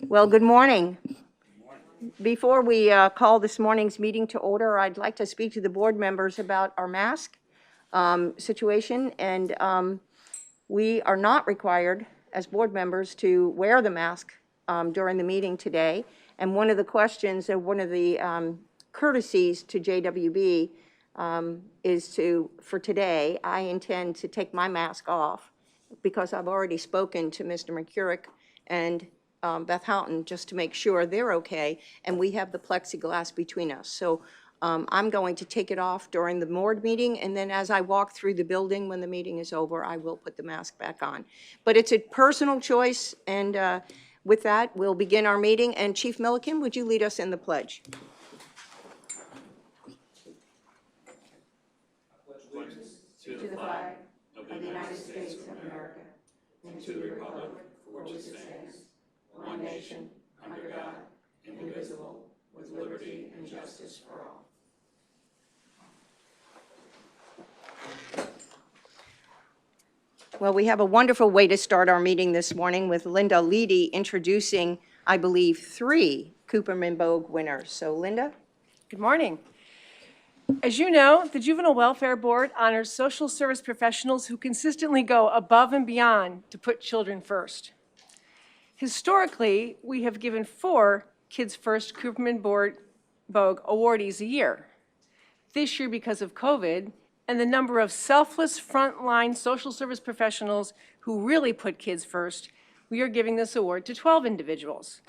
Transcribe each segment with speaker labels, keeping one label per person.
Speaker 1: Well, good morning. Before we call this morning's meeting to order, I'd like to speak to the board members about our mask situation. And we are not required as board members to wear the mask during the meeting today. And one of the questions and one of the courtesies to JWB is for today, I intend to take my mask off because I've already spoken to Mr. McCurrick and Beth Houghton just to make sure they're okay, and we have the plexiglass between us. So I'm going to take it off during the board meeting, and then as I walk through the building when the meeting is over, I will put the mask back on. But it's a personal choice, and with that, we'll begin our meeting. And Chief Milliken, would you lead us in the pledge? To the flag of the United States of America, and to the republic for which it stands, one nation, under God, indivisible, with liberty and justice for all. Well, we have a wonderful way to start our meeting this morning with Linda Leedy introducing, I believe, 3 Cooperman Bogue winners. So, Linda?
Speaker 2: Good morning. As you know, the Juvenile Welfare Board honors social service professionals who consistently go above and beyond to put children first. Historically, we have given 4 Kids First Cooperman Bogue awardees a year. This year, because of COVID and the number of selfless frontline social service professionals who really put kids first, we are giving this award to 12 individuals.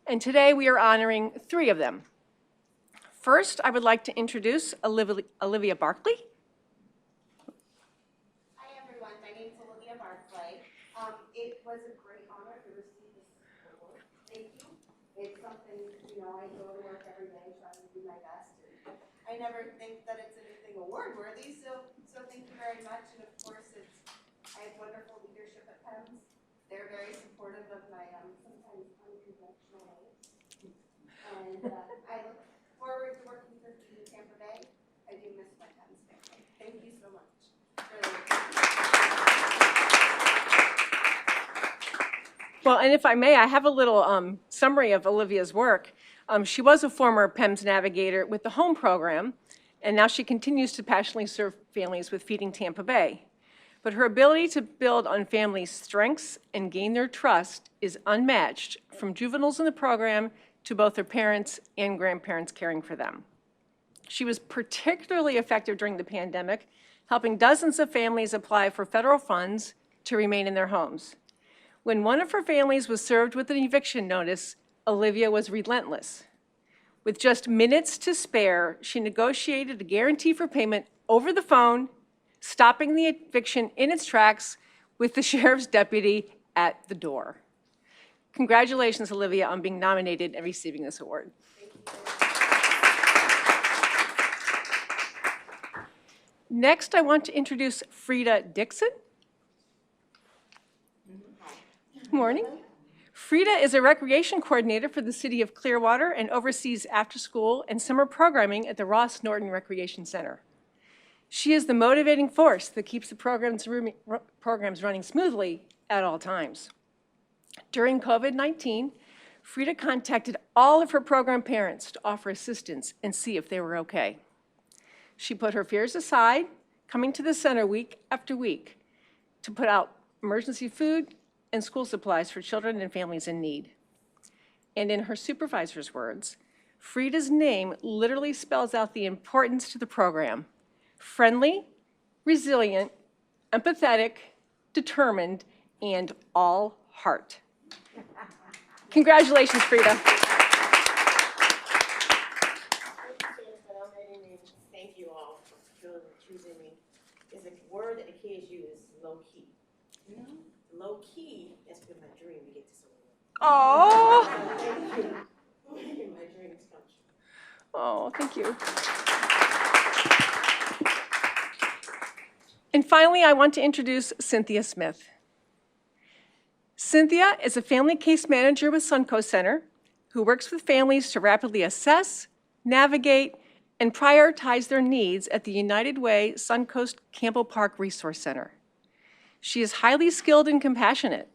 Speaker 2: And today we are honoring 3 of them. First, I would like to introduce Olivia Barkley.
Speaker 3: Hi everyone, my name is Olivia Barkley. It was a great honor to receive this award. Thank you. It's something, I go to work every day trying to do my best. And I never think that it's anything award worthy, so thank you very much. And of course, I have wonderful leadership at PEMS. They're very supportive of my sometimes unconventional ways. And I look forward to working with you in Tampa Bay. I do miss my PEMS family. Thank you so much.
Speaker 2: Well, and if I may, I have a little summary of Olivia's work. She was a former PEMS navigator with the Home Program, and now she continues to passionately serve families with Feeding Tampa Bay. But her ability to build on families' strengths and gain their trust is unmatched, from juveniles in the program to both their parents and grandparents caring for them. She was particularly effective during the pandemic, helping dozens of families apply for federal funds to remain in their homes. When one of her families was served with an eviction notice, Olivia was relentless. With just minutes to spare, she negotiated a guarantee for payment over the phone, stopping the eviction in its tracks with the sheriff's deputy at the door. Congratulations, Olivia, on being nominated and receiving this award. Next, I want to introduce Freda Dixon. Good morning. Freda is a recreation coordinator for the City of Clearwater and oversees after-school and summer programming at the Ross Norton Recreation Center. She is the motivating force that keeps the programs running smoothly at all times. During COVID-19, Freda contacted all of her program parents to offer assistance and see if they were okay. She put her fears aside, coming to the center week after week to put out emergency food and school supplies for children and families in need. And in her supervisor's words, Freda's name literally spells out the importance to the program: friendly, resilient, empathetic, determined, and all heart. Congratulations, Freda.
Speaker 4: Thank you all for choosing me. Is a word that the kids use, low key. Low key, that's been my dream to get to somewhere.
Speaker 2: Oh.
Speaker 4: My dreams come true.
Speaker 2: Oh, thank you. And finally, I want to introduce Cynthia Smith. Cynthia is a family case manager with Suncoast Center who works with families to rapidly assess, navigate, and prioritize their needs at the United Way Suncoast Campbell Park Resource Center. She is highly skilled and compassionate,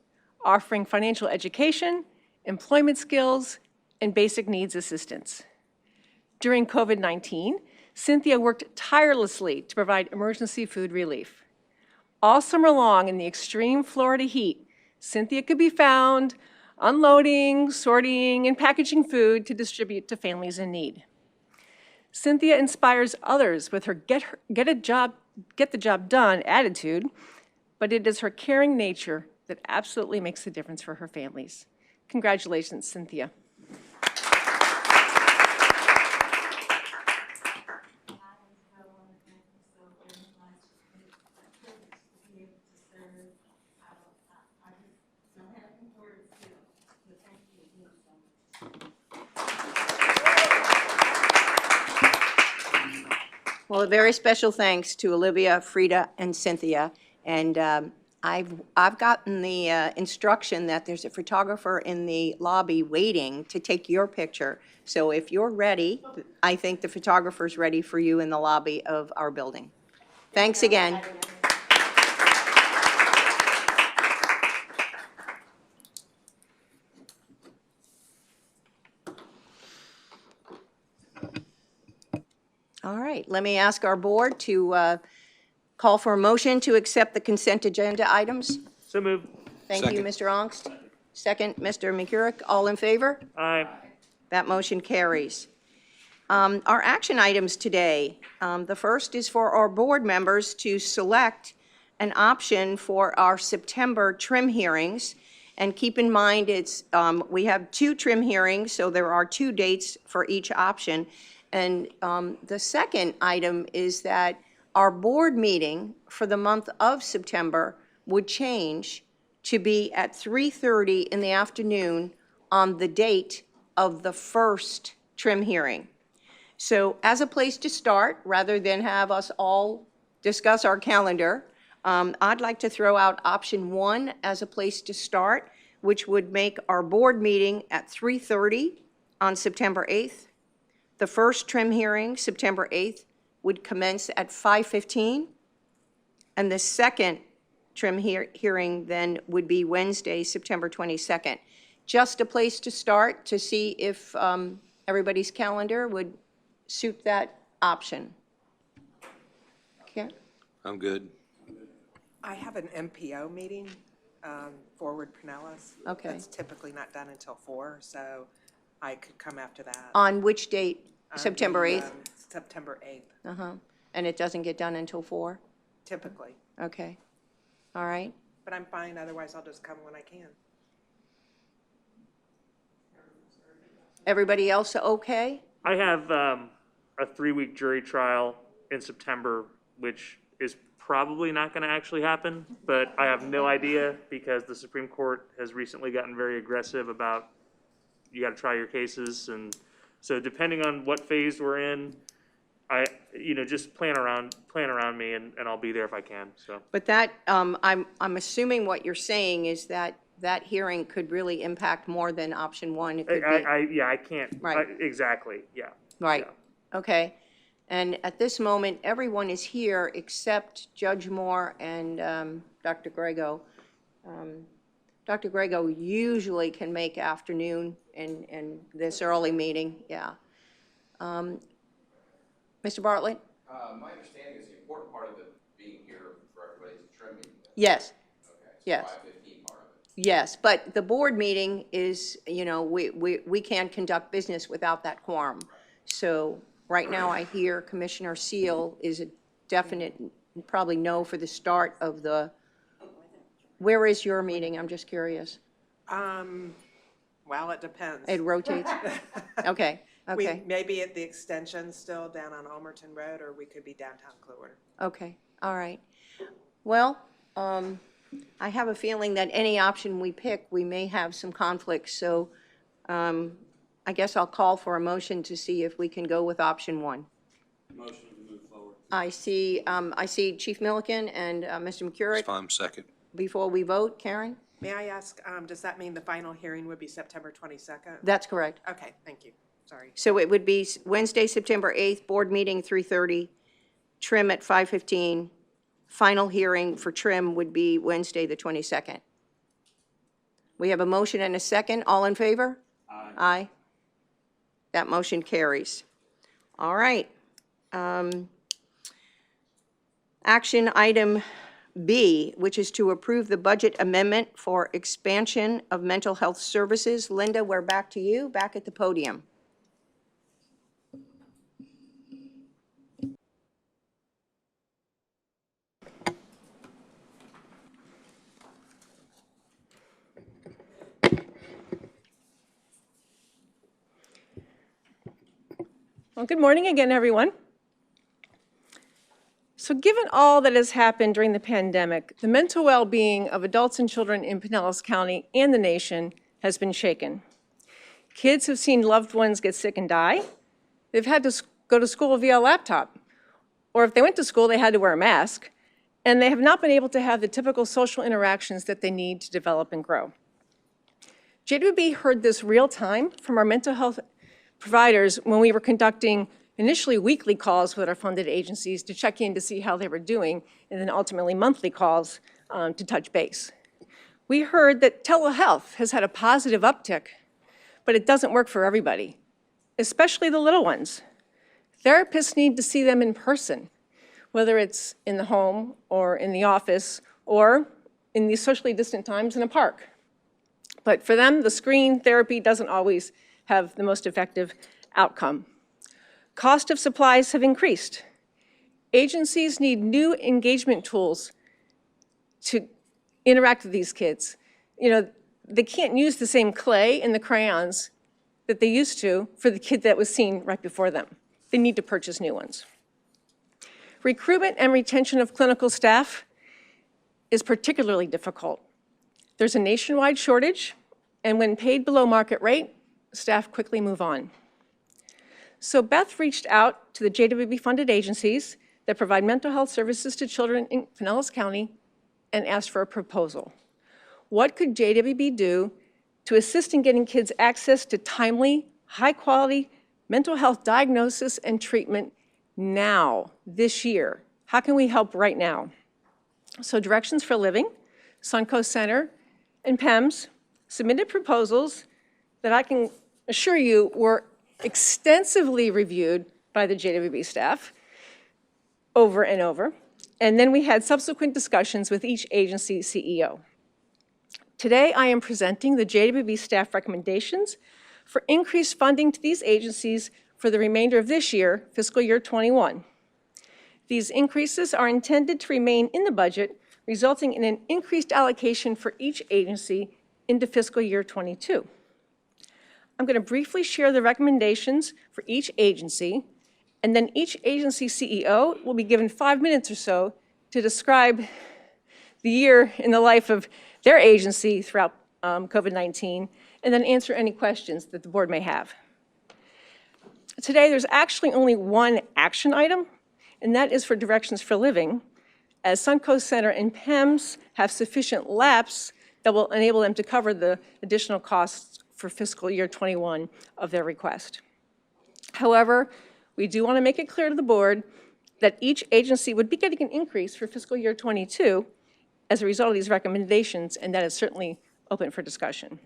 Speaker 2: offering financial education employment skills, and basic needs assistance. During COVID-19, Cynthia worked tirelessly to provide emergency food relief. All summer long in the extreme Florida heat, Cynthia could be found unloading, sorting, and packaging food to distribute to families in need. Cynthia inspires others with her get the job done attitude, but it is her caring nature that absolutely makes the difference for her families. Congratulations, Cynthia.
Speaker 1: Well, a very special thanks to Olivia, Freda, and Cynthia. And I've gotten the instruction that there's a photographer in the lobby waiting to take your picture. So if you're ready, I think the photographer's ready for you in the lobby of our building. Thanks again. All right, let me ask our board to call for a motion to accept the consent agenda items.
Speaker 5: So moved.
Speaker 1: Thank you, Mr. Ongst. Second, Mr. McCurrick. All in favor?
Speaker 5: Aye.
Speaker 1: That motion carries. Our action items today, the first is for our board members to select an option for our September trim hearings. And keep in mind, we have 2 trim hearings, so there are 2 dates for each option. And the second item is that our board meeting for the month of September would change to be at 3:30 in the afternoon on the date of the first trim hearing. So as a place to start, rather than have us all discuss our calendar, I'd like to throw out option 1 as a place to start, which would make our board meeting at 3:30 on September 8th. The first trim hearing, September 8th, would commence at 5:15, and the second trim hearing then would be Wednesday, September 22nd. Just a place to start to see if everybody's calendar would suit that option. Okay.
Speaker 6: I'm good.
Speaker 7: I have an MPO meeting, Forward Pinellas.
Speaker 1: Okay.
Speaker 7: That's typically not done until 4, so I could come after that.
Speaker 1: On which date?
Speaker 7: On
Speaker 1: September
Speaker 7: the,
Speaker 1: 8th?
Speaker 7: September 8th,
Speaker 1: Uh-huh. And it doesn't get done until 4?
Speaker 7: typically.
Speaker 1: Okay. All right.
Speaker 7: But I'm fine, otherwise I'll just come when I can.
Speaker 1: Everybody else okay?
Speaker 5: I have a 3-week jury trial in September, which is probably not going to actually happen, but I have no idea because the Supreme Court has recently gotten very aggressive about you got to try your cases, and so depending on what phase we're in, just plan around me, and I'll be there if I can. So.
Speaker 1: But that, I'm assuming what you're saying is that that hearing could really impact more than option 1. It could be.
Speaker 5: I can't.
Speaker 1: Right.
Speaker 5: Exactly. Yeah.
Speaker 1: Right.
Speaker 5: Yeah.
Speaker 1: Okay. And at this moment, everyone is here except Judge Moore and Dr. Grego. Dr. Grego usually can make afternoon in this early meeting, yeah. Mr. Bartlett?
Speaker 6: My understanding is the important part of it being here for everybody is the trim meeting.
Speaker 1: Yes,
Speaker 6: Okay. So
Speaker 1: yes.
Speaker 6: 5:15 part of it.
Speaker 1: Yes, but the board meeting is, we can't conduct business without that quorum. So right now, I hear Commissioner Seal is a definite, probably no for the start of the, where is your meeting? I'm just curious.
Speaker 7: Well, it depends.
Speaker 1: It rotates? Okay,
Speaker 7: We
Speaker 1: okay,
Speaker 7: may be at the extension still down on Almerton Road, or we could be downtown Clearwater.
Speaker 1: okay, all right. Well, I have a feeling that any option we pick, we may have some conflicts, so I guess I'll call for a motion to see if we can go with option 1.
Speaker 6: Motion to move forward.
Speaker 1: I see Chief Milliken and Mr. McCurrick.
Speaker 6: Fine, second.
Speaker 1: Before we vote, Karen?
Speaker 7: May I ask, does that mean the final hearing would be September 22nd?
Speaker 1: That's correct.
Speaker 7: Okay, thank you. Sorry.
Speaker 1: So it would be Wednesday, September 8th, board meeting 3:30, trim at 5:15. Final hearing for trim would be Wednesday, the 22nd. We have a motion and a second. All in favor? Aye. That motion carries. All right. Action item B, which is to approve the budget amendment for expansion of mental health services. Linda, we're back to you, back at the podium.
Speaker 2: Well, good morning again, everyone. So given all that has happened during the pandemic, the mental well-being of adults and children in Pinellas County and the nation has been shaken. Kids have seen loved ones get sick and die. They've had to go to school via laptop. Or if they went to school, they had to wear a mask. And they have not been able to have the typical social interactions that they need to develop and grow. JWB heard this real time from our mental health providers when we were conducting initially weekly calls with our funded agencies to check in to see how they were doing, and then ultimately monthly calls to touch base. We heard that telehealth has had a positive uptick, but it doesn't work for everybody, especially the little ones. Therapists need to see them in person, whether it's in the home or in the office or in these socially distant times in a park. But for them, the screen therapy doesn't always have the most effective outcome. Cost of supplies have increased. Agencies need new engagement tools to interact with these kids. You know, they can't use the same clay and the crayons that they used to for the kid that was seen right before them. They need to purchase new ones. Recruitment and retention of clinical staff is particularly difficult. There's a nationwide shortage, and when paid below market rate, staff quickly move on. So Beth reached out to the JWB funded agencies that provide mental health services to children in Pinellas County and asked for a proposal. What could JWB do to assist in getting kids access to timely, high-quality mental health diagnosis and treatment now, this year? How can we help right now? So Directions for Living, Suncoast Center, and PEMS submitted proposals that I can assure you were extensively reviewed by the JWB staff over and over. And then we had subsequent discussions with each agency CEO. Today, I am presenting the JWB staff recommendations for increased funding to these agencies for the remainder of this year, fiscal year 21. These increases are intended to remain in the budget, resulting in an increased allocation for each agency into fiscal year 22. I'm going to briefly share the recommendations for each agency, and then each agency CEO will be given 5 minutes or so to describe the year in the life of their agency throughout COVID-19, and then answer any questions that the board may have. Today, there's actually only one action item, and that is for Directions for Living, as Suncoast Center and PEMS have sufficient laps that will enable them to cover the additional costs for fiscal year 21 of their request. However, we do want to make it clear to the board that each agency would be getting an increase for fiscal year 22 as a result of these recommendations, and that is certainly open for discussion.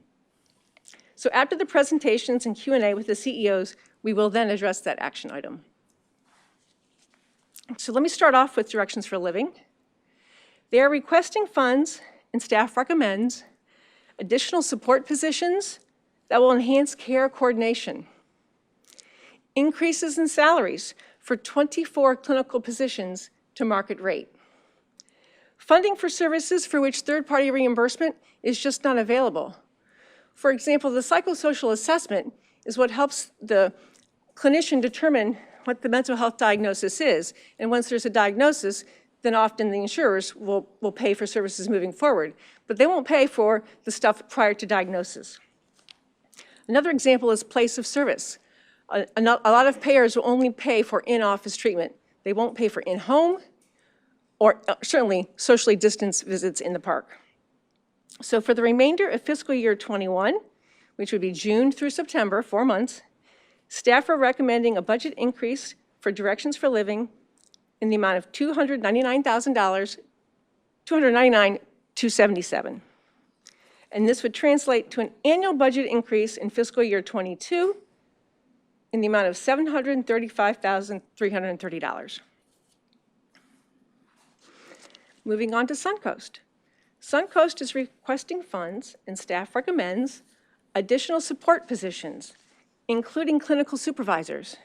Speaker 2: So after the presentations and Q&A with the CEOs, we will then address that action item. So let me start off with Directions for Living. They are requesting funds, and staff recommends additional support positions that will enhance care coordination, increases in salaries for 24 clinical positions to market rate, funding for services for which third-party reimbursement is just not available. For example, the psychosocial assessment is what helps the clinician determine what the mental health diagnosis is, and once there's a diagnosis, then often the insurers will pay for services moving forward, but they won't pay for the stuff prior to diagnosis. Another example is place of service. A lot of payers will only pay for in-office treatment. They won't pay for in-home or certainly socially distanced visits in the park. So for the remainder of fiscal year 21, which would be June through September, 4 months, staff are recommending a budget increase for Directions for Living in the amount of $299,000, $299,277. And this would translate to an annual budget increase in fiscal year '22 in the amount of $735,330. Moving on to Suncoast. Suncoast is requesting funds, and staff recommends additional support positions, including clinical supervisors,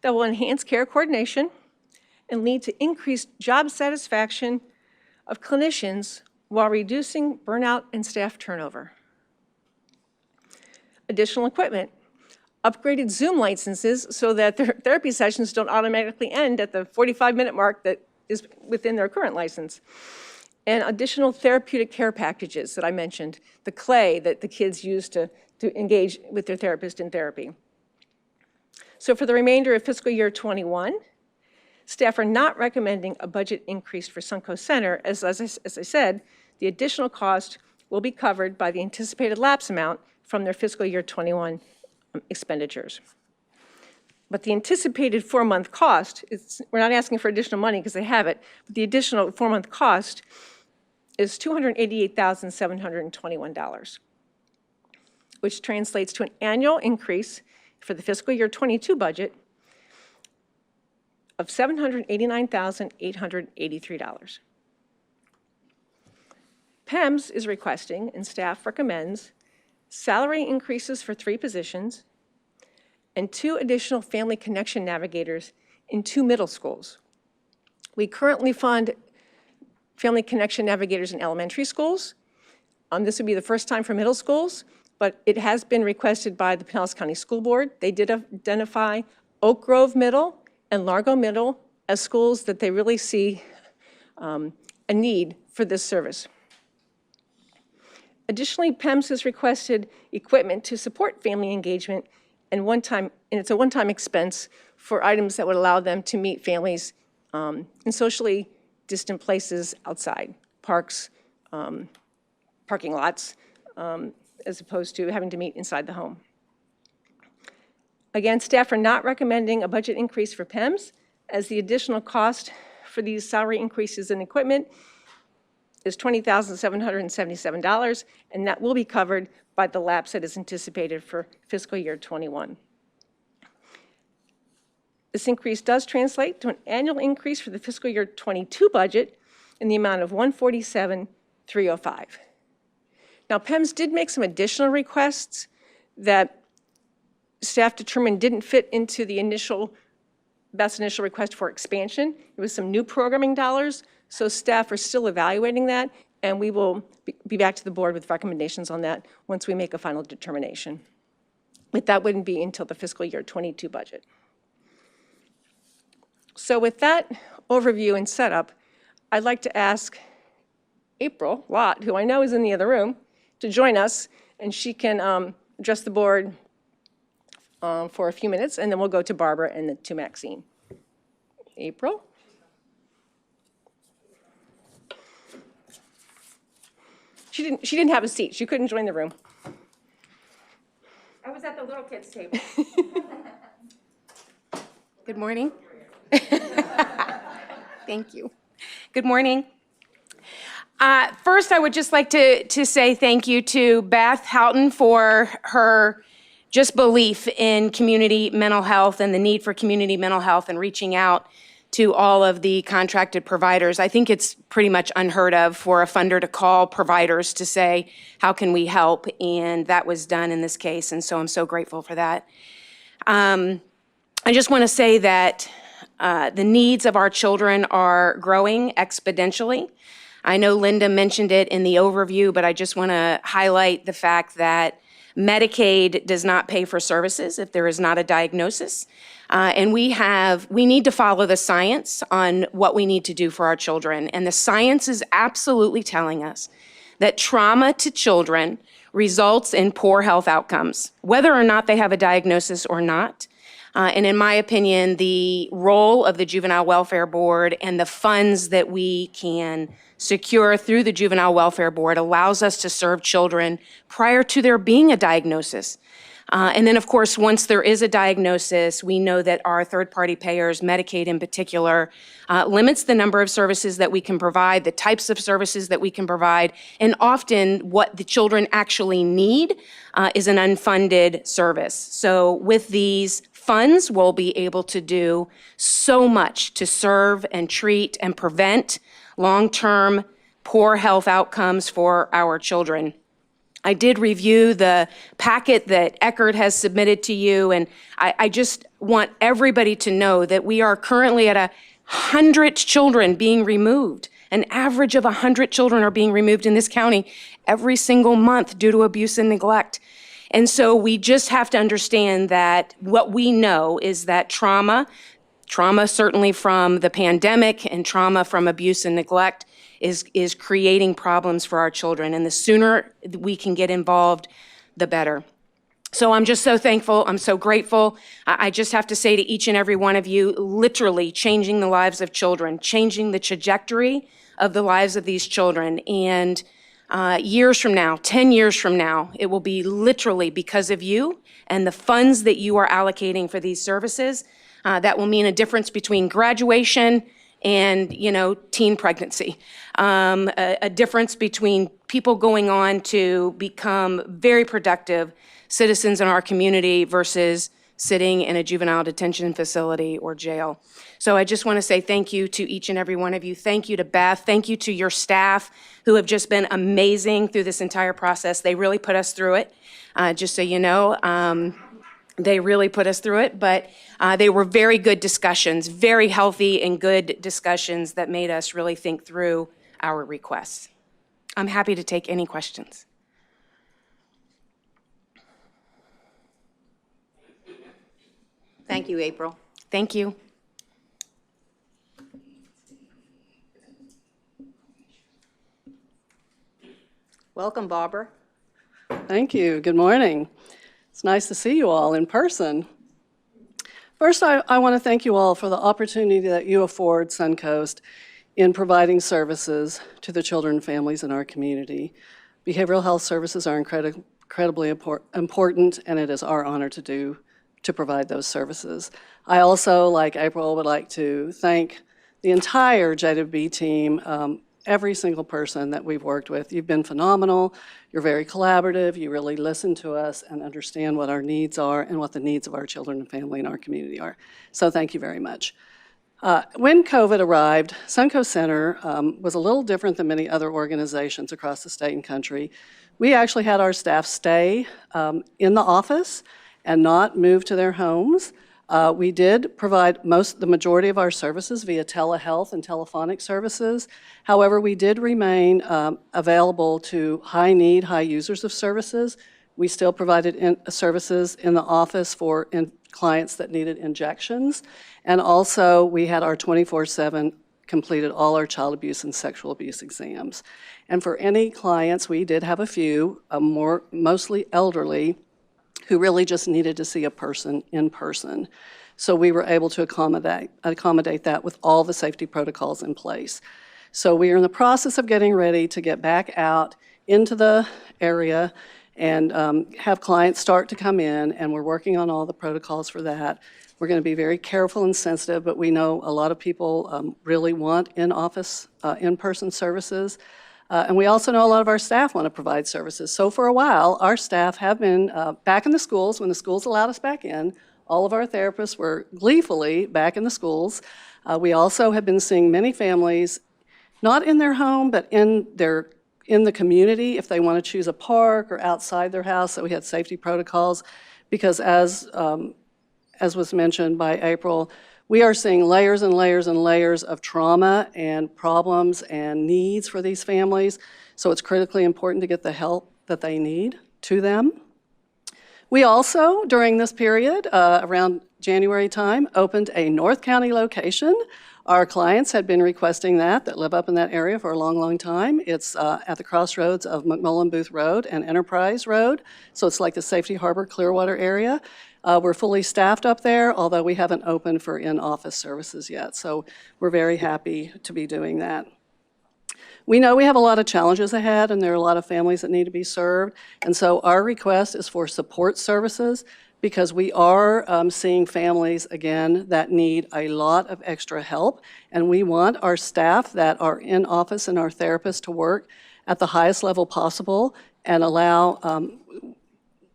Speaker 2: that will enhance care coordination and lead to increased job satisfaction of clinicians while reducing burnout and staff turnover. Additional equipment, upgraded Zoom licenses so that their therapy sessions don't automatically end at the 45-minute mark that is within their current license. And additional therapeutic care packages that I mentioned, the clay that the kids use to engage with their therapist in therapy. So for the remainder of fiscal year '21, staff are not recommending a budget increase for Suncoast Center. As I said, the additional cost will be covered by the anticipated lapse amount from their fiscal year '21 expenditures. But the anticipated 4-month cost, we're not asking for additional money because they have it, but the additional 4-month cost is $288,721, which translates to an annual increase for the fiscal year '22 budget of $789,883. PEMS is requesting, and staff recommends, salary increases for 3 positions and 2 additional family connection navigators in 2 middle schools. We currently fund family connection navigators in elementary schools. This would be the first time for middle schools, but it has been requested by the Pinellas County School Board. They did identify Oak Grove Middle and Largo Middle as schools that they really see a need for this service. Additionally, PEMS has requested equipment to support family engagement and it's a one-time expense for items that would allow them to meet families in socially distant places outside, parks, parking lots, as opposed to having to meet inside the home. Again, staff are not recommending a budget increase for PEMS, as the additional cost for these salary increases in equipment is $20,777, and that will be covered by the lapse that is anticipated for fiscal year '21. This increase does translate to an annual increase for the fiscal year '22 budget in the amount of $147,305. Now, PEMS did make some additional requests that staff determined didn't fit into the best initial request for expansion. It was some new programming dollars, so staff are still evaluating that, and we will be back to the board with recommendations on that once we make a final determination. But that wouldn't be until the fiscal year '22 budget. So with that overview and setup, I'd like to ask April Lott, who I know is in the other room, to join us, and she can address the board for a few minutes, and then we'll go to Barbara and then to Maxine. April? She didn't have a seat. She couldn't join the room.
Speaker 8: I was at the little kids' table. Good morning. Thank you. Good morning. First, I would just like to say thank you to Beth Houghton for her just belief in community mental health and the need for community mental health and reaching out to all of the contracted providers. I think it's pretty much unheard of for a funder to call providers to say, how can we help? And that was done in this case, and so I'm so grateful for that. I just want to say that the needs of our children are growing exponentially. I know Linda mentioned it in the overview, but I just want to highlight the fact that Medicaid does not pay for services if there is not a diagnosis. And we need to follow the science on what we need to do for our children. And the science is absolutely telling us that trauma to children results in poor health outcomes, whether or not they have a diagnosis or not. And in my opinion, the role of the Juvenile Welfare Board and the funds that we can secure through the Juvenile Welfare Board allows us to serve children prior to there being a diagnosis. And then, of course, once there is a diagnosis, we know that our third-party payers, Medicaid in particular, limits the number of services that we can provide, the types of services that we can provide, and often what the children actually need is an unfunded service. So with these funds, we'll be able to do so much to serve and treat and prevent long-term poor health outcomes for our children. I did review the packet that Eckerd has submitted to you, and I just want everybody to know that we are currently at 100 children being removed. An average of 100 children are being removed in this county every single month due to abuse and neglect. And so we just have to understand that what we know is that trauma certainly from the pandemic and trauma from abuse and neglect is creating problems for our children. And the sooner we can get involved, the better. So I'm just so thankful. I'm so grateful. I just have to say to each and every one of you, literally changing the lives of children, changing the trajectory of the lives of these children. And years from now, 10 years from now, it will be literally because of you and the funds that you are allocating for these services. That will mean a difference between graduation and, teen pregnancy. A difference between people going on to become very productive citizens in our community versus sitting in a juvenile detention facility or jail. So I just want to say thank you to each and every one of you. Thank you to Beth. Thank you to your staff who have just been amazing through this entire process. They really put us through it, just so you know. They really put us through it, but they were very good discussions, very healthy and good discussions that made us really think through our requests. I'm happy to take any questions.
Speaker 1: Thank you, April.
Speaker 8: Thank you.
Speaker 1: Welcome, Barbara.
Speaker 9: Thank you. Good morning. It's nice to see you all in person. First, I want to thank you all for the opportunity that you afford Suncoast in providing services to the children and families in our community. Behavioral health services are incredibly important, and it is our honor to provide those services. I also, like April, would like to thank the entire JWB team, every single person that we've worked with. You've been phenomenal. You're very collaborative. You really listen to us and understand what our needs are and what the needs of our children and family in our community are. So thank you very much. When COVID arrived, Suncoast Center was a little different than many other organizations across the state and country. We actually had our staff stay in the office and not move to their homes. We did provide the majority of our services via telehealth and telephonic services. However, we did remain available to high-need, high users of services. We still provided services in the office for clients that needed injections. And also, we had our 24/7 completed all our child abuse and sexual abuse exams. And for any clients, we did have a few, mostly elderly, who really just needed to see a person in person. So we were able to accommodate that with all the safety protocols in place. So we are in the process of getting ready to get back out into the area and have clients start to come in, and we're working on all the protocols for that. We're going to be very careful and sensitive, but we know a lot of people really want in-office, in-person services. And we also know a lot of our staff want to provide services. So for a while, our staff have been back in the schools. When the schools allowed us back in, all of our therapists were gleefully back in the schools. We also have been seeing many families, not in their home, but in the community, if they want to choose a park or outside their house. So we had safety protocols, because as was mentioned by April, we are seeing layers and layers and layers of trauma and problems and needs for these families. So it's critically important to get the help that they need to them. We also, during this period, around January time, opened a North County location. Our clients had been requesting that live up in that area for a long, long time. It's at the crossroads of McMullen Booth Road and Enterprise Road. So it's like the Safety Harbor Clearwater area. We're fully staffed up there, although we haven't opened for in-office services yet. So we're very happy to be doing that. we know we have a lot of challenges ahead, and there are a lot of families that need to be served. And so our request is for support services, because we are seeing families, again, that need a lot of extra help. And we want our staff that are in office and our therapists to work at the highest level possible and allow,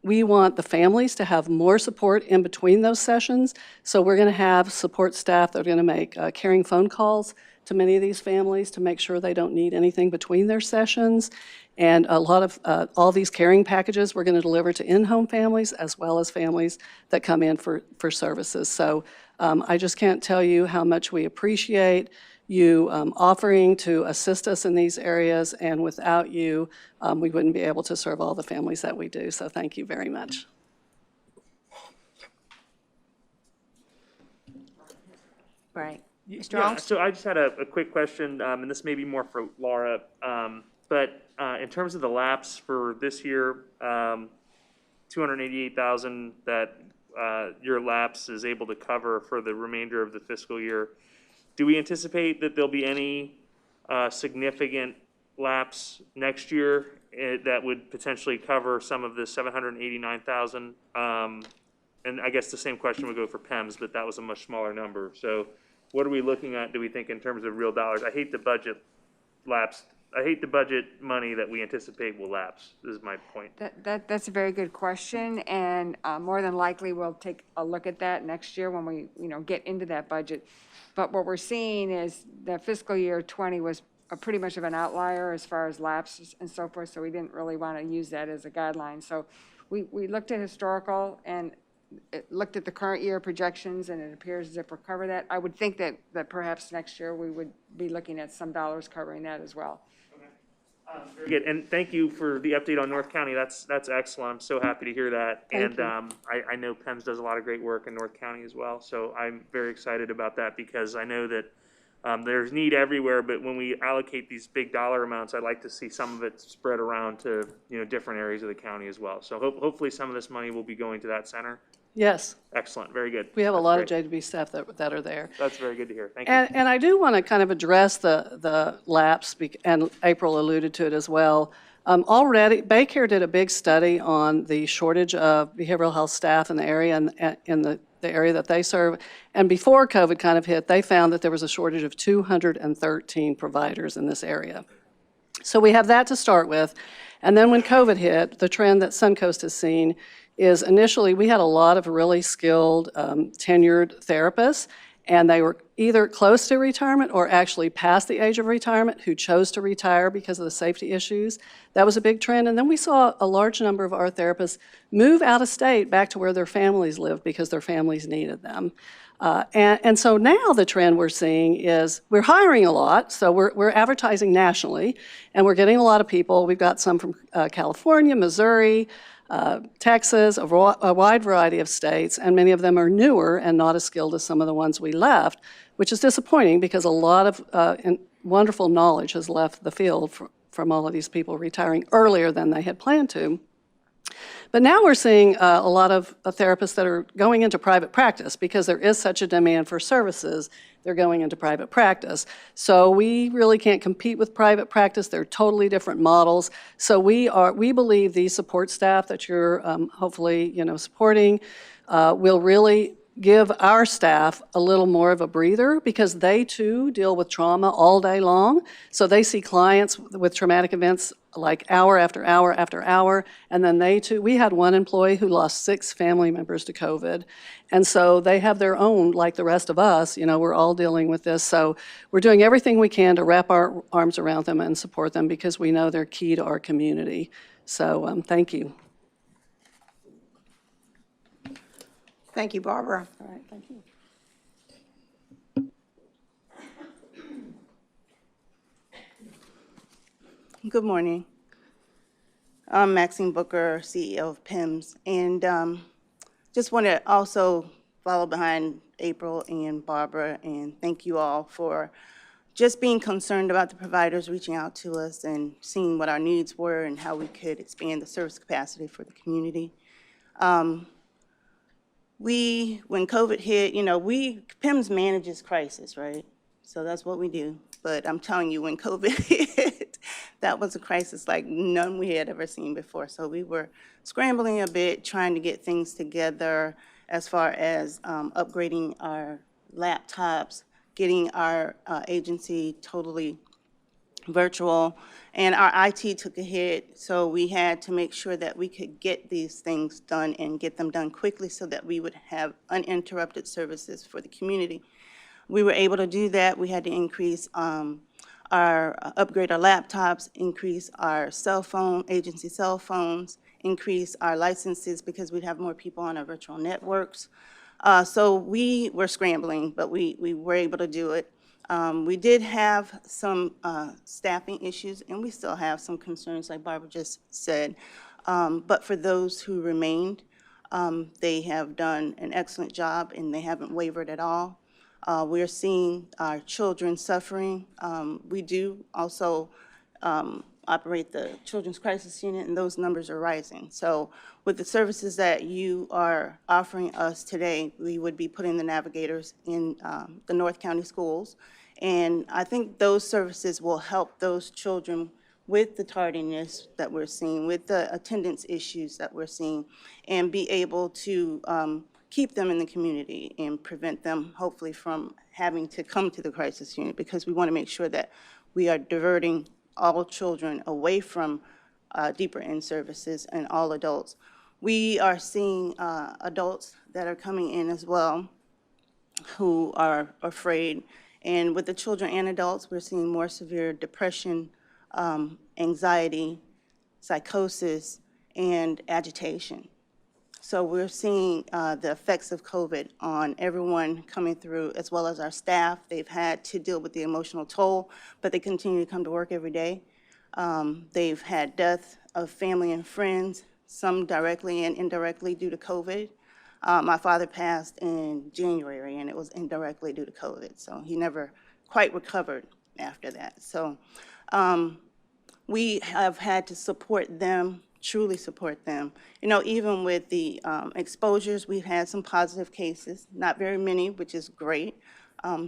Speaker 9: we want the families to have more support in between those sessions. So we're going to have support staff that are going to make caring phone calls to many of these families to make sure they don't need anything between their sessions. And a lot of all these caring packages we're going to deliver to in-home families as well as families that come in for services. So I just can't tell you how much we appreciate you offering to assist us in these areas, and without you, we wouldn't be able to serve all the families that we do. So thank you very much.
Speaker 1: Right. Mr.
Speaker 5: Yeah,
Speaker 1: Alms?
Speaker 5: so I just had a quick question, and this may be more for Laura, but in terms of the lapse for this year, 288,000 that your lapse is able to cover for the remainder of the fiscal year, do we anticipate that there'll be any significant lapse next year that would potentially cover some of the 789,000? And I guess the same question would go for PEMS, but that was a much smaller number. So what are we looking at, do we think, in terms of real dollars? I hate the budget lapse. I hate the budget money that we anticipate will lapse, is my point.
Speaker 10: That's a very good question, and more than likely, we'll take a look at that next year when we, get into that budget. But what we're seeing is the fiscal year 20 was pretty much of an outlier as far as lapses and so forth, so we didn't really want to use that as a guideline. So we looked at historical and looked at the current year projections, and it appears as if we'll cover that. I would think that perhaps next year we would be looking at some dollars covering that as well.
Speaker 5: Very good, and thank you for the update on North County. That's excellent. I'm so happy to hear that.
Speaker 9: Thank
Speaker 5: And I know PEMS does a lot of great work in North County as well, so I'm very excited about that because I know that there's need everywhere, but when we allocate these big dollar amounts, I'd like to see some of it spread around to different areas of the county as well. So hopefully some of this money will be going to that center.
Speaker 9: Yes,
Speaker 5: Excellent, very good.
Speaker 9: we have a
Speaker 5: That's
Speaker 9: lot
Speaker 5: great.
Speaker 9: of JWB staff that are there.
Speaker 5: That's very good to hear. Thank you.
Speaker 9: And I do want to kind of address the lapse, and April alluded to it as well. Already, Baycare did a big study on the shortage of behavioral health staff in the area and in the area that they serve. And before COVID kind of hit, they found that there was a shortage of 213 providers in this area. So we have that to start with. And then when COVID hit, the trend that Suncoast has seen is initially we had a lot of really skilled, tenured therapists, and they were either close to retirement or actually past the age of retirement who chose to retire because of the safety issues. That was a big trend. And then we saw a large number of our therapists move out of state back to where their families lived because their families needed them. And so now the trend we're seeing is we're hiring a lot, so we're advertising nationally, and we're getting a lot of people. We've got some from California, Missouri, Texas, a wide variety of states, and many of them are newer and not as skilled as some of the ones we left, which is disappointing because a lot of wonderful knowledge has left the field from all of these people retiring earlier than they had planned to. But now we're seeing a lot of therapists that are going into private practice because there is such a demand for services. They're going into private practice. So we really can't compete with private practice. They're totally different models. So we believe these support staff that you're hopefully supporting will really give our staff a little more of a breather because they too deal with trauma all day long. So they see clients with traumatic events like hour after hour after hour, and then we had one employee who lost 6 family members to COVID, and so they have their own, like the rest of us, we're all dealing with this, so we're doing everything we can to wrap our arms around them and support them because we know they're key to our community. So thank you.
Speaker 1: Thank you, Barbara.
Speaker 9: All right, thank you.
Speaker 3: Good morning. I'm Maxine Booker, CEO of PIMS, and just want to also follow behind April and Barbara and thank you all for just being concerned about the providers reaching out to us and seeing what our needs were and how we could expand the service capacity for the community. When COVID hit, PIMS manages crisis, right? So that's what we do.
Speaker 11: but I'm telling you, when COVID hit, that was a crisis like none we had ever seen before. So we were scrambling a bit, trying to get things together as far as upgrading our laptops, getting our agency totally virtual, and our IT took a hit, so we had to make sure that we could get these things done and get them done quickly so that we would have uninterrupted services for the community. We were able to do that. We had to increase upgrade our laptops, increase our agency cell phones, increase our licenses because we'd have more people on our virtual networks. So we were scrambling, but we were able to do it. We did have some staffing issues, and we still have some concerns, like Barbara just said. But for those who remained, they have done an excellent job, and they haven't wavered at all. We're seeing our children suffering. We do also operate the Children's Crisis Unit, and those numbers are rising. So with the services that you are offering us today, we would be putting the navigators in the North County schools. And I think those services will help those children with the tardiness that we're seeing, with the attendance issues that we're seeing, and be able to keep them in the community and prevent them, hopefully, from having to come to the crisis unit, because we want to make sure that we are diverting all children away from deeper end services and all adults. We are seeing adults that are coming in as well who are afraid. And with the children and adults, we're seeing more severe depression, anxiety, psychosis, and agitation. So we're seeing the effects of COVID on everyone coming through, as well as our staff. They've had to deal with the emotional toll, but they continue to come to work every day. They've had death of family and friends, some directly and indirectly due to COVID. My father passed in January, and it was indirectly due to COVID, so he never quite recovered after that. So we have had to support them, truly support them. You know, even with the exposures, we've had some positive cases, not very many, which is great.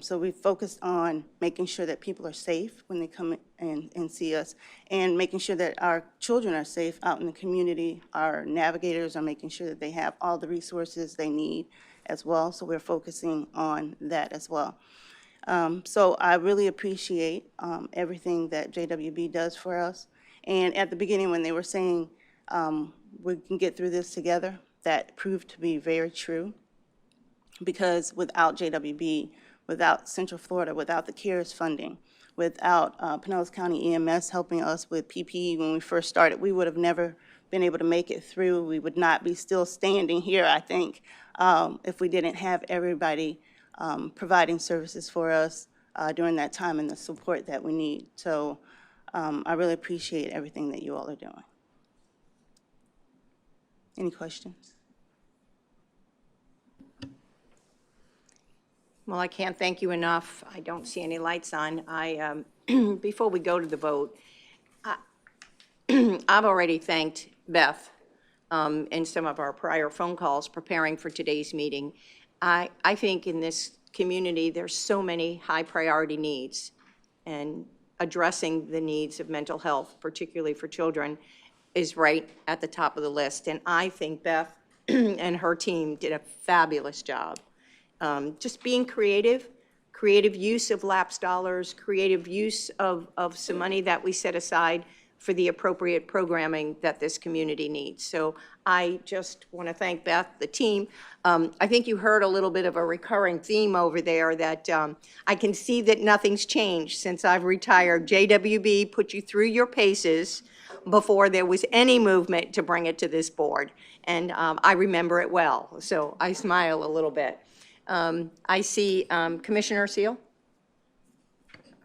Speaker 11: So we focused on making sure that people are safe when they come in and see us, and making sure that our children are safe out in the community. Our navigators are making sure that they have all the resources they need as well, so we're focusing on that as well. So I really appreciate everything that JWB does for us. And at the beginning, when they were saying we can get through this together, that proved to be very true, because without JWB, without Central Florida, without the CARES funding, without Pinellas County EMS helping us with PPE when we first started, we would have never been able to make it through. We would not be still standing here, I think, if we didn't have everybody providing services for us during that time and the support that we need. So I really appreciate everything that you all are doing. Any questions?
Speaker 1: Well, I can't thank you enough. I don't see any lights on. Before we go to the vote, I've already thanked Beth in some of our prior phone calls preparing for today's meeting. I think in this community, there's so many high priority needs, and addressing the needs of mental health, particularly for children, is right at the top of the list. And I think Beth and her team did a fabulous job. Just being creative use of lapsed dollars, creative use of some money that we set aside for the appropriate programming that this community needs. So I just want to thank Beth, the team. I think you heard a little bit of a recurring theme over there that I can see that nothing's changed since I've retired. JWB put you through your paces before there was any movement to bring it to this board. And I remember it well, so I smile a little bit. I see Commissioner Seal.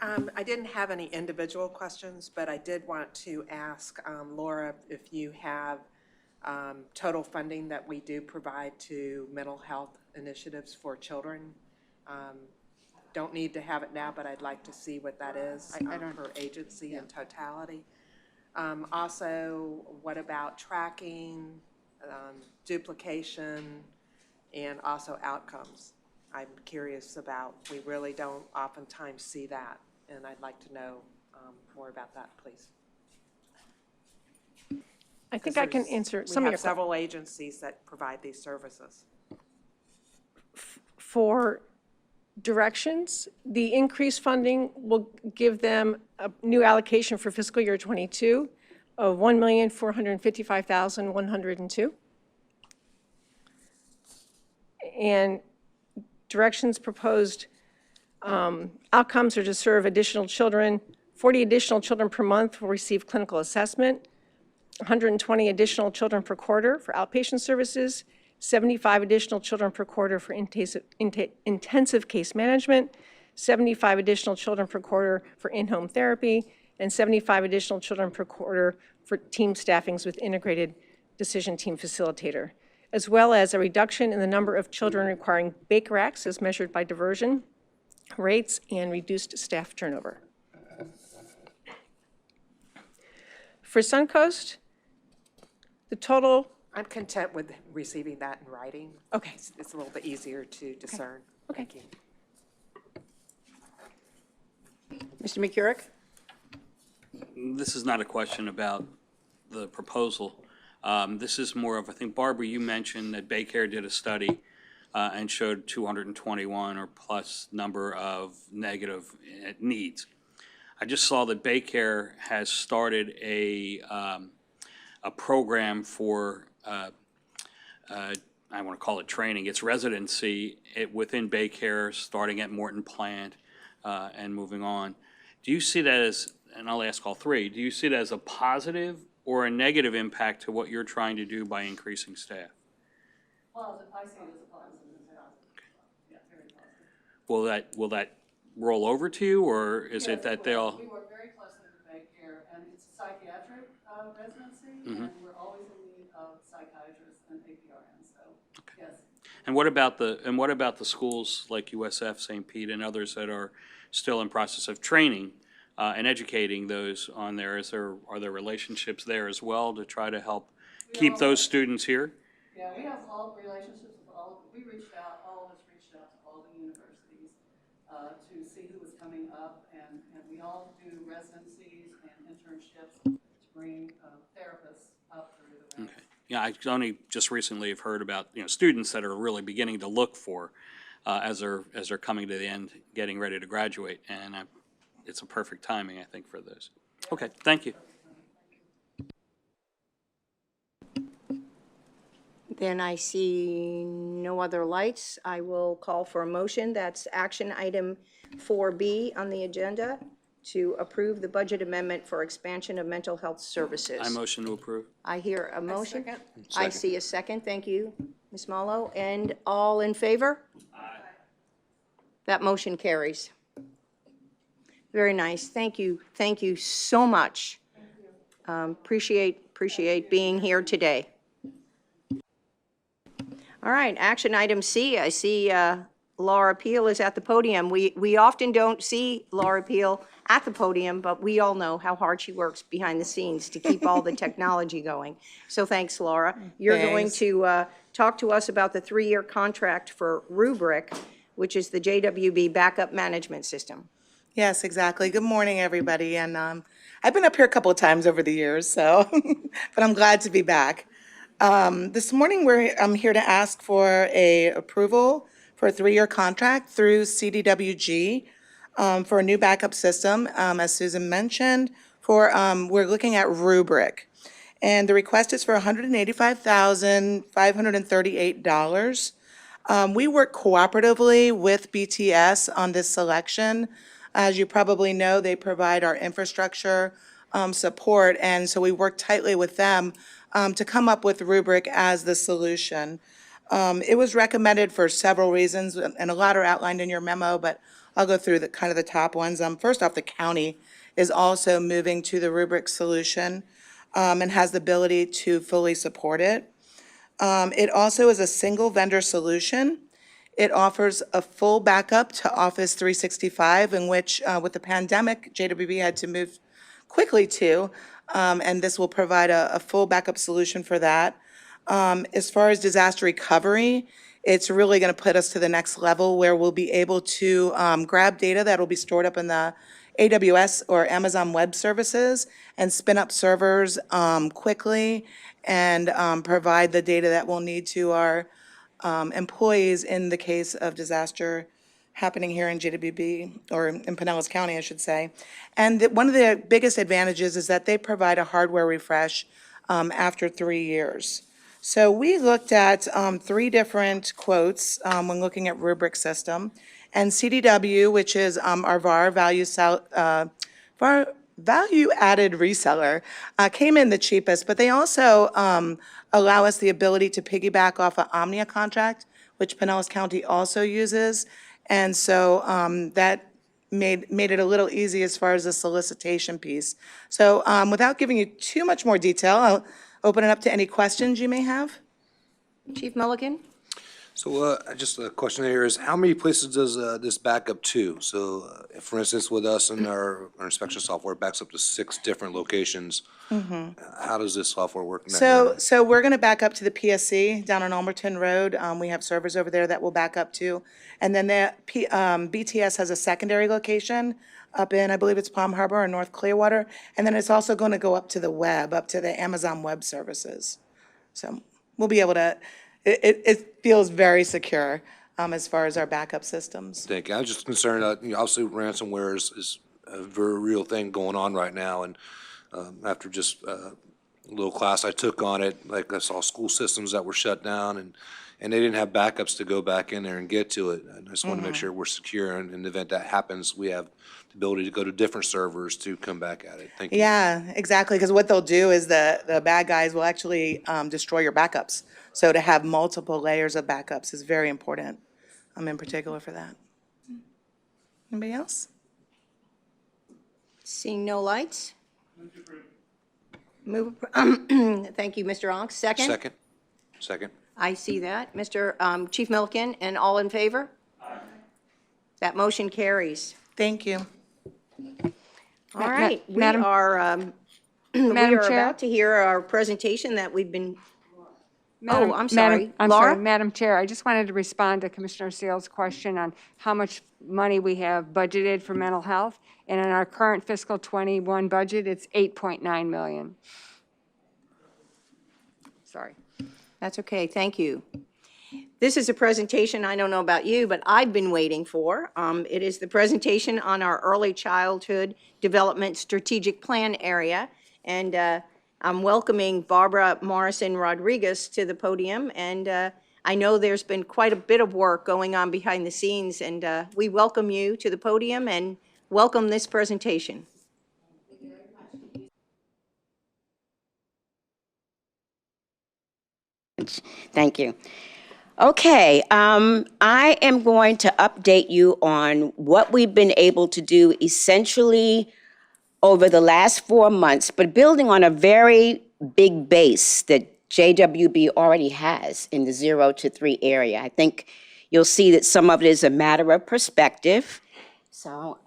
Speaker 7: I didn't have any individual questions, but I did want to ask Laura if you have total funding that we do provide to mental health initiatives for children. Don't need to have it now, but I'd like to see what that is per agency in totality. Also, what about tracking, duplication, and also outcomes? I'm curious about, we really don't oftentimes see that and I'd like to know more about that, please.
Speaker 2: I think I can answer some
Speaker 7: We
Speaker 2: of your
Speaker 7: have several agencies that provide these services.
Speaker 2: For directions. The increased funding will give them a new allocation for fiscal year '22 of $1,455,102. And directions proposed outcomes are to serve additional children. 40 additional children per month will receive clinical assessment, 120 additional children per quarter for outpatient services, 75 additional children per quarter for intensive case management, 75 additional children per quarter for in-home therapy, and 75 additional children per quarter for team staffings with integrated decision team facilitator, as well as a reduction in the number of children requiring bake racks as measured by diversion rates and reduced staff turnover. For Suncoast, the total.
Speaker 7: I'm content with receiving that in writing.
Speaker 2: Okay.
Speaker 7: It's a little bit easier to discern.
Speaker 2: Okay.
Speaker 7: Thank you.
Speaker 1: Mr. McCurrick?
Speaker 12: This is not a question about the proposal. This is more of, I think, Barbara, you mentioned that Baycare did a study and showed 221 or plus number of negative needs. I just saw that Baycare has started a program for, I want to call it training, it's residency within Baycare, starting at Morton Plant and moving on. Do you see that as, and I'll ask all three, do you see it as a positive or a negative impact to what you're trying to do by increasing staff?
Speaker 9: Well, I see it as a positive. Yeah, very positive.
Speaker 12: Will that roll over to you, or is it that they'll?
Speaker 9: We work very closely with Baycare, and it's a psychiatric residency,
Speaker 12: Mm-hmm.
Speaker 9: and we're always in need of psychiatrists and APRN, so, yes.
Speaker 12: And what about the schools like USF, St. Pete, and others that are still in process of training and educating those on there? Are there relationships there as well to try to help keep those students here?
Speaker 9: Yeah, we have all relationships with all of us reached out to all the universities to see who was coming up, and we all do residencies and internships to bring therapists up through the ranks.
Speaker 12: Okay. Yeah, I only just recently have heard about, students that are really beginning to look for as they're coming to the end, getting ready to graduate, and it's a perfect timing, I think, for those. Okay, thank you.
Speaker 1: Then I see no other lights. I will call for a motion. That's action item 4B on the agenda, to approve the budget amendment for expansion of mental health services.
Speaker 12: I motion to approve.
Speaker 1: I hear a motion.
Speaker 2: second.
Speaker 1: I see a second. Thank you, Ms. Mallow. And all in favor? Aye. That motion carries. Very nice. Thank you. Thank you so much. Appreciate being here today. All right, action item C. I see Laura Peel is at the podium. We often don't see Laura Peel at the podium, but we all know how hard she works behind the scenes to keep all the technology going. So thanks, Laura. You're going to talk to us about the 3-year contract for Rubric, which is the JWB backup management system.
Speaker 13: Yes, exactly. Good morning, everybody. And I've been up here a couple of times over the years, so, but I'm glad to be back. This morning, I'm here to ask for a approval for a 3-year contract through Cdwg for a new backup system, as Susan mentioned, we're looking at Rubric. And the request is for $185,538. We work cooperatively with BTS on this selection. As you probably know, they provide our infrastructure support, and so we work tightly with them to come up with Rubric as the solution. It was recommended for several reasons, and a lot are outlined in your memo, but I'll go through the top ones. First off, the county is also moving to the Rubric solution and has the ability to fully support it. It also is a single vendor solution. It offers a full backup to Office 365, in which, with the pandemic, JWB had to move quickly to, and this will provide a full backup solution for that. As far as disaster recovery, it's really going to put us to the next level where we'll be able to grab data that will be stored up in the AWS or Amazon Web Services and spin up servers quickly and provide the data that we'll need to our employees in the case of disaster happening here in JWB, or in Pinellas County, I should say. And one of the biggest advantages is that they provide a hardware refresh after 3 years. So we looked at 3 different quotes when looking at rubric system. And Cdw, which is our VAR value-added reseller, came in the cheapest, but they also allow us the ability to piggyback off an Omnia contract, which Pinellas County also uses. And so that made it a little easy as far as the solicitation piece. So without giving you too much more detail, I'll open it up to any questions you may have.
Speaker 1: Chief Mulligan?
Speaker 14: So just a question here is, how many places does this back up to? So if, for instance, with us and our inspection software backs up to 6 different locations, how does this software work in that manner?
Speaker 13: So we're going to back up to the PSC down on Almerton Road. We have servers over there that we'll back up to. And then the BTS has a secondary location up in, I believe it's Palm Harbor or North Clearwater. And then it's also going to go up to the web, up to the Amazon Web Services. So we'll be able to, it feels very secure as far as our backup systems.
Speaker 14: Thank you. I was just concerned, obviously ransomware is a very real thing going on right now. And after just a little class I took on it, like I saw school systems that were shut down and they didn't have backups to go back in there and get to it. And I just want to make sure we're secure, and in the event that happens, we have the ability to go to different servers to come back at it. Thank you.
Speaker 13: Yeah, exactly, because what they'll do is the bad guys will actually destroy your backups. So to have multiple layers of backups is very important, in particular for that. Anybody else?
Speaker 1: Seeing no lights? Move, thank you, Mr. Ongst. Second?
Speaker 14: Second.
Speaker 1: I see that. Mr. Chief Milliken, and all in favor? Aye. That motion carries.
Speaker 13: Thank you.
Speaker 1: All right, we
Speaker 10: Madam-
Speaker 1: are
Speaker 10: Madam Chair?
Speaker 1: about to hear our presentation that we've been, I'm sorry.
Speaker 10: I'm
Speaker 1: Laura?
Speaker 10: sorry, Madam Chair, I just wanted to respond to Commissioner Sale's question on how much money we have budgeted for mental health. And in our current fiscal '21 budget, it's $8.9 million. Sorry.
Speaker 1: That's okay, thank you. This is a presentation, I don't know about you, but I've been waiting for. It is the presentation on our early childhood development strategic plan area. And I'm welcoming Barbara Morrison Rodriguez to the podium. And I know there's been quite a bit of work going on behind the scenes. And we welcome you to the podium and welcome this presentation.
Speaker 15: Thank you. Okay, I am going to update you on what we've been able to do essentially over the last 4 months, but building on a very big base that JWB already has in the 0 to 3 area. I think you'll see that some of it is a matter of perspective. So,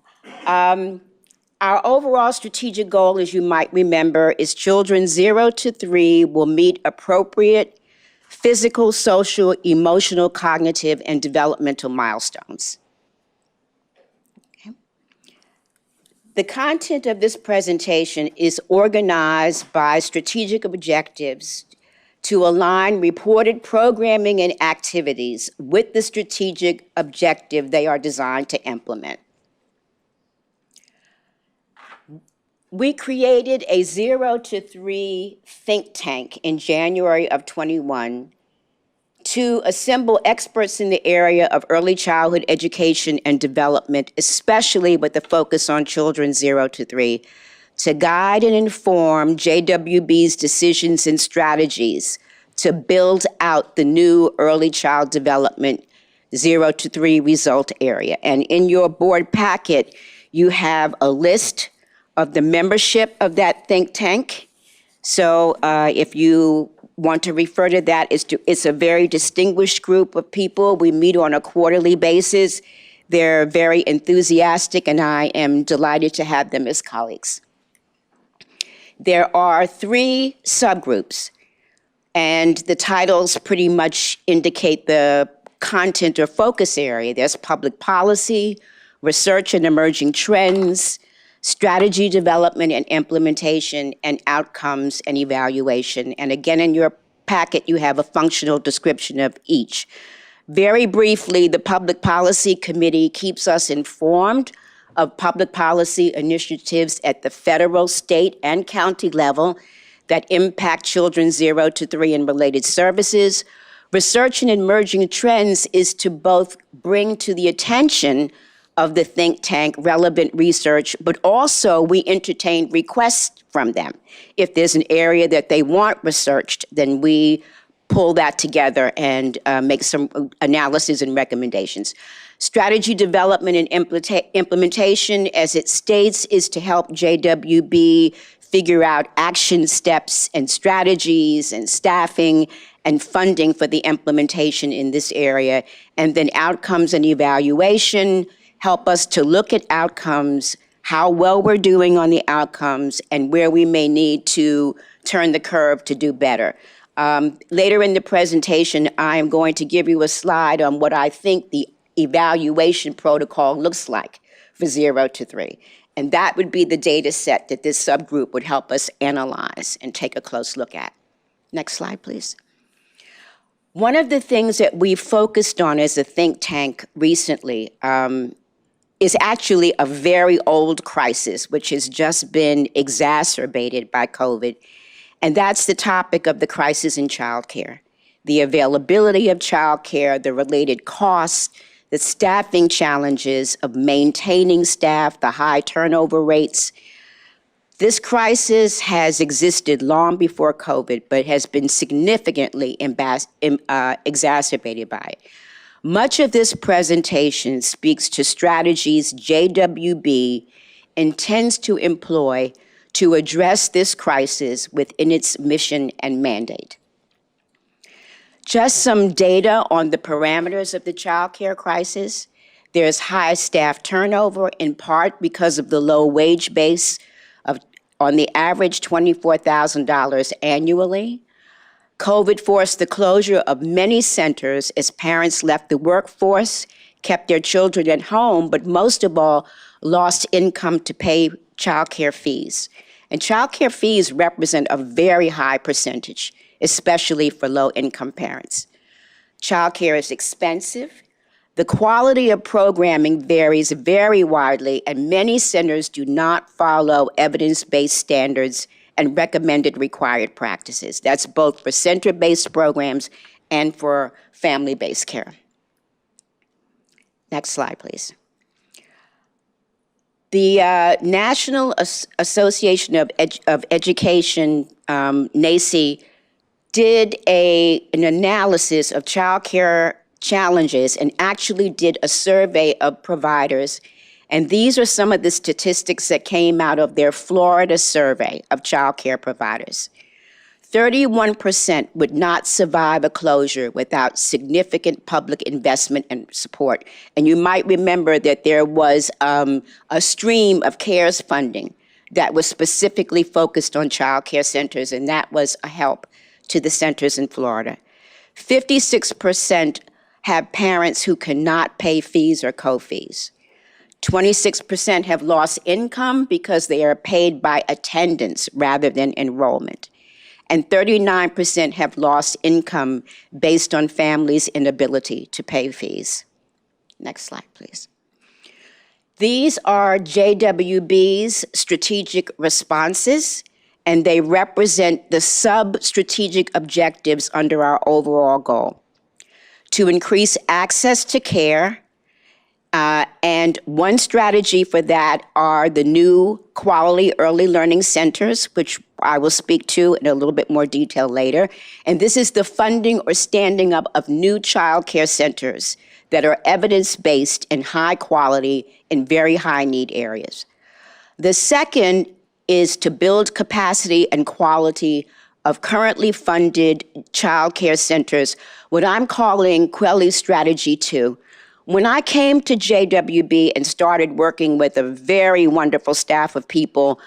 Speaker 15: our overall strategic goal, as you might remember, is children 0 to 3 will meet appropriate physical, social, emotional, cognitive, and developmental milestones. Okay. The content of this presentation is organized by strategic objectives to align reported programming and activities with the strategic objective they are designed to implement. We created a 0 to 3 think tank in January of '21 to assemble experts in the area of early childhood education and development, especially with the focus on children 0 to 3, to guide and inform JWB's decisions and strategies to build out the new early child development 0 to 3 result area. And in your board packet, you have a list of the membership of that think tank. So if you want to refer to that, it's a very distinguished group of people. We meet on a quarterly basis. They're very enthusiastic, and I am delighted to have them as colleagues. There are 3 subgroups, and the titles pretty much indicate the content or focus area. There's public policy, research and emerging trends, strategy development and implementation, and outcomes and evaluation. And again, in your packet, you have a functional description of each. Very briefly, the Public Policy Committee keeps us informed of public policy initiatives at the federal, state, and county level that impact children 0 to 3 and related services. Research and emerging trends is to both bring to the attention of the think tank relevant research, but also we entertain requests from them. If there's an area that they want researched, then we pull that together and make some analysis and recommendations. Strategy development and implementation, as it states, is to help JWB figure out action steps and strategies and staffing and funding for the implementation in this area. And then outcomes and evaluation help us to look at outcomes, how well we're doing on the outcomes, and where we may need to turn the curve to do better. Later in the presentation, I am going to give you a slide on what I think the evaluation protocol looks like for 0 to 3. And that would be the data set that this subgroup would help us analyze and take a close look at. Next slide, please. One of the things that we focused on as a think tank recently is actually a very old crisis, which has just been exacerbated by COVID. And that's the topic of the crisis in childcare. The availability of childcare, the related costs, the staffing challenges of maintaining staff, the high turnover rates. This crisis has existed long before COVID, but has been significantly exacerbated by it. Much of this presentation speaks to strategies JWB intends to employ to address this crisis within its mission and mandate. Just some data on the parameters of the child care crisis. There's high staff turnover, in part because of the low wage base of, on the average, $24,000 annually. COVID forced the closure of many centers as parents left the workforce, kept their children at home, but most of all, lost income to pay child care fees. And child care fees represent a very high percentage, especially for low-income parents. Child care is expensive. The quality of programming varies very widely, and many centers do not follow evidence-based standards and recommended required practices. That's both for center-based programs and for family-based care. Next slide, please. The National Association of Education, NACE, did an analysis of child care challenges and actually did a survey of providers. And these are some of the statistics that came out of their Florida survey of child care providers. 31% would not survive a closure without significant public investment and support. And you might remember that there was a stream of CARES funding that was specifically focused on child care centers, and that was a help to the centers in Florida. 56% have parents who cannot pay fees or co-fees. 26% have lost income because they are paid by attendance rather than enrollment. And 39% have lost income based on families' inability to pay fees. Next slide, please. These are JWB's strategic responses, and they represent the sub-strategic objectives under our overall goal. To increase access to care, and one strategy for that are the new quality early learning centers, which I will speak to in a little bit more detail later. And this is the funding or standing up of new child care centers that are evidence-based and high quality in very high need areas. The second is to build capacity and quality of currently funded child care centers, what I'm calling Kweli Strategy 2. When I came to JWB and started working with a very wonderful staff of people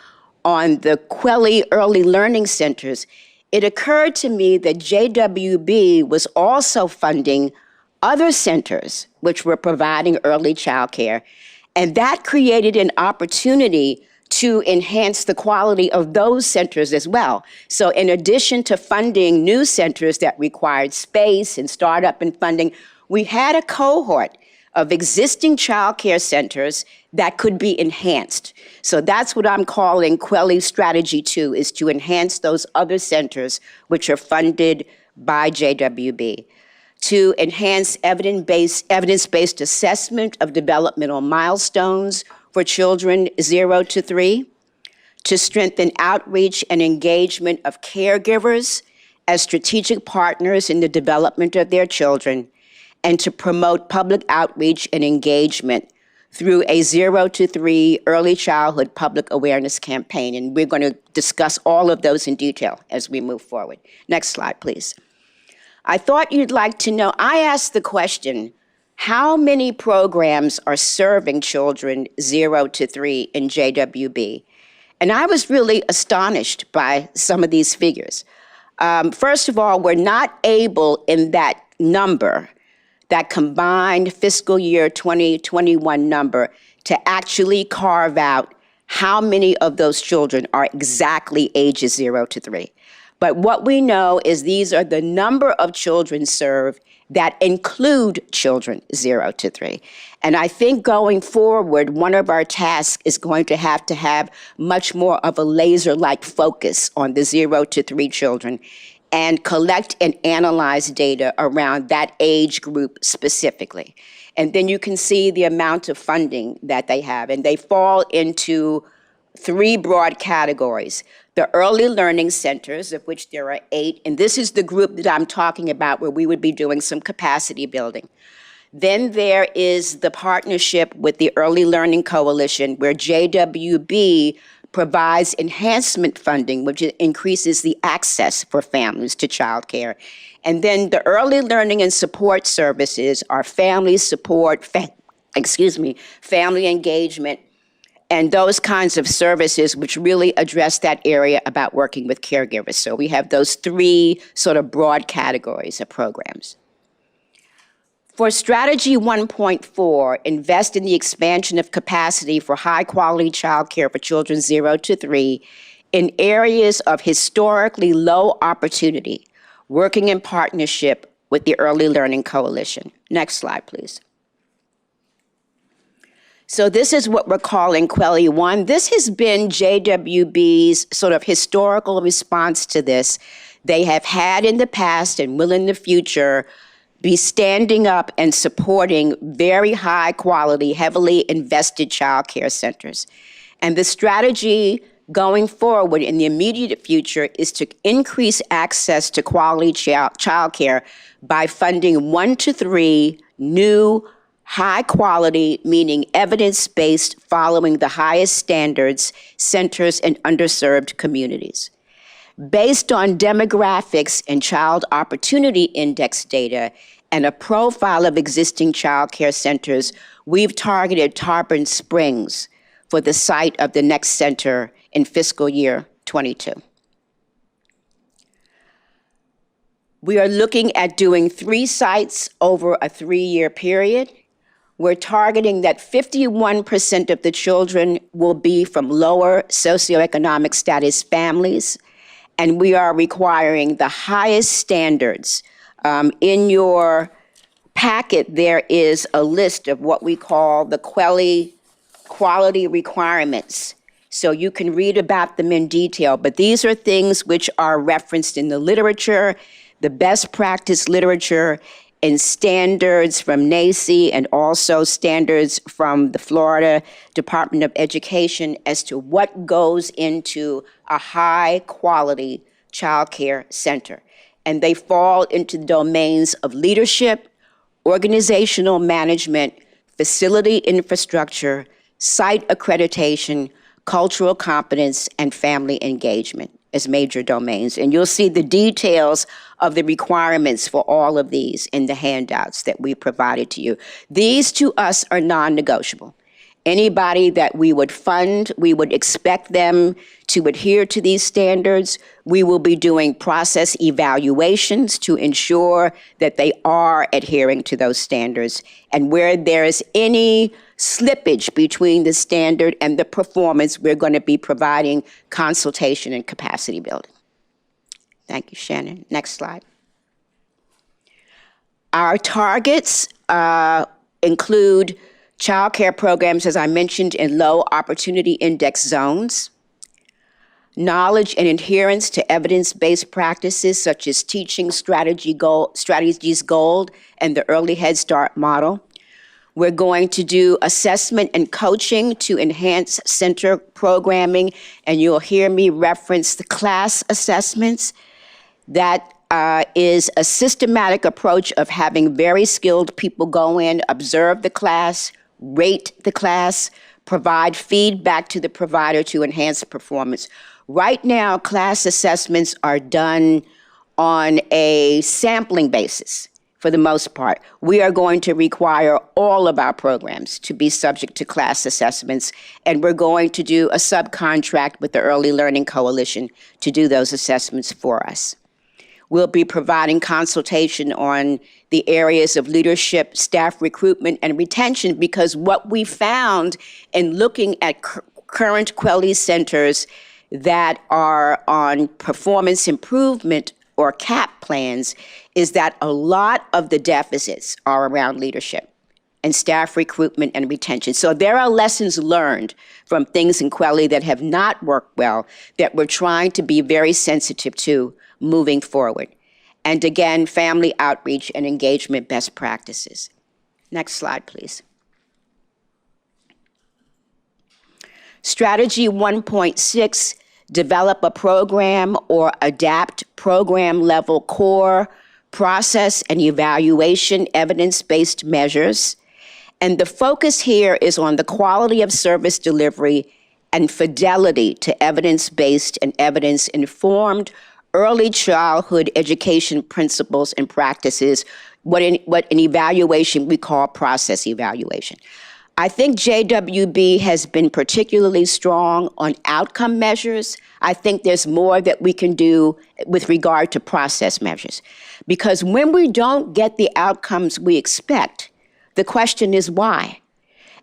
Speaker 15: on the Kweli Early Learning Centers, it occurred to me that JWB was also funding other centers which were providing early child care. And that created an opportunity to enhance the quality of those centers as well. So in addition to funding new centers that required space and startup and funding, we had a cohort of existing child care centers that could be enhanced. So that's what I'm calling Kweli's strategy 2, is to enhance those other centers which are funded by JWB, to enhance evidence-based assessment of developmental milestones for children 0 to 3, to strengthen outreach and engagement of caregivers as strategic partners in the development of their children, and to promote public outreach and engagement through a 0 to 3 early childhood public awareness campaign. And we're going to discuss all of those in detail as we move forward. Next slide, please. I thought you'd like to know, I asked the question, how many programs are serving children 0 to 3 in JWB? And I was really astonished by some of these figures. First of all, we're not able in that number, that combined fiscal year 2021 number, to actually carve out how many of those children are exactly ages 0 to 3. But what we know is these are the number of children served that include children 0 to 3. And I think going forward, one of our tasks is going to have much more of a laser-like focus on the 0 to 3 children and collect and analyze data around that age group specifically. And then you can see the amount of funding that they have. And they fall into 3 broad categories. The early learning centers, of which there are 8, and this is the group that I'm talking about where we would be doing some capacity building. Then there is the partnership with the Early Learning Coalition, where JWB provides enhancement funding, which increases the access for families to childcare. And then the early learning and support services are family support, family engagement, and those kinds of services which really address that area about working with caregivers. So we have those 3 sort of broad categories of programs. For Strategy 1.4, invest in the expansion of capacity for high-quality childcare for children 0 to 3 in areas of historically low opportunity, working in partnership with the Early Learning Coalition. Next slide, please. So this is what we're calling Kweli 1. This has been JWB's sort of historical response to this. They have had in the past and will in the future be standing up and supporting very high quality, heavily invested child care centers. And the strategy going forward in the immediate future is to increase access to quality child care by funding 1 to 3 new high quality, meaning evidence-based, following the highest standards, centers in underserved communities. Based on demographics and Child Opportunity Index data and a profile of existing child care centers, we've targeted Tarpon Springs for the site of the next center in fiscal year 22. We are looking at doing 3 sites over a 3-year period. We're targeting that 51% of the children will be from lower socioeconomic status families, and we are requiring the highest standards. In your packet, there is a list of what we call the Kweli quality requirements. So you can read about them in detail, but these are things which are referenced in the literature, the best practice literature, and standards from NACI and also standards from the Florida Department of Education as to what goes into a high-quality child care center. And they fall into domains of leadership, organizational management, facility infrastructure, site accreditation, cultural competence, and family engagement as major domains. And you'll see the details of the requirements for all of these in the handouts that we provided to you. These to us are non-negotiable. Anybody that we would fund, we would expect them to adhere to these standards. We will be doing process evaluations to ensure that they are adhering to those standards. And where there is any slippage between the standard and the performance, we're going to be providing consultation and capacity building. Thank you, Shannon. Next slide. Our targets include child care programs, as I mentioned, in low opportunity index zones, knowledge and adherence to evidence-based practices such as teaching strategies gold and the early Head Start model. We're going to do assessment and coaching to enhance center programming, and you'll hear me reference the class assessments. That is a systematic approach of having very skilled people go in, observe the class, rate the class, provide feedback to the provider to enhance performance. Right now, class assessments are done on a sampling basis for the most part. We are going to require all of our programs to be subject to class assessments, and we're going to do a subcontract with the Early Learning Coalition to do those assessments for us. We'll be providing consultation on the areas of leadership, staff recruitment, and retention, because what we found in looking at current Kweli centers that are on performance improvement or CAP plans is that a lot of the deficits are around leadership and staff recruitment and retention. So there are lessons learned from things in Kweli that have not worked well that we're trying to be very sensitive to moving forward. And again, family outreach and engagement best practices. Next slide, please. Strategy 1.6, develop a program or adapt program level core, process and evaluation evidence-based measures. And the focus here is on the quality of service delivery and fidelity to evidence-based and evidence-informed early childhood education principles and practices, what in evaluation we call process evaluation. I think JWB has been particularly strong on outcome measures. I think there's more that we can do with regard to process measures. Because when we don't get the outcomes we expect, the question is why?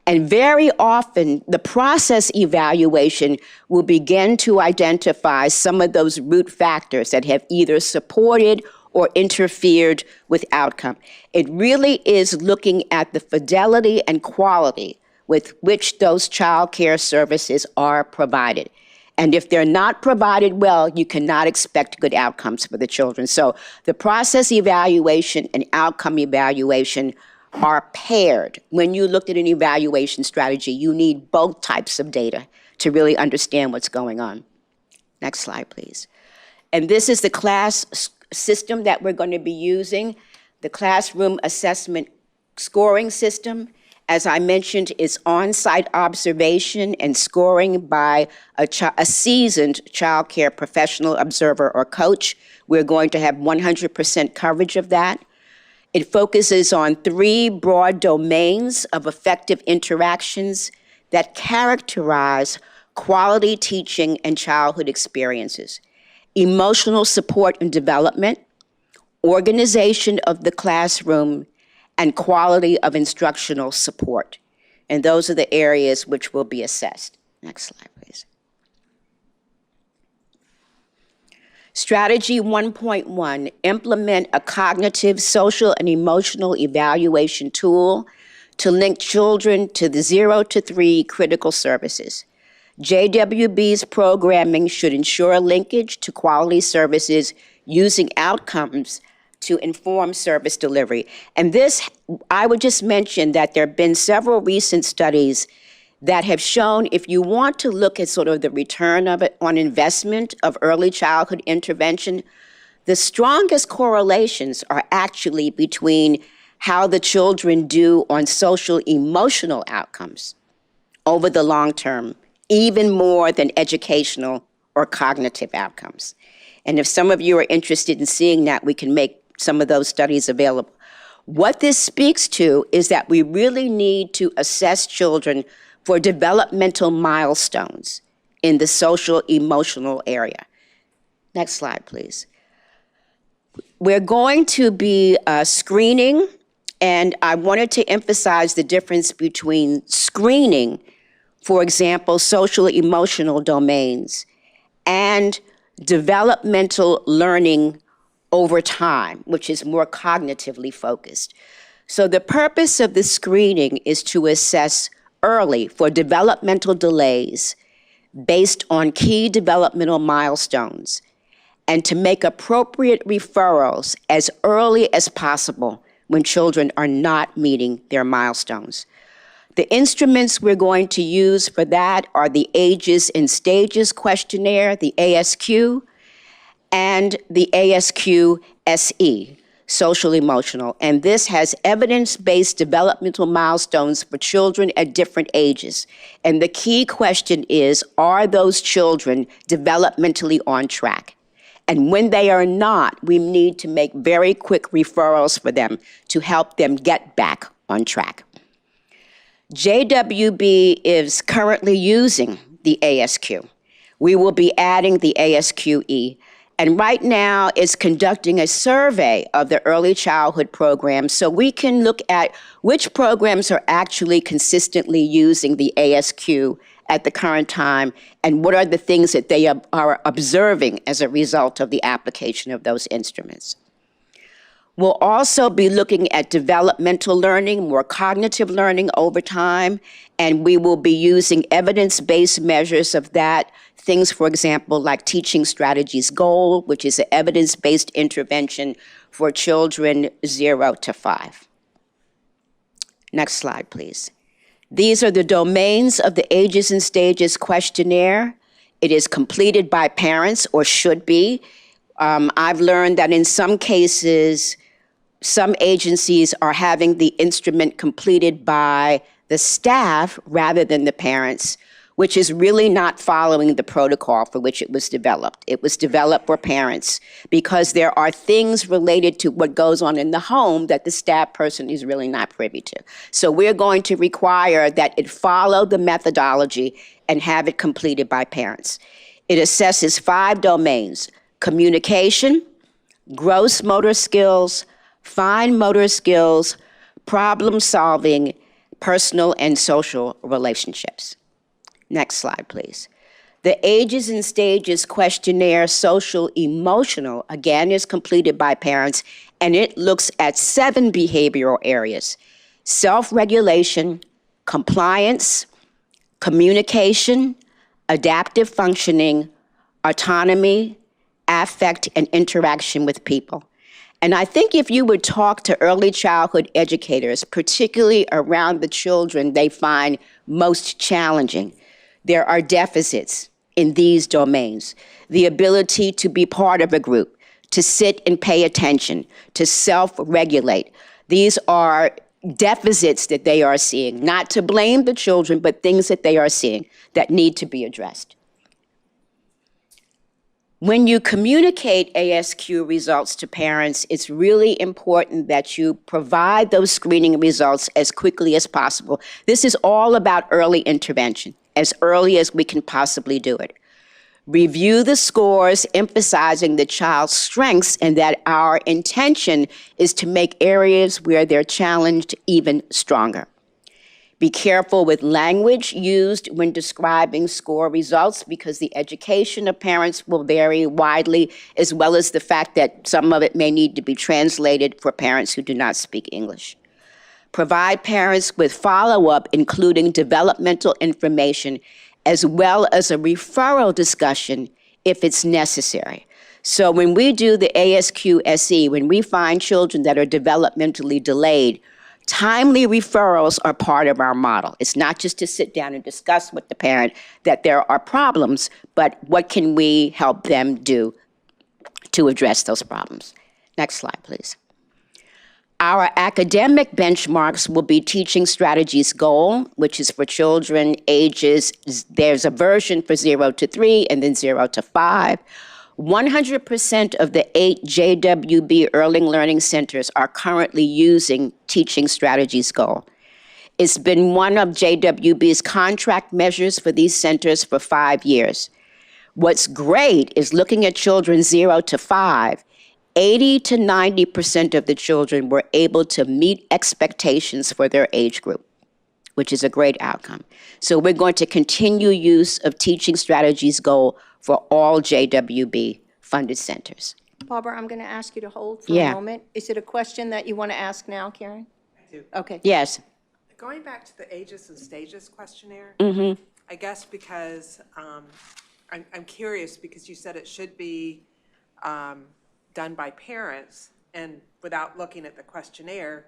Speaker 15: And very often, the process evaluation will begin to identify some of those root factors that have either supported or interfered with outcome. It really is looking at the fidelity and quality with which those child care services are provided. And if they're not provided well, you cannot expect good outcomes for the children. So the process evaluation and outcome evaluation are paired. When you look at an evaluation strategy, you need both types of data to really understand what's going on. Next slide, please. And this is the class system that we're going to be using, the classroom assessment scoring system. As I mentioned, it's on-site observation and scoring by a seasoned child care professional observer or coach. We're going to have 100% coverage of that. It focuses on 3 broad domains of effective interactions that characterize quality teaching and childhood experiences: emotional support and development, organization of the classroom, and quality of instructional support. And those are the areas which will be assessed. Next slide, please. Strategy 1.1, implement a cognitive, social, and emotional evaluation tool to link children to the 0 to 3 critical services. JWB's programming should ensure linkage to quality services using outcomes to inform service delivery. And this, I would just mention that there have been several recent studies that have shown if you want to look at sort of the return of it on investment of early childhood intervention, the strongest correlations are actually between how the children do on social emotional outcomes over the long term, even more than educational or cognitive outcomes. And if some of you are interested in seeing that, we can make some of those studies available. What this speaks to is that we really need to assess children for developmental milestones in the social emotional area. Next slide, please. We're going to be screening, and I wanted to emphasize the difference between screening, for example, social emotional domains, and developmental learning over time, which is more cognitively focused. So the purpose of the screening is to assess early for developmental delays based on key developmental milestones, and to make appropriate referrals as early as possible when children are not meeting their milestones. The instruments we're going to use for that are the Ages and Stages Questionnaire, the ASQ, and the ASQ SE, Social Emotional. And this has evidence-based developmental milestones for children at different ages. And the key question is, are those children developmentally on track? And when they are not, we need to make very quick referrals for them to help them get back on track. JWB is currently using the ASQ. We will be adding the ASQE, and right now is conducting a survey of the early childhood programs so we can look at which programs are actually consistently using the ASQ at the current time, and what are the things that they are observing as a result of the application of those instruments. We'll also be looking at developmental learning, more cognitive learning over time, and we will be using evidence-based measures of that. Things, for example, like Teaching Strategies Goal, which is an evidence-based intervention for children 0 to 5. Next slide, please. These are the domains of the Ages and Stages Questionnaire. It is completed by parents, or should be. I've learned that in some cases, some agencies are having the instrument completed by the staff rather than the parents, which is really not following the protocol for which it was developed. It was developed for parents because there are things related to what goes on in the home that the staff person is really not privy to. So we're going to require that it follow the methodology and have it completed by parents. It assesses 5 domains: communication, gross motor skills, fine motor skills, problem solving, personal and social relationships. Next slide, please. The Ages and Stages Questionnaire Social Emotional, again, is completed by parents, and it looks at 7 behavioral areas: self-regulation, compliance, communication, adaptive functioning, autonomy, affect, and interaction with people. And I think if you would talk to early childhood educators, particularly around the children they find most challenging, there are deficits in these domains. The ability to be part of a group, to sit and pay attention, to self-regulate. These are deficits that they are seeing, not to blame the children, but things that they are seeing that need to be addressed. When you communicate ASQ results to parents, it's really important that you provide those screening results as quickly as possible. This is all about early intervention, as early as we can possibly do it. Review the scores, emphasizing the child's strengths, and that our intention is to make areas where they're challenged even stronger. Be careful with language used when describing score results, because the education of parents will vary widely, as well as the fact that some of it may need to be translated for parents who do not speak English. Provide parents with follow-up, including developmental information, as well as a referral discussion if it's necessary. So when we do the ASQ-SE, when we find children that are developmentally delayed, timely referrals are part of our model. It's not just to sit down and discuss with the parent that there are problems, but what can we help them do to address those problems? Next slide, please. Our academic benchmarks will be Teaching Strategies Goal, which is for children ages, there's a version for 0 to 3 and then 0 to 5. 100% of the 8 JWB Early Learning Centers are currently using Teaching Strategies Goal. It's been one of JWB's contract measures for these centers for 5 years. What's great is looking at children 0 to 5, 80 to 90% of the children were able to meet expectations for their age group, which is a great outcome. So we're going to continue use of Teaching Strategies Goal for all JWB funded centers.
Speaker 1: Barbara, I'm going to ask you to hold for
Speaker 15: Yeah.
Speaker 1: a moment. Is it a question that you want to ask now, Karen?
Speaker 7: I do.
Speaker 1: Okay.
Speaker 15: Yes.
Speaker 7: Going back to the ages and stages questionnaire,
Speaker 15: Mm-hmm.
Speaker 7: I guess because I'm curious because you said it should be done by parents, and without looking at the questionnaire,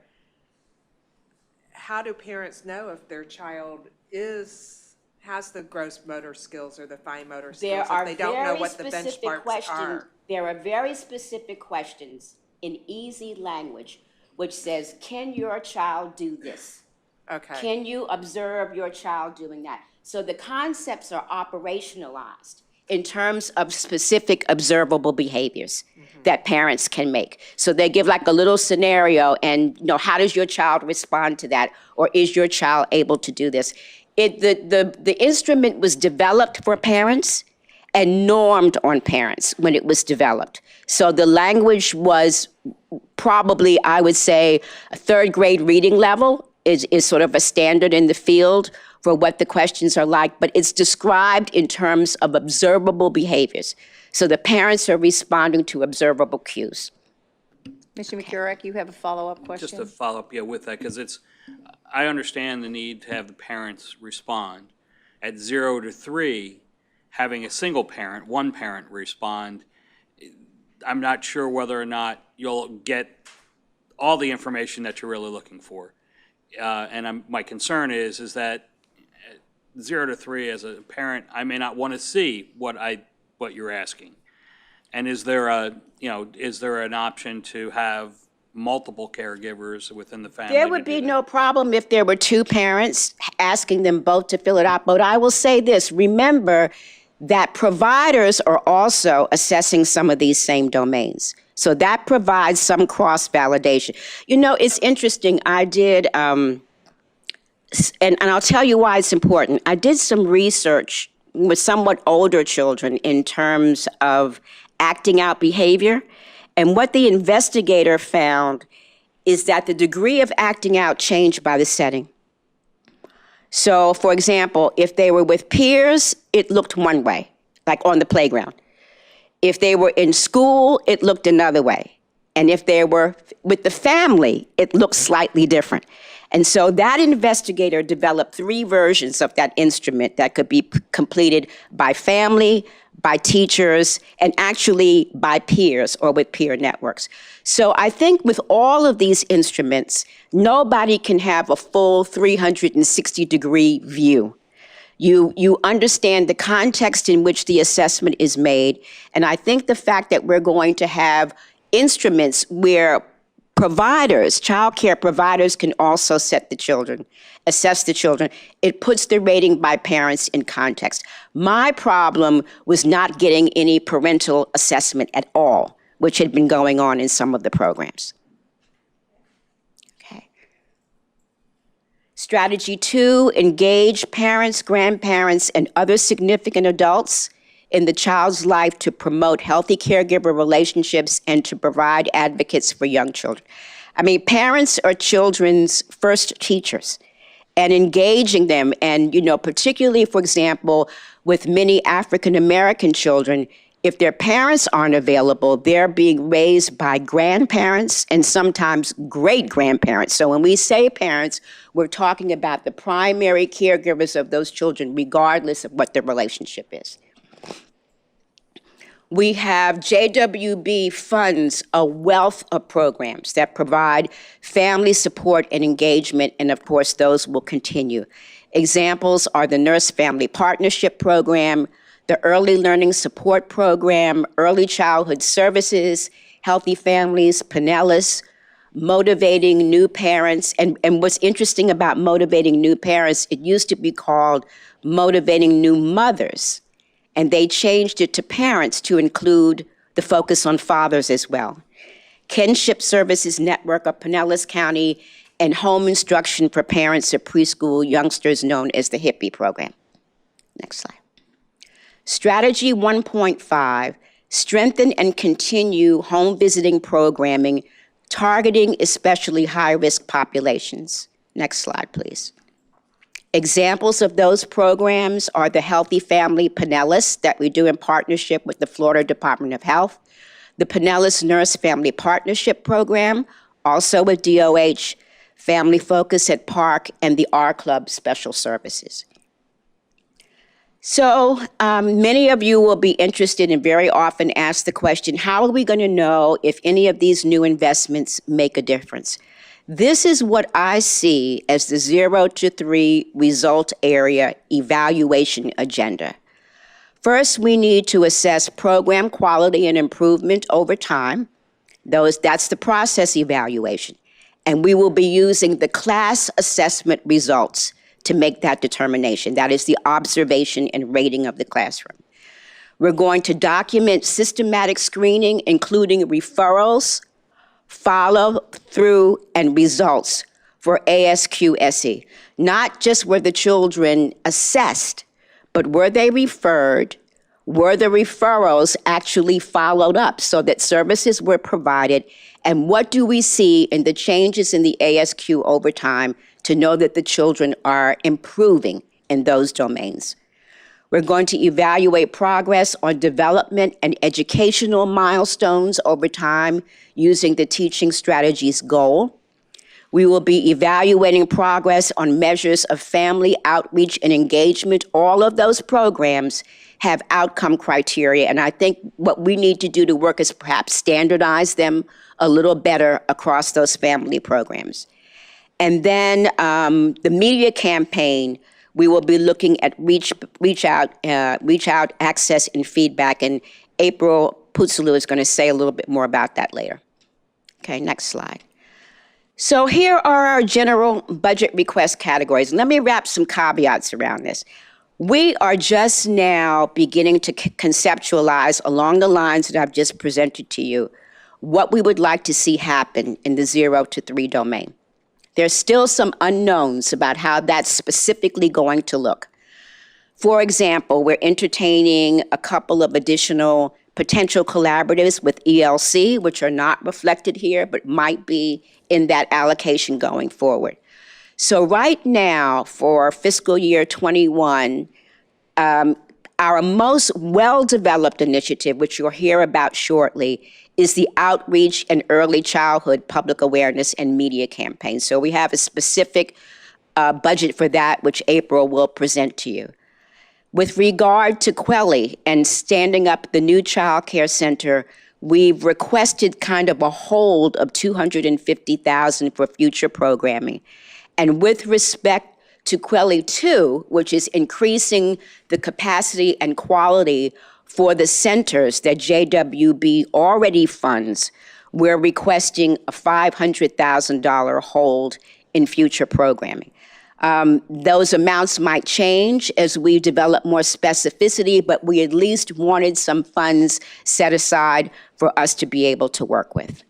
Speaker 7: how do parents know if their child has the gross motor skills or the fine motor skills if they don't know what the benchmarks are?
Speaker 15: There are very specific questions in easy language which says, can your child do this?
Speaker 7: Okay.
Speaker 15: Can you observe your child doing that? So the concepts are operationalized in terms of specific observable behaviors that parents can make. So they give like a little scenario and, how does your child respond to that? Or is your child able to do this? The instrument was developed for parents and normed on parents when it was developed. So the language was probably, I would say, a third grade reading level is sort of a standard in the field for what the questions are like, but it's described in terms of observable behaviors. So the parents are responding to observable cues.
Speaker 1: Mr. McCurrick, you have a follow-up question?
Speaker 12: Just to follow up, with that, because I understand the need to have the parents respond. At 0 to 3, having a single parent, one parent respond, I'm not sure whether or not you'll get all the information that you're really looking for. And my concern is that at 0 to 3, as a parent, I may not want to see what you're asking. And is there an option to have multiple caregivers within the family?
Speaker 15: There would be no problem if there were 2 parents asking them both to fill it out. But I will say this, remember that providers are also assessing some of these same domains. So that provides some cross-validation. It's interesting, I did, and I'll tell you why it's important. I did some research with somewhat older children in terms of acting out behavior. And what the investigator found is that the degree of acting out changed by the setting. So, for example, if they were with peers, it looked one way, like on the playground. If they were in school, it looked another way. And if they were with the family, it looked slightly different. And so that investigator developed 3 versions of that instrument that could be completed by family, by teachers, and actually by peers or with peer networks. So I think with all of these instruments, nobody can have a full 360-degree view. You understand the context in which the assessment is made, and I think the fact that we're going to have instruments where providers, child care providers can also assess the children, it puts the rating by parents in context. My problem was not getting any parental assessment at all, which had been going on in some of the programs. Okay. Strategy 2, engage parents, grandparents, and other significant adults in the child's life to promote healthy caregiver relationships and to provide advocates for young children. I mean, parents are children's first teachers, and engaging them, and, particularly, for example, with many African American children, if their parents aren't available, they're being raised by grandparents and sometimes great-grandparents. So when we say parents, we're talking about the primary caregivers of those children, regardless of what their relationship is. We have JWB funds a wealth of programs that provide family support and engagement, and of course, those will continue. Examples are the Nurse Family Partnership Program, the Early Learning Support Program, Early Childhood Services, Healthy Families, Pinellas, Motivating New Parents. And what's interesting about Motivating New Parents, it used to be called Motivating New Mothers. And they changed it to parents to include the focus on fathers as well. Kinship Services Network of Pinellas County and home instruction for parents of preschool youngsters known as the HIPPY program. Next slide. Strategy 1.5, strengthen and continue home visiting programming targeting especially high-risk populations. Next slide, please. Examples of those programs are the Healthy Family Pinellas that we do in partnership with the Florida Department of Health, the Pinellas Nurse Family Partnership Program, also with DOH, Family Focus at Park, and the R Club Special Services. So many of you will be interested and very often ask the question, how are we going to know if any of these new investments make a difference? This is what I see as the 0 to 3 result area evaluation agenda. First, we need to assess program quality and improvement over time. That's the process evaluation. And we will be using the class assessment results to make that determination. That is the observation and rating of the classroom. We're going to document systematic screening, including referrals, follow-through, and results for ASQSE. Not just were the children assessed, but were they referred, were the referrals actually followed up so that services were provided, and what do we see in the changes in the ASQ over time to know that the children are improving in those domains. We're going to evaluate progress on development and educational milestones over time using the teaching strategies goal. We will be evaluating progress on measures of family outreach and engagement. All of those programs have outcome criteria, and I think what we need to do to work is perhaps standardize them a little better across those family programs. And then the media campaign, we will be looking at reach out, access, and feedback. And April Putsulu is going to say a little bit more about that later. Okay, next slide. So here are our general budget request categories. Let me wrap some caveats around this. We are just now beginning to conceptualize along the lines that I've just presented to you what we would like to see happen in the 0 to 3 domain. There's still some unknowns about how that's specifically going to look. For example, we're entertaining a couple of additional potential collaboratives with ELC, which are not reflected here, but might be in that allocation going forward. So right now, for fiscal year 21, our most well-developed initiative, which you'll hear about shortly, is the outreach and early childhood public awareness and media campaign. So we have a specific budget for that, which April will present to you. With regard to Kweli and standing up the new child care center, we've requested kind of a hold of $250,000 for future programming. And with respect to Kweli 2, which is increasing the capacity and quality for the centers that JWB already funds, we're requesting a $500,000 hold in future programming. Those amounts might change as we develop more specificity, but we at least wanted some funds set aside for us to be able to work with.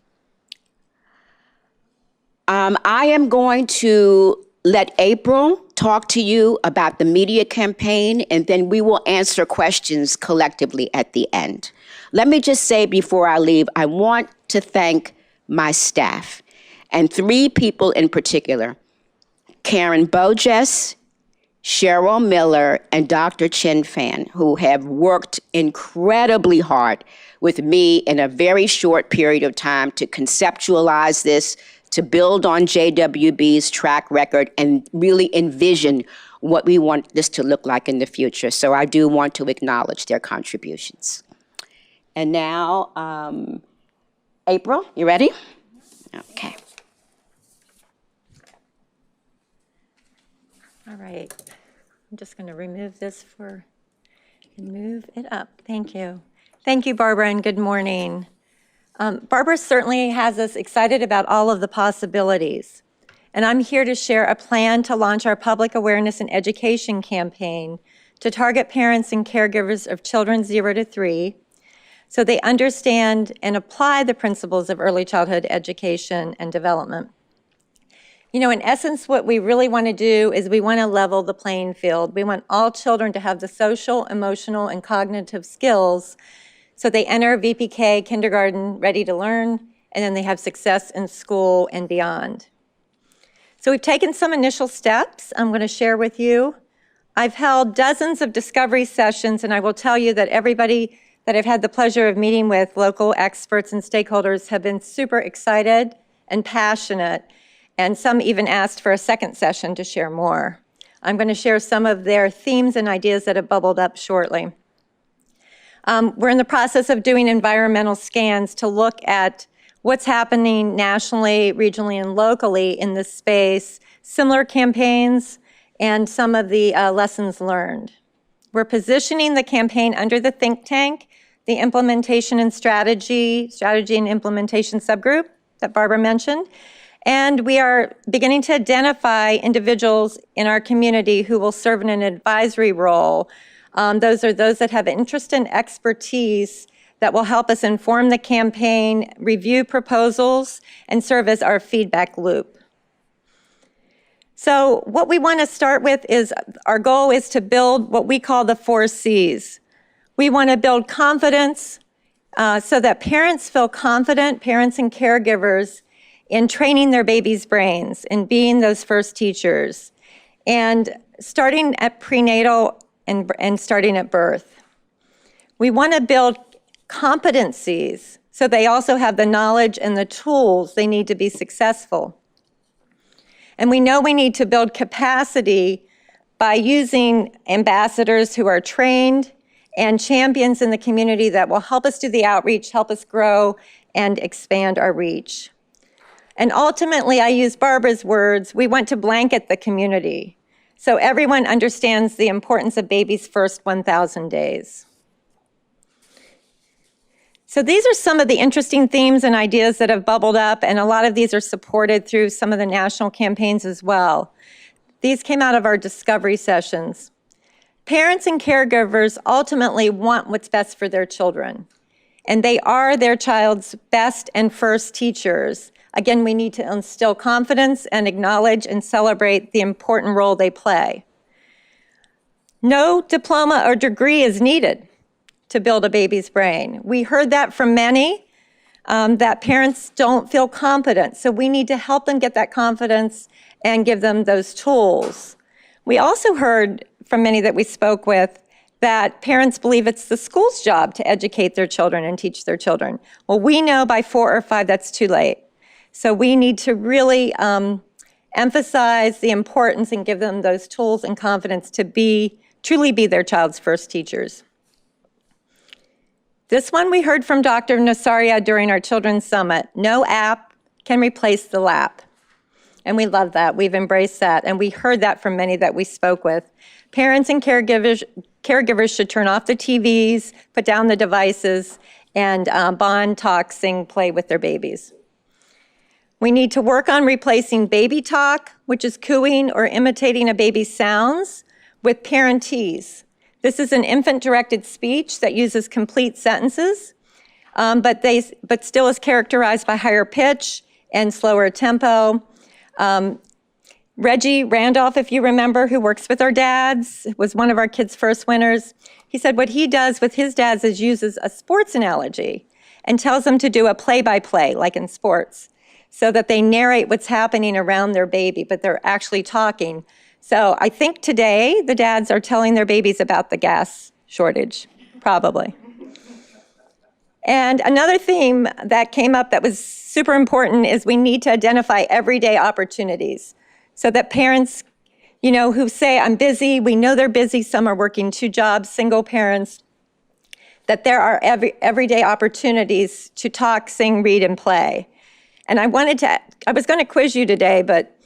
Speaker 15: I am going to let April talk to you about the media campaign, and then we will answer questions collectively at the end. Let me just say before I leave, I want to thank my staff, and 3 people in particular, Karen Bojes, Cheryl Miller, and Dr. Chin Fan, who have worked incredibly hard with me in a very short period of time to conceptualize this, to build on JWB's track record and really envision what we want this to look like in the future. So I do want to acknowledge their contributions. And now, April, you ready? Okay.
Speaker 16: All right. I'm just going to remove this and move it up. Thank you. Thank you, Barbara, and good morning. Barbara certainly has us excited about all of the possibilities, and I'm here to share a plan to launch our public awareness and education campaign to target parents and caregivers of children 0 to 3 so they understand and apply the principles of early childhood education and development. You know, in essence, what we really want to do is we want to level the playing field. We want all children to have the social, emotional, and cognitive skills so they enter VPK kindergarten ready to learn, and then they have success in school and beyond. So we've taken some initial steps I'm going to share with you. I've held dozens of discovery sessions, and I will tell you that everybody that I've had the pleasure of meeting with, local experts and stakeholders, have been super excited and passionate, and some even asked for a second session to share more. I'm going to share some of their themes and ideas that have bubbled up shortly. We're in the process of doing environmental scans to look at what's happening nationally, regionally, and locally in this space, similar campaigns, and some of the lessons learned. We're positioning the campaign under the think tank, the implementation and strategy and implementation subgroup that Barbara mentioned, and we are beginning to identify individuals in our community who will serve in an advisory role. Those are those that have interest and expertise that will help us inform the campaign, review proposals, and serve as our feedback loop. So what we want to start with is our goal is to build what we call the 4 C's. We want to build confidence so that parents feel confident, parents and caregivers, in training their babies' brains and being those first teachers, and starting at prenatal and starting at birth. We want to build competencies so they also have the knowledge and the tools they need to be successful. And we know we need to build capacity by using ambassadors who are trained and champions in the community that will help us do the outreach, help us grow, and expand our reach. And ultimately, I use Barbara's words, we want to blanket the community so everyone understands the importance of baby's first 1,000 days. So these are some of the interesting themes and ideas that have bubbled up, and a lot of these are supported through some of the national campaigns as well. These came out of our discovery sessions. Parents and caregivers ultimately want what's best for their children, and they are their child's best and first teachers. Again, we need to instill confidence and acknowledge and celebrate the important role they play. No diploma or degree is needed to build a baby's brain. We heard that from many, that parents don't feel competent, so we need to help them get that confidence and give them those tools. We also heard from many that we spoke with that parents believe it's the school's job to educate their children and teach their children. Well, we know by 4 or 5 that's too late. So we need to really emphasize the importance and give them those tools and confidence to truly be their child's first teachers. This one we heard from Dr. Nasaria during our Children's Summit. No app can replace the lap. And we love that. We've embraced that. And we heard that from many that we spoke with. Parents and caregivers should turn off the TVs, put down the devices, and bond, talk, sing, play with their babies. We need to work on replacing baby talk, which is cooing or imitating a baby's sounds, with parentese. This is an infant-directed speech that uses complete sentences, but still is characterized by higher pitch and slower tempo. Reggie Randolph, if you remember, who works with our dads, was one of our kids' first winners. He said what he does with his dads is uses a sports analogy and tells them to do a play-by-play, like in sports, so that they narrate what's happening around their baby, but they're actually talking. So I think today the dads are telling their babies about the gas shortage, probably. And another theme that came up that was super important is we need to identify everyday opportunities so that parents, who say, I'm busy, we know they're busy, some are working 2 jobs, single parents, that there are everyday opportunities to talk, sing, read, and play. And I was going to quiz you today, but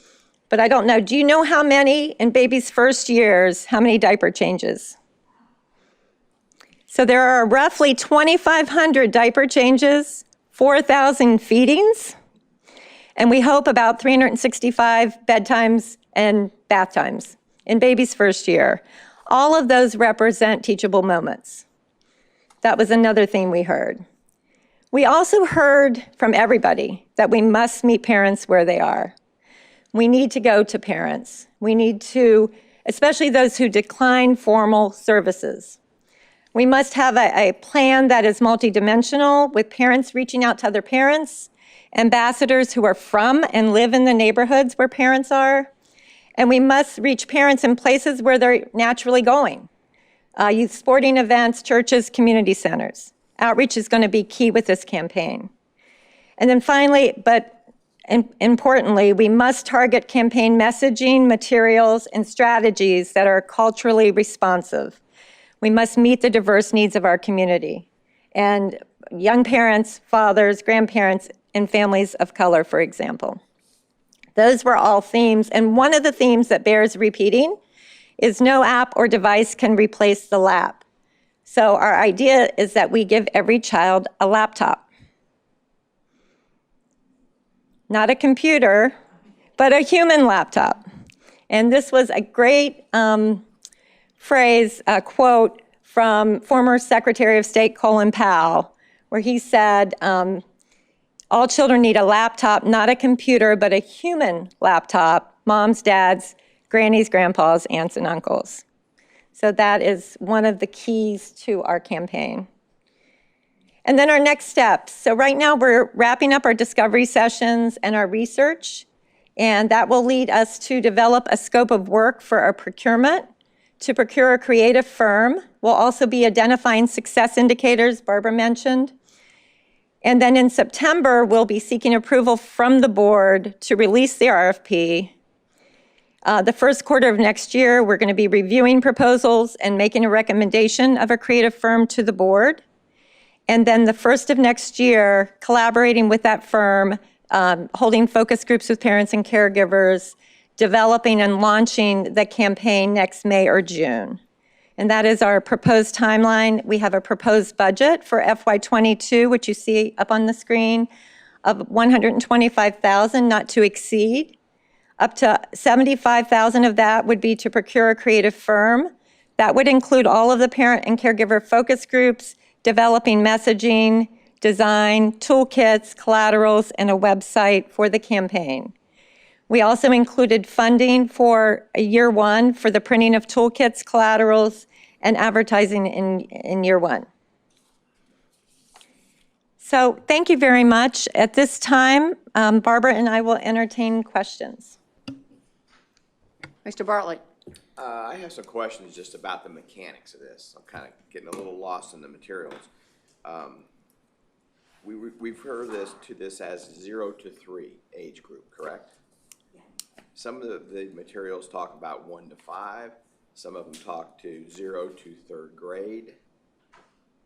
Speaker 16: I don't know. Do you know how many in baby's first years, how many diaper changes? So there are roughly 2,500 diaper changes, 4,000 feedings, and we hope about 365 bedtimes and bath times in baby's first year. All of those represent teachable moments. That was another theme we heard. We also heard from everybody that we must meet parents where they are. we need to go to parents. We need to, especially those who decline formal services. We must have a plan that is multidimensional, with parents reaching out to other parents, ambassadors who are from and live in the neighborhoods where parents are, and we must reach parents in places where they're naturally going. Youth sporting events, churches, community centers. Outreach is going to be key with this campaign. And then finally, but importantly, we must target campaign messaging, materials, and strategies that are culturally responsive. We must meet the diverse needs of our community and young parents, fathers, grandparents, and families of color, for example. Those were all themes, and one of the themes that bears repeating is no app or device can replace the lap. So our idea is that we give every child a laptop. Not a computer, but a human laptop. And this was a great phrase, a quote from former Secretary of State Colin Powell, where he said, all children need a laptop, not a computer, but a human laptop, moms, dads, grannies, grandpas, aunts, and uncles. So that is one of the keys to our campaign. And then our next steps. So right now we're wrapping up our discovery sessions and our research, and that will lead us to develop a scope of work for our procurement, to procure a creative firm. We'll also be identifying success indicators Barbara mentioned. And then in September, we'll be seeking approval from the board to release the RFP. The first quarter of next year, we're going to be reviewing proposals and making a recommendation of a creative firm to the board. And then the first of next year, collaborating with that firm, holding focus groups with parents and caregivers, developing and launching the campaign next May or June. And that is our proposed timeline. We have a proposed budget for FY22, which you see up on the screen, of $125,000 not to exceed. Up to $75,000 of that would be to procure a creative firm. That would include all of the parent and caregiver focus groups, developing messaging, design, toolkits, collaterals, and a website for the campaign. We also included funding for year one for the printing of toolkits, collaterals, and advertising in year one. So thank you very much. At this time, Barbara and I will entertain questions.
Speaker 1: Mr. Bartlett.
Speaker 17: I have some questions just about the mechanics of this. I'm kind of getting a little lost in the materials. We've heard this as 0 to 3 age group, correct? Yeah. Some of the materials talk about 1 to 5. Some of them talk to 0 to 3rd grade.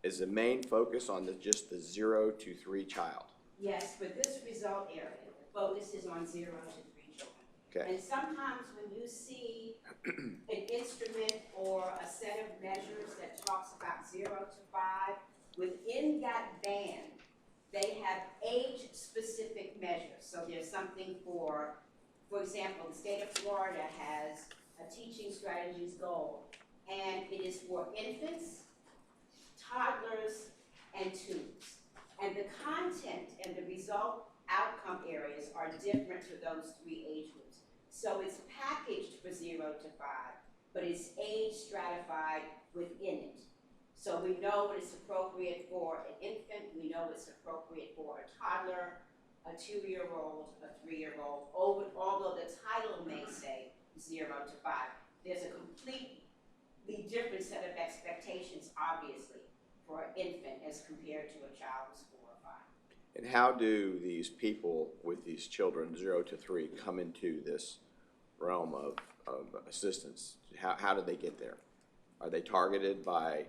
Speaker 17: Is the main focus on just the 0 to 3 child?
Speaker 15: Yes, for this result area, the focus is on 0 to 3 children.
Speaker 17: Okay.
Speaker 15: And sometimes when you see an instrument or a set of measures that talks about 0 to 5, within that band, they have age-specific measures. So there's something for example, the state of Florida has a teaching strategies goal, and it is for infants, toddlers, and tweens. And the content and the result outcome areas are different for those 3 age groups. So it's packaged for 0 to 5, but it's age stratified within it. So we know what is appropriate for an infant, we know what's appropriate for a toddler, a 2-year-old, a 3-year-old, although the title may say 0 to 5. There's a completely different set of expectations, obviously, for an infant as compared to a child who's 4 or 5.
Speaker 17: And how do these people with these children, 0 to 3, come into this realm of assistance? How do they get there? Are they targeted by,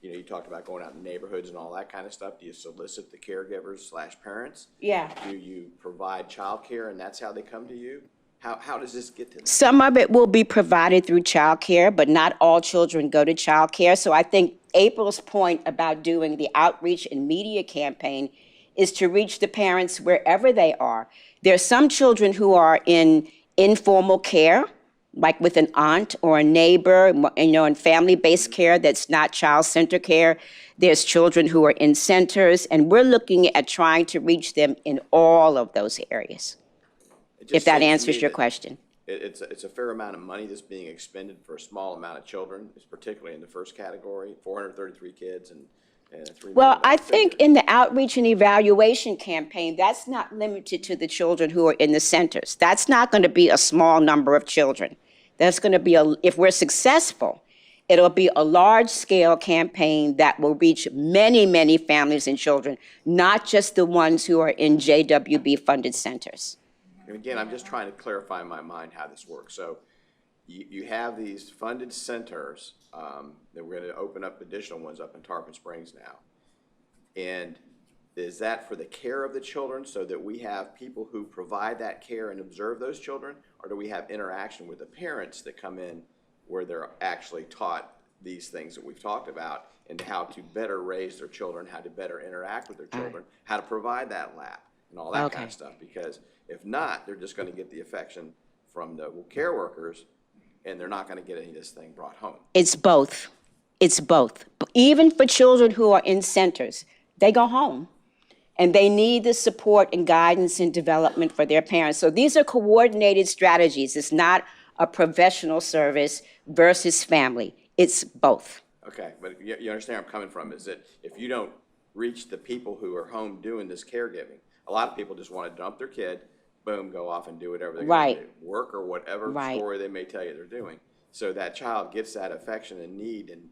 Speaker 17: you talked about going out in neighborhoods and all that kind of stuff. Do you solicit the caregivers / parents?
Speaker 15: Yeah.
Speaker 17: Do you provide childcare and that's how they come to you? How does this get to them?
Speaker 15: Some of it will be provided through childcare, but not all children go to childcare. So I think April's point about doing the outreach and media campaign is to reach the parents wherever they are. There are some children who are in informal care, like with an aunt or a neighbor, in family-based care that's not child-centered care. There's children who are in centers, and we're looking at trying to reach them in all of those areas. if that
Speaker 17: seems to
Speaker 15: answers
Speaker 17: me
Speaker 15: your
Speaker 17: that
Speaker 15: question.
Speaker 17: It's a fair amount of money that's being expended for a small amount of children, particularly in the first category, 433 kids and a $3 million
Speaker 15: Well, I
Speaker 17: figure.
Speaker 15: think in the outreach and evaluation campaign, that's not limited to the children who are in the centers. That's not going to be a small number of children. That's going to be, if we're successful, it'll be a large-scale campaign that will reach many, many families and children, not just the ones who are in JWB-funded centers.
Speaker 17: And again, I'm just trying to clarify in my mind how this works. So you have these funded centers that we're going to open up additional ones up in Tarpon Springs now. And is that for the care of the children so that we have people who provide that care and observe those children? Or do we have interaction with the parents that come in where they're actually taught these things that we've talked about and how to better raise their children, how to better interact with their children, how to provide that lap and all that kind of stuff? Because if not, they're just going to get the affection from the care workers and they're not going to get any of this thing brought home.
Speaker 15: It's both. It's both. Even for children who are in centers, they go home and they need the support and guidance and development for their parents. So these are coordinated strategies. It's not a professional service versus family. It's both.
Speaker 17: Okay, but you understand where I'm coming from, is that if you don't reach the people who are home doing this caregiving, a lot of people just want to dump their kid, boom, go off and do whatever they're going to do, work or whatever story they may tell you they're doing. So that child gets that affection and need and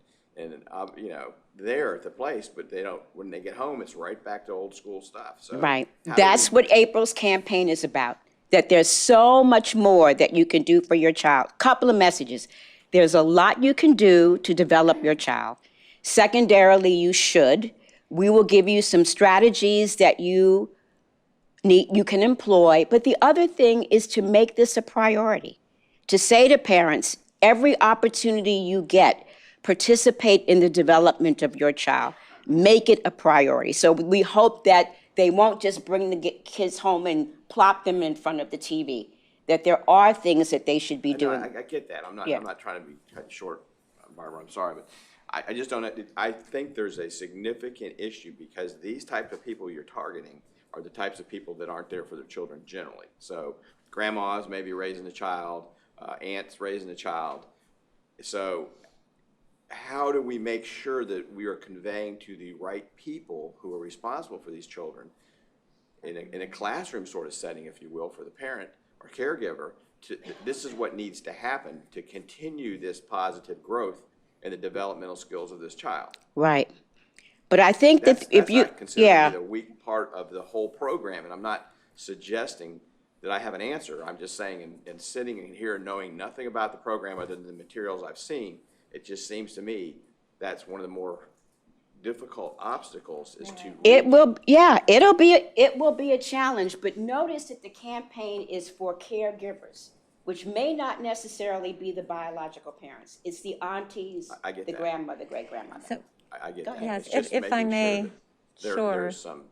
Speaker 17: you know, there at the place, but they don't, when they get home, it's right back to old school stuff. So
Speaker 15: Right. That's what April's campaign is about, that there's so much more that you can do for your child. Couple of messages. There's a lot you can do to develop your child. Secondarily, you should. We will give you some strategies that you can employ. But the other thing is to make this a priority. To say to parents, every opportunity you get, participate in the development of your child. Make it a priority. So we hope that they won't just bring the kids home and plop them in front of the TV, that there are things that they should be doing.
Speaker 17: I get that. I'm not trying to be cut short, Barbara, I'm sorry, but I just don't, I think there's a significant issue because these types of people you're targeting are the types of people that aren't there for their children generally. So grandmas may be raising a child, aunts raising a child. So how do we make sure that we are conveying to the right people who are responsible for these children in a classroom sort of setting, if you will, for the parent or caregiver, this is what needs to happen to continue this positive growth in the developmental skills of this child.
Speaker 15: Right. But I think that if you,
Speaker 17: the weak part of the whole program, and I'm not suggesting that I have an answer. I'm just saying, and sitting in here knowing nothing about the program other than the materials I've seen, it just seems to me that's one of the more difficult obstacles is to.
Speaker 15: It will be a challenge. But notice that the campaign is for caregivers, which may not necessarily be the biological parents. It's the aunties, the grandmother, great-grandmother.
Speaker 16: So,
Speaker 17: I get
Speaker 16: Go
Speaker 17: that.
Speaker 16: ahead.
Speaker 17: It's just
Speaker 16: If I
Speaker 17: making
Speaker 16: may,
Speaker 17: sure that there's some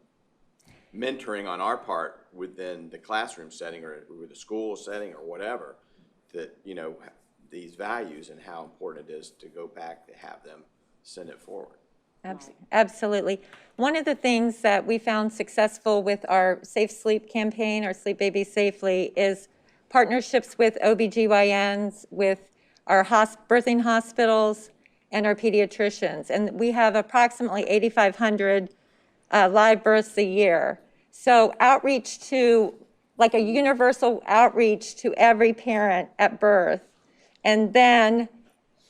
Speaker 17: mentoring on our part within the classroom setting or with the school setting or whatever, that, you know, these values and how important it is to go back to have them send it forward.
Speaker 16: Absolutely. One of the things that we found successful with our Safe Sleep campaign, our Sleep Baby Safely, is partnerships with OBGYNs, with our birthing hospitals, and our pediatricians. And we have approximately 8,500 live births a year. So outreach to, like a universal outreach to every parent at birth, and then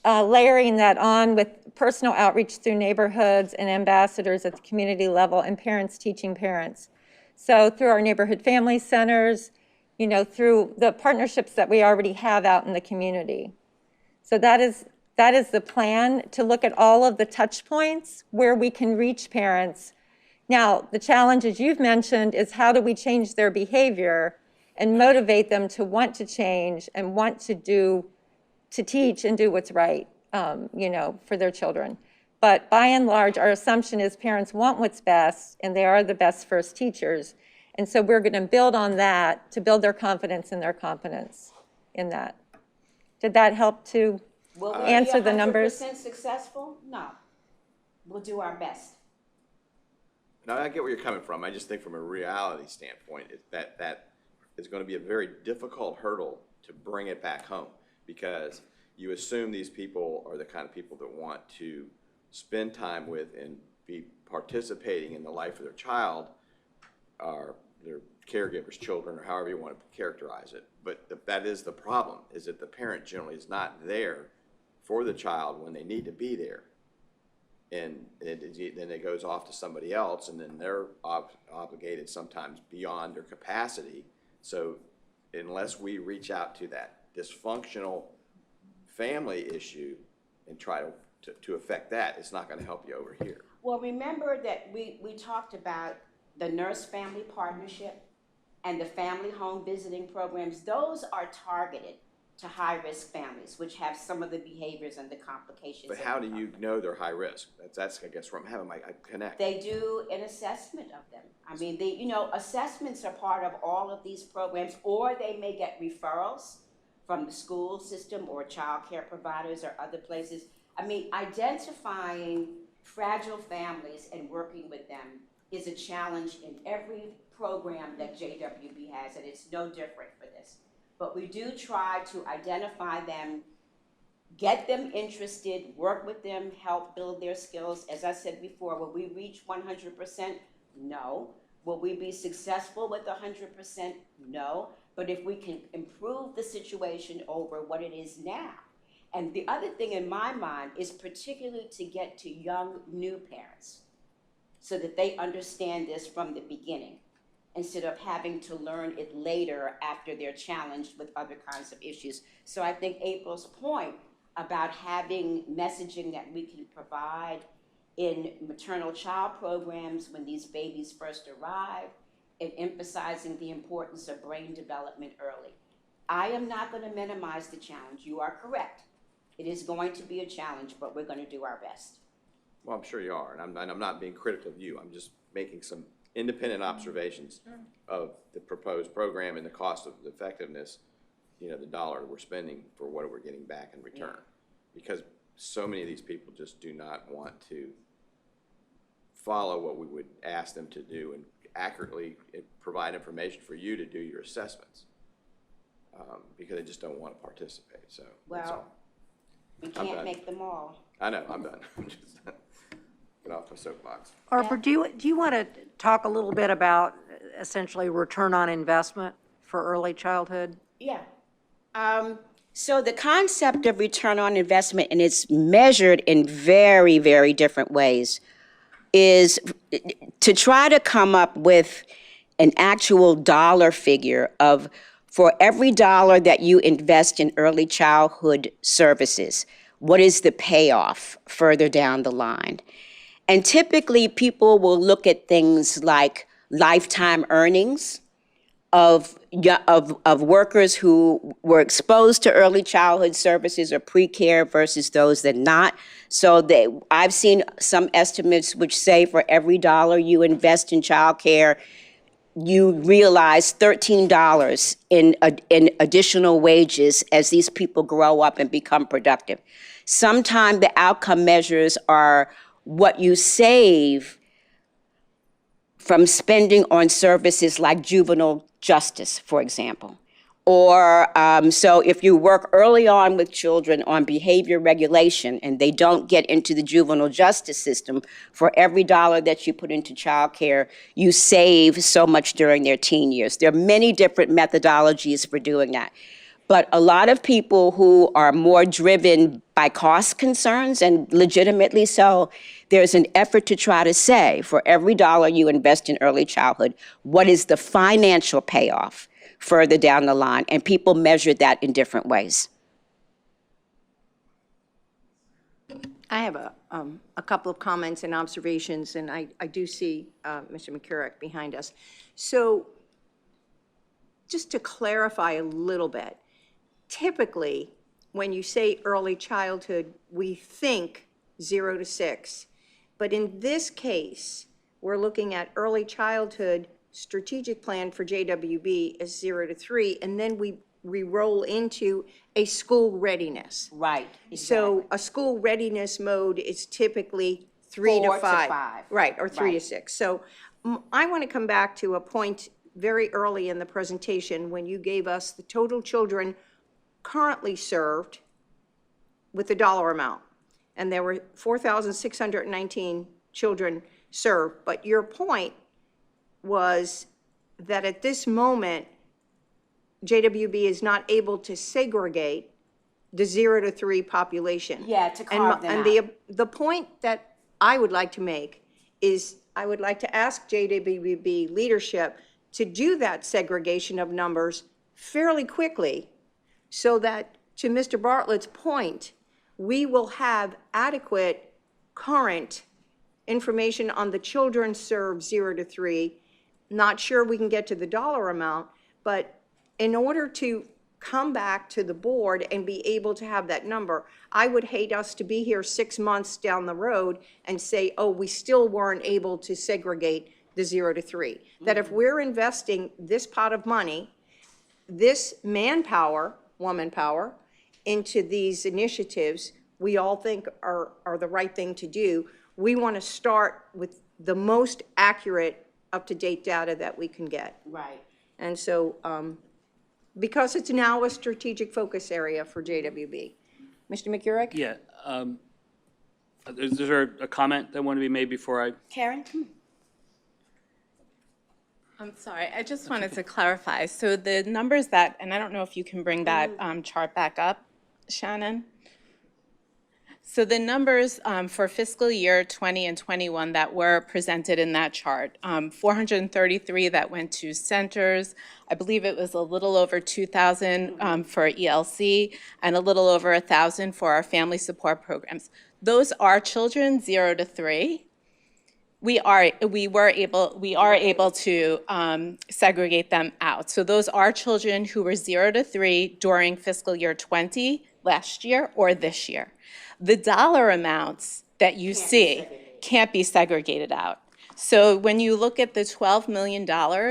Speaker 16: layering that on with personal outreach through neighborhoods and ambassadors at the community level and parents teaching parents. So through our neighborhood family centers, you know, through the partnerships that we already have out in the community. So that is the plan, to look at all of the touch points where we can reach parents. Now, the challenge, as you've mentioned, is how do we change their behavior and motivate them to want to change and want to teach and do what's right, you know, for their children. But by and large, our assumption is parents want what's best, and they are the best first teachers. And so we're going to build on that to build their confidence and their competence in that. Did that help to answer the numbers?
Speaker 15: Will we be 100% successful? No. We'll do our best.
Speaker 17: Now, I get where you're coming from. I just think from a reality standpoint, that is going to be a very difficult hurdle to bring it back home, because you assume these people are the kind of people that want to spend time with and be participating in the life of their child, or their caregivers, children, or however you want to characterize it. But that is the problem, is that the parent generally is not there for the child when they need to be there. And then it goes off to somebody else, and then they're obligated sometimes beyond their capacity. So unless we reach out to that dysfunctional family issue and try to affect that, it's not going to help you over here.
Speaker 15: Well, remember that we talked about the nurse-family partnership and the family home visiting programs. Those are targeted to high-risk families, which have some of the behaviors and the complications.
Speaker 17: But how do you know they're high risk? That's I guess, where I'm having my connect.
Speaker 15: They do an assessment of them. I mean, assessments are part of all of these programs, or they may get referrals from the school system or child care providers or other places. I mean, identifying fragile families and working with them is a challenge in every program that JWB has, and it's no different for this. But we do try to identify them, get them interested, work with them, help build their skills. As I said before, will we reach 100%? No. Will we be successful with 100%? No. But if we can improve the situation over what it is now. And the other thing in my mind is particularly to get to young, new parents so that they understand this from the beginning, instead of having to learn it later after they're challenged with other kinds of issues. So I think April's point about having messaging that we can provide in maternal child programs when these babies first arrive, and emphasizing the importance of brain development early. I am not going to minimize the challenge. You are correct. It is going to be a challenge, but we're going to do our best.
Speaker 17: Well, I'm sure you are, and I'm not being critical of you. I'm just making some independent observations of the proposed program and the cost of the effectiveness, the dollar we're spending for what we're getting back in return. Because so many of these people just do not want to follow what we would ask them to do and accurately provide information for you to do your assessments, because they just don't want to participate. So that's all.
Speaker 15: We can't make them all.
Speaker 17: I know, I'm done. I'm just get off my soapbox.
Speaker 18: Barbara, do you want to talk a little bit about essentially return on investment for early childhood?
Speaker 15: Yeah. So the concept of return on investment, and it's measured in very, very different ways, is to try to come up with an actual dollar figure of, for every dollar that you invest in early childhood services, what is the payoff further down the line? And typically people will look at things like lifetime earnings of workers who were exposed to early childhood services or pre-care versus those that not. So I've seen some estimates which say for every dollar you invest in childcare, you realize $13 in additional wages as these people grow up and become productive. Sometimes the outcome measures are what you save from spending on services like juvenile justice, for example. Or so if you work early on with children on behavior regulation and they don't get into the juvenile justice system, for every dollar that you put into childcare, you save so much during their teen years. There are many different methodologies for doing that. But a lot of people who are more driven by cost concerns, and legitimately so, there's an effort to try to say, for every dollar you invest in early childhood, what is the financial payoff further down the line? And people measure that in different ways.
Speaker 1: I have a couple of comments and observations, and I do see Mr. McCurrick behind us. So just to clarify a little bit, typically, when you say early childhood, we think 0 to 6. But in this case, we're looking at early childhood strategic plan for JWB as 0 to 3, and then we roll into a school readiness.
Speaker 15: Right. Exactly.
Speaker 1: So a school readiness mode is typically 3 to 5.
Speaker 15: 4 to 5.
Speaker 1: Right, or 3 to
Speaker 15: Right.
Speaker 1: 6. So I want to come back to a point very early in the presentation when you gave us the total children currently served with the dollar amount. And there were 4,619 children served. But your point was that at this moment, JWB is not able to segregate the 0 to 3 population.
Speaker 15: Yeah, to carve them
Speaker 1: And the point that I would like to make is I would like to ask JWB leadership to do that segregation of numbers fairly quickly so that, to Mr. Bartlett's point, we will have adequate current information on the children served 0 to 3. Not sure we can get to the dollar amount, but in order to come back to the board and be able to have that number, I would hate us to be here 6 months down the road and say, oh, we still weren't able to segregate the 0 to 3. That if we're investing this pot of money, this manpower, womanpower, into these initiatives we all think are the right thing to do, we want to start with the most accurate, up-to-date data that we can get.
Speaker 15: Right.
Speaker 1: And so, because it's now a strategic focus area for JWB. Mr. McCurrick?
Speaker 12: Yeah. Is there a comment that wanted to be made before I?
Speaker 15: Karen?
Speaker 19: I'm sorry, I just wanted to clarify. So the numbers that, and I don't know if you can bring that chart back up, Shannon. So the numbers for fiscal year 20 and 21 that were presented in that chart, 433 that went to centers. I believe it was a little over 2,000 for ELC and a little over 1,000 for our family support programs. Those are children 0 to 3. We are able to segregate them out. So those are children who were 0 to 3 during fiscal year 20 last year or this year. The dollar amounts that you see can't be segregated out. So when you look at the $12 million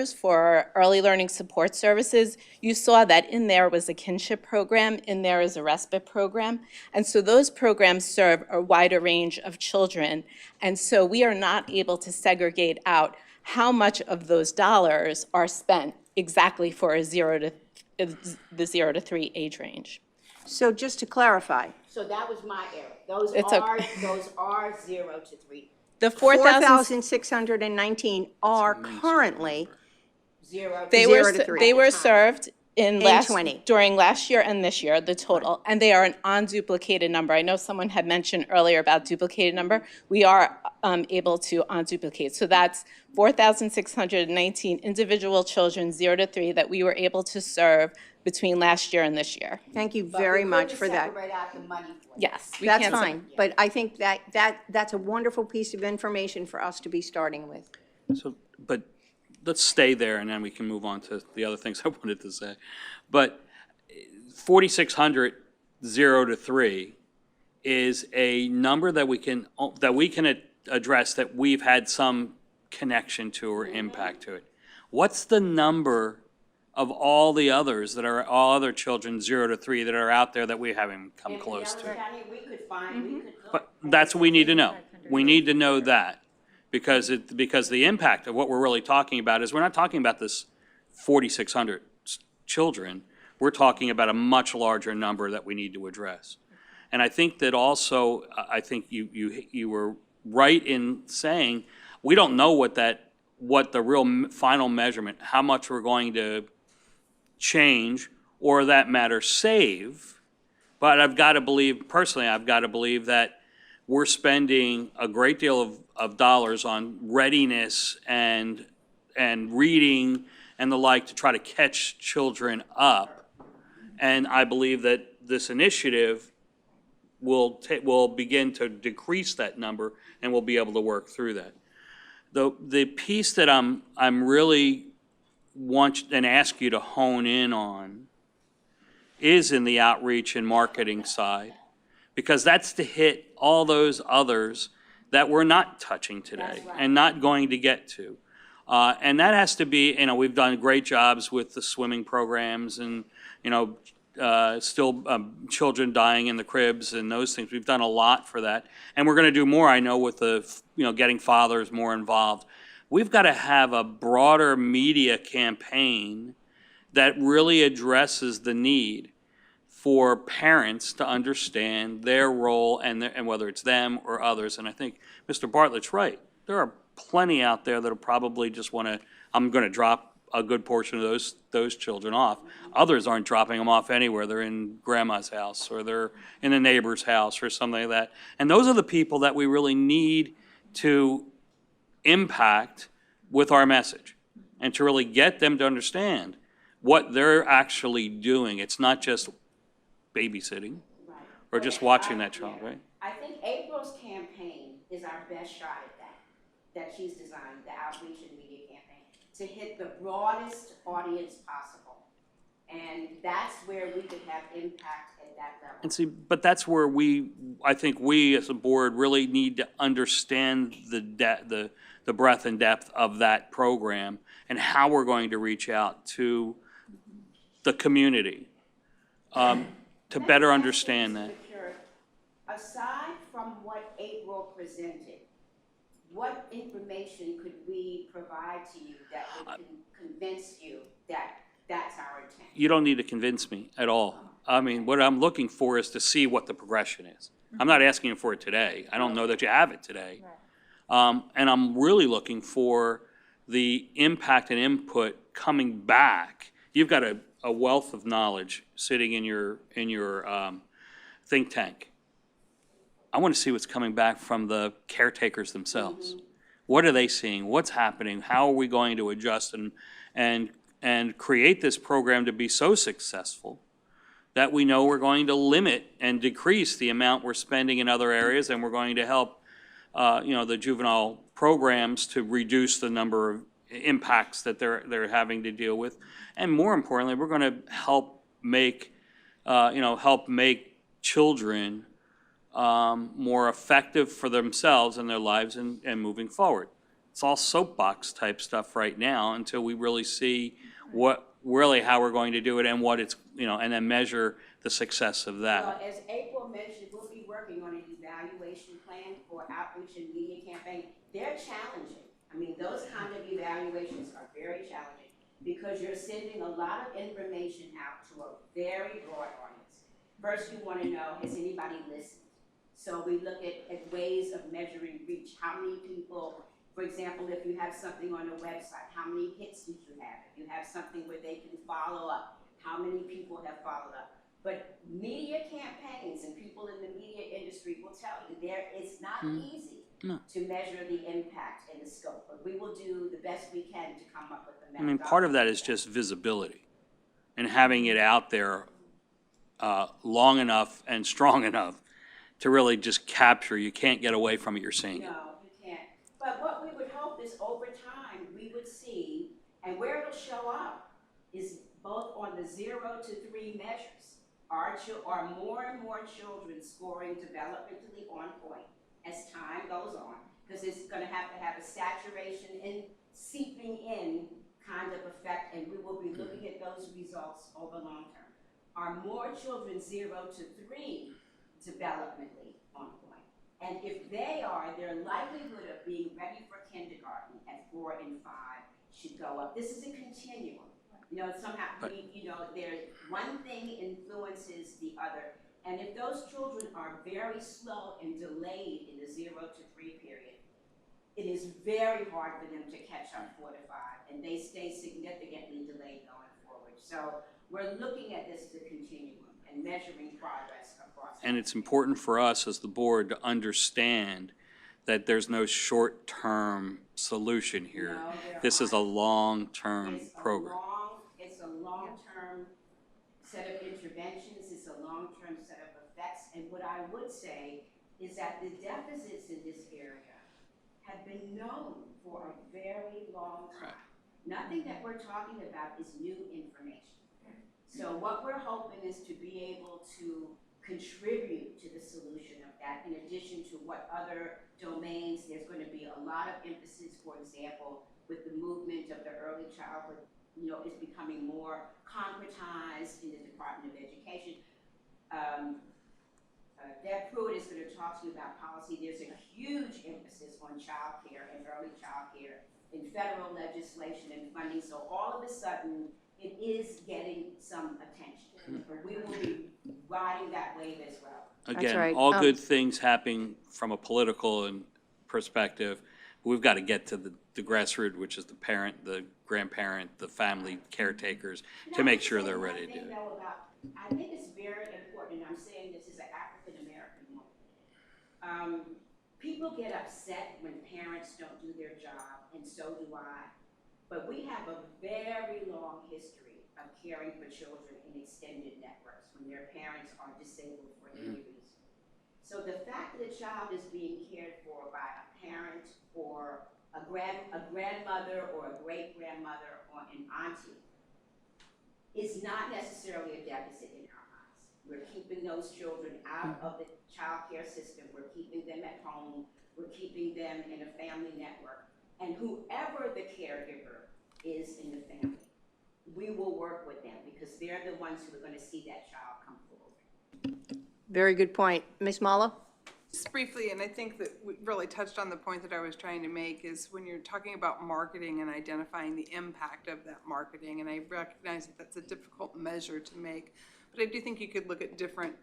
Speaker 19: for early learning support services, you saw that in there was a kinship program, in there is a respite program. And so those programs serve a wider range of children. And so we are not able to segregate out how much of those dollars are spent exactly for the 0 to 3 age range.
Speaker 1: So just to clarify.
Speaker 15: So that was my error. Those are 0 to 3.
Speaker 19: The
Speaker 1: 4,619 are currently
Speaker 15: 0 to
Speaker 19: They
Speaker 1: 0 to 3.
Speaker 19: were served
Speaker 1: In 20.
Speaker 19: during last year and this year, the total, and they are an unduplicated number. I know someone had mentioned earlier about duplicated number. We are able to unduplicate. So that's 4,619 individual children, 0 to 3, that we were able to serve between last year and this year.
Speaker 1: Thank you very much for that.
Speaker 15: Separate out the money for it.
Speaker 19: Yes. we
Speaker 1: That's
Speaker 19: can't
Speaker 1: fine, but I think that's a wonderful piece of information for us to be starting with.
Speaker 12: So, but let's stay there and then we can move on to the other things I wanted to say. But 4,600, 0 to 3 is a number that we can address that we've had some connection to or impact to it. What's the number of all the others that are all other children 0 to 3 that are out there that we haven't come close to? But that's what we need to know. We need to know that because the impact of what we're really talking about is we're not talking about this 4,600 children. We're talking about a much larger number that we need to address. And I think that also, I think you were right in saying we don't know what the real final measurement, how much we're going to change or that matter save, but I've got to believe, personally, I've got to believe that we're spending a great deal of dollars on readiness and reading and the like to try to catch children up. And I believe that this initiative will begin to decrease that number and we'll be able to work through that. The piece that I'm really want and ask you to hone in on is in the outreach and marketing side, because that's to hit all those others that we're not touching today and not going to get to. And that has to be, we've done great jobs with the swimming programs and, still children dying in the cribs and those things. We've done a lot for that. And we're going to do more, I know, with the, getting fathers more involved. we've got to have a broader media campaign that really addresses the need for parents to understand their role and whether it's them or others. And I think Mr. Bartlett's right. There are plenty out there that'll probably just want to, I'm going to drop a good portion of those children off. Others aren't dropping them off anywhere. They're in grandma's house or they're in a neighbor's house or something like that. And those are the people that we really need to impact with our message and to really get them to understand what they're actually doing. It's not just babysitting or just watching that child, right?
Speaker 15: I think April's campaign is our best shot at that she's designed, the outreach and media campaign, to hit the broadest audience possible. And that's where we could have impact at that level.
Speaker 12: And see, but that's where I think we as a board really need to understand the breadth and depth of that program and how we're going to reach out to the community to better understand that.
Speaker 15: Aside from what April presented, what information could we provide to you that would convince you that that's our intent?
Speaker 12: You don't need to convince me at all. I mean, what I'm looking for is to see what the progression is. I'm not asking for it today. I don't know that you have it today. And I'm really looking for the impact and input coming back. You've got a wealth of knowledge sitting in your think tank. I want to see what's coming back from the caretakers themselves. What are they seeing? What's happening? How are we going to adjust and create this program to be so successful that we know we're going to limit and decrease the amount we're spending in other areas, and we're going to help the juvenile programs to reduce the number of impacts that they're having to deal with. And more importantly, we're going to help make children more effective for themselves and their lives and moving forward. It's all soapbox type stuff right now until we really see how we're going to do it and what it's, and then measure the success of that.
Speaker 15: Well, as April mentioned, we'll be working on an evaluation plan for outreach and media campaign. They're challenging. I mean, those kind of evaluations are very challenging because you're sending a lot of information out to a very broad audience. First, you want to know, has anybody listened? So we look at ways of measuring reach. How many people, for example, if you have something on a website, how many hits did you have? If you have something where they can follow up, how many people have followed up? But media campaigns and people in the media industry will tell you it's not easy to measure the impact and the scope, but we will do the best we can to come up with the methodology.
Speaker 12: I mean, part of that is just visibility and having it out there long enough and strong enough to really just capture. You can't get away from it, you're seeing it.
Speaker 15: No, you can't. But what we would hope is over time, we would see, and where it'll show up is both on the 0 to 3 measures. Are more and more children scoring developmentally on point as time goes on, because it's going to have a saturation and seeping in kind of effect, and we will be looking at those results over long term. Are more children 0 to 3 developmentally on point? And if they are, their likelihood of being ready for kindergarten at 4 and 5 should go up. This is a continuum. Somehow, one thing influences the other. And if those children are very slow and delayed in the 0 to 3 period, it is very hard for them to catch up 4 to 5, and they stay significantly delayed going forward. So we're looking at this as a continuum and measuring progress across.
Speaker 12: And it's important for us as the board to understand that there's no short-term solution here. This is a long-term program.
Speaker 15: It's a long-term set of interventions. It's a long-term set of effects. And what I would say is that the deficits in this area have been known for a very long time. Nothing that we're talking about is new information. So what we're hoping is to be able to contribute to the solution of that, in addition to what other domains. There's going to be a lot of emphasis, for example, with the movement of the early childhood, is becoming more concretized in the Department of Education. Deb Pruitt is going to talk to you about policy. There's a huge emphasis on child care and early child care in federal legislation and funding, so all of a sudden, it is getting some attention. We will be riding that wave as well.
Speaker 12: Again,
Speaker 1: right.
Speaker 12: all good things happening from a political and perspective. We've got to get to the grassroots, which is the parent, the grandparent, the family caretakers, to make sure they're ready to do it.
Speaker 15: I think it's very important, and I'm saying this as an African-American woman. People get upset when parents don't do their job, and so do I. But we have a very long history of caring for children in extended networks when their parents are disabled for any reason. So the fact that a child is being cared for by a parent or a grandmother or a great-grandmother or an auntie is not necessarily a deficit in our eyes. We're keeping those children out of the child care system. We're keeping them at home. We're keeping them in a family network. And whoever the caregiver is in the family, we will work with them because they're the ones who are going to see that child come forward.
Speaker 1: Very good point. Ms. Mala?
Speaker 20: Just briefly, and I think that we really touched on the point that I was trying to make, is when you're talking about marketing and identifying the impact of that marketing, and I recognize that that's a difficult measure to make, but I do think you could look at different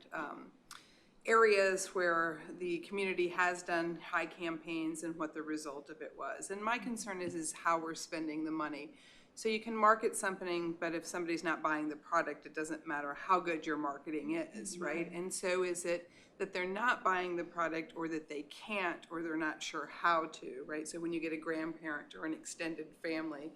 Speaker 20: areas where the community has done high campaigns and what the result of it was. And my concern is how we're spending the money. So you can market something, but if somebody's not buying the product, it doesn't matter how good your marketing is, right? And so is it that they're not buying the product, or that they can't, or they're not sure how to, right? So when you get a grandparent or an extended family,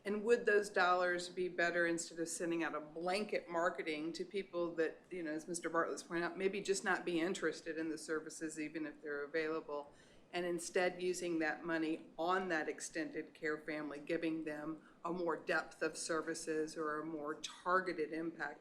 Speaker 20: and would those dollars be better instead of sending out a blanket marketing to people that, you know, as Mr. Bartlett's pointed out, maybe just not be interested in the services even if they're available, and instead using that money on that extended care family, giving them a more depth of services or a more targeted impact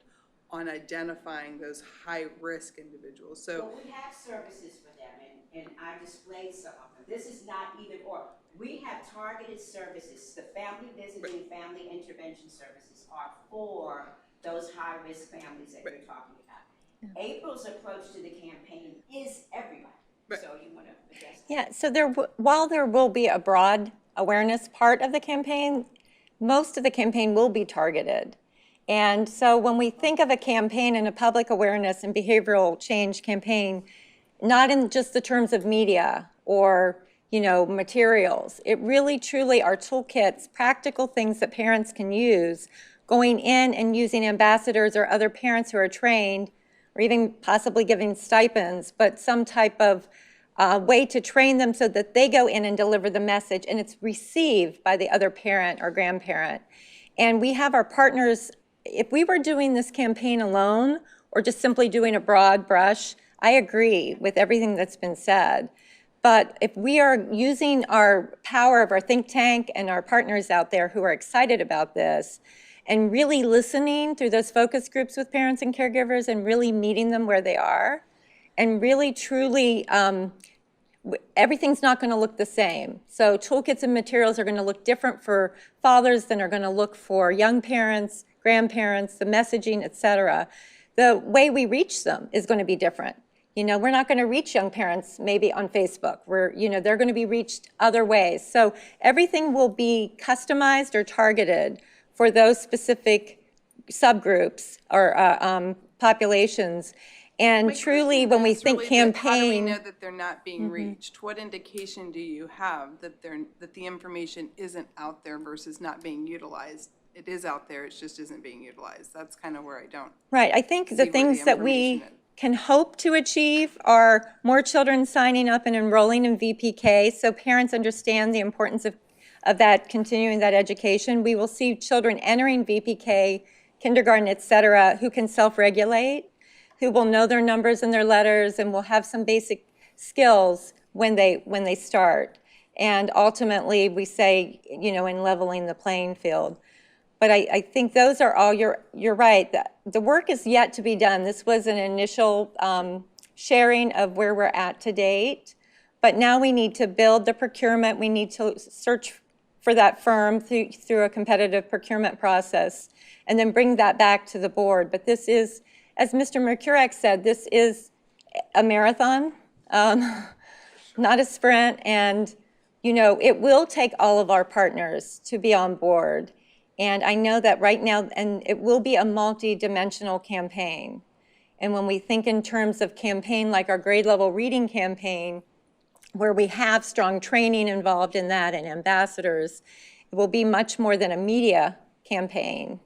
Speaker 20: on identifying those high-risk individuals. So
Speaker 15: but we have services for them, and I displayed some of them. This is not either or. We have targeted services. The family visiting, family intervention services are for those high-risk families that you're talking about. April's approach to the campaign is everybody. So you want to address that?
Speaker 16: Yeah, so while there will be a broad awareness part of the campaign, most of the campaign will be targeted. And so when we think of a campaign and a public awareness and behavioral change campaign, not in just the terms of media or, you know, materials, it really truly are toolkits, practical things that parents can use, going in and using ambassadors or other parents who are trained, or even possibly giving stipends, but some type of way to train them so that they go in and deliver the message and it's received by the other parent or grandparent. And we have our partners. If we were doing this campaign alone or just simply doing a broad brush, I agree with everything that's been said. But if we are using our power of our think tank and our partners out there who are excited about this and really listening through those focus groups with parents and caregivers and really meeting them where they are and really truly everything's not going to look the same. So toolkits and materials are going to look different for fathers than are going to look for young parents, grandparents, the messaging, et cetera. The way we reach them is going to be different. You know, we're not going to reach young parents maybe on Facebook. They're going to be reached other ways. So everything will be customized or targeted for those specific subgroups or populations. And truly, when we think campaign,
Speaker 20: how do we know that they're not being reached? What indication do you have that the information isn't out there versus not being utilized? It is out there, it just isn't being utilized. That's kind of where I don't.
Speaker 16: Right, I think the things that we can hope to achieve are more children signing up and enrolling in VPK, so parents understand the importance of that, continuing that education. We will see children entering VPK, kindergarten, et cetera, who can self-regulate, who will know their numbers and their letters and will have some basic skills when they start. And ultimately, we say, you know, in leveling the playing field. But I think those are all, you're right, the work is yet to be done. This was an initial sharing of where we're at to date. But now we need to build the procurement. We need to search for that firm through a competitive procurement process and then bring that back to the board. But this is, as Mr. Mercurek said, this is a marathon, not a sprint, and it will take all of our partners to be on board. And I know that right now, and it will be a multi-dimensional campaign. And when we think in terms of campaign like our grade level reading campaign, where we have strong training involved in that and ambassadors, it will be much more than a media campaign,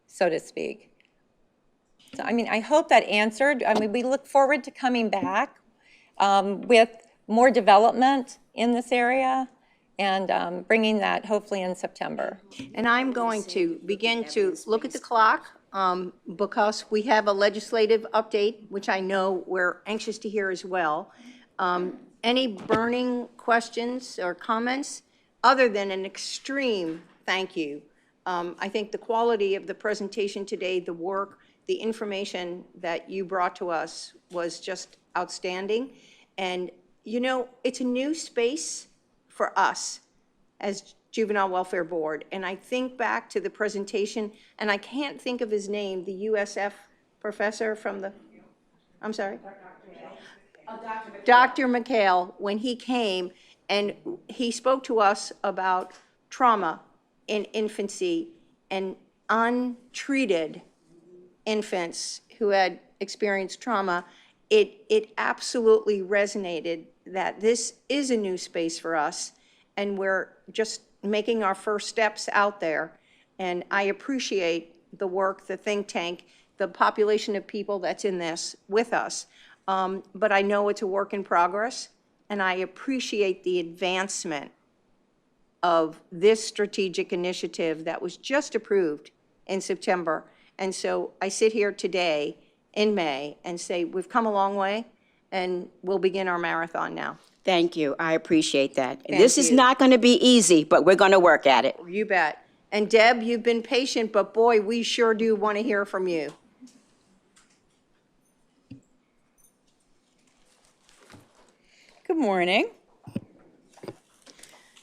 Speaker 16: so to speak. So, I hope that answered. We look forward to coming back with more development in this area and bringing that hopefully in September.
Speaker 1: And I'm going to begin to look at the clock because we have a legislative update, which I know we're anxious to hear as well. Any burning questions or comments other than an extreme thank you? I think the quality of the presentation today, the work, the information that you brought to us was just outstanding. And, it's a new space for us as Juvenile Welfare Board. And I think back to the presentation, and I can't think of his name, the USF professor from the, I'm sorry? Dr. McHale, when he came and he spoke to us about trauma in infancy and untreated infants who had experienced trauma, it absolutely resonated that this is a new space for us and we're just making our first steps out there. And I appreciate the work, the think tank, the population of people that's in this with us. But I know it's a work in progress, and I appreciate the advancement of this strategic initiative that was just approved in September. And so I sit here today in May and say, we've come a long way, and we'll begin our marathon now.
Speaker 15: Thank you. I appreciate that.
Speaker 1: Thank
Speaker 15: This is
Speaker 1: you.
Speaker 15: not going to be easy, but we're going to work at it.
Speaker 1: You bet. And Deb, you've been patient, but boy, we sure do want to hear from you.
Speaker 21: Good morning.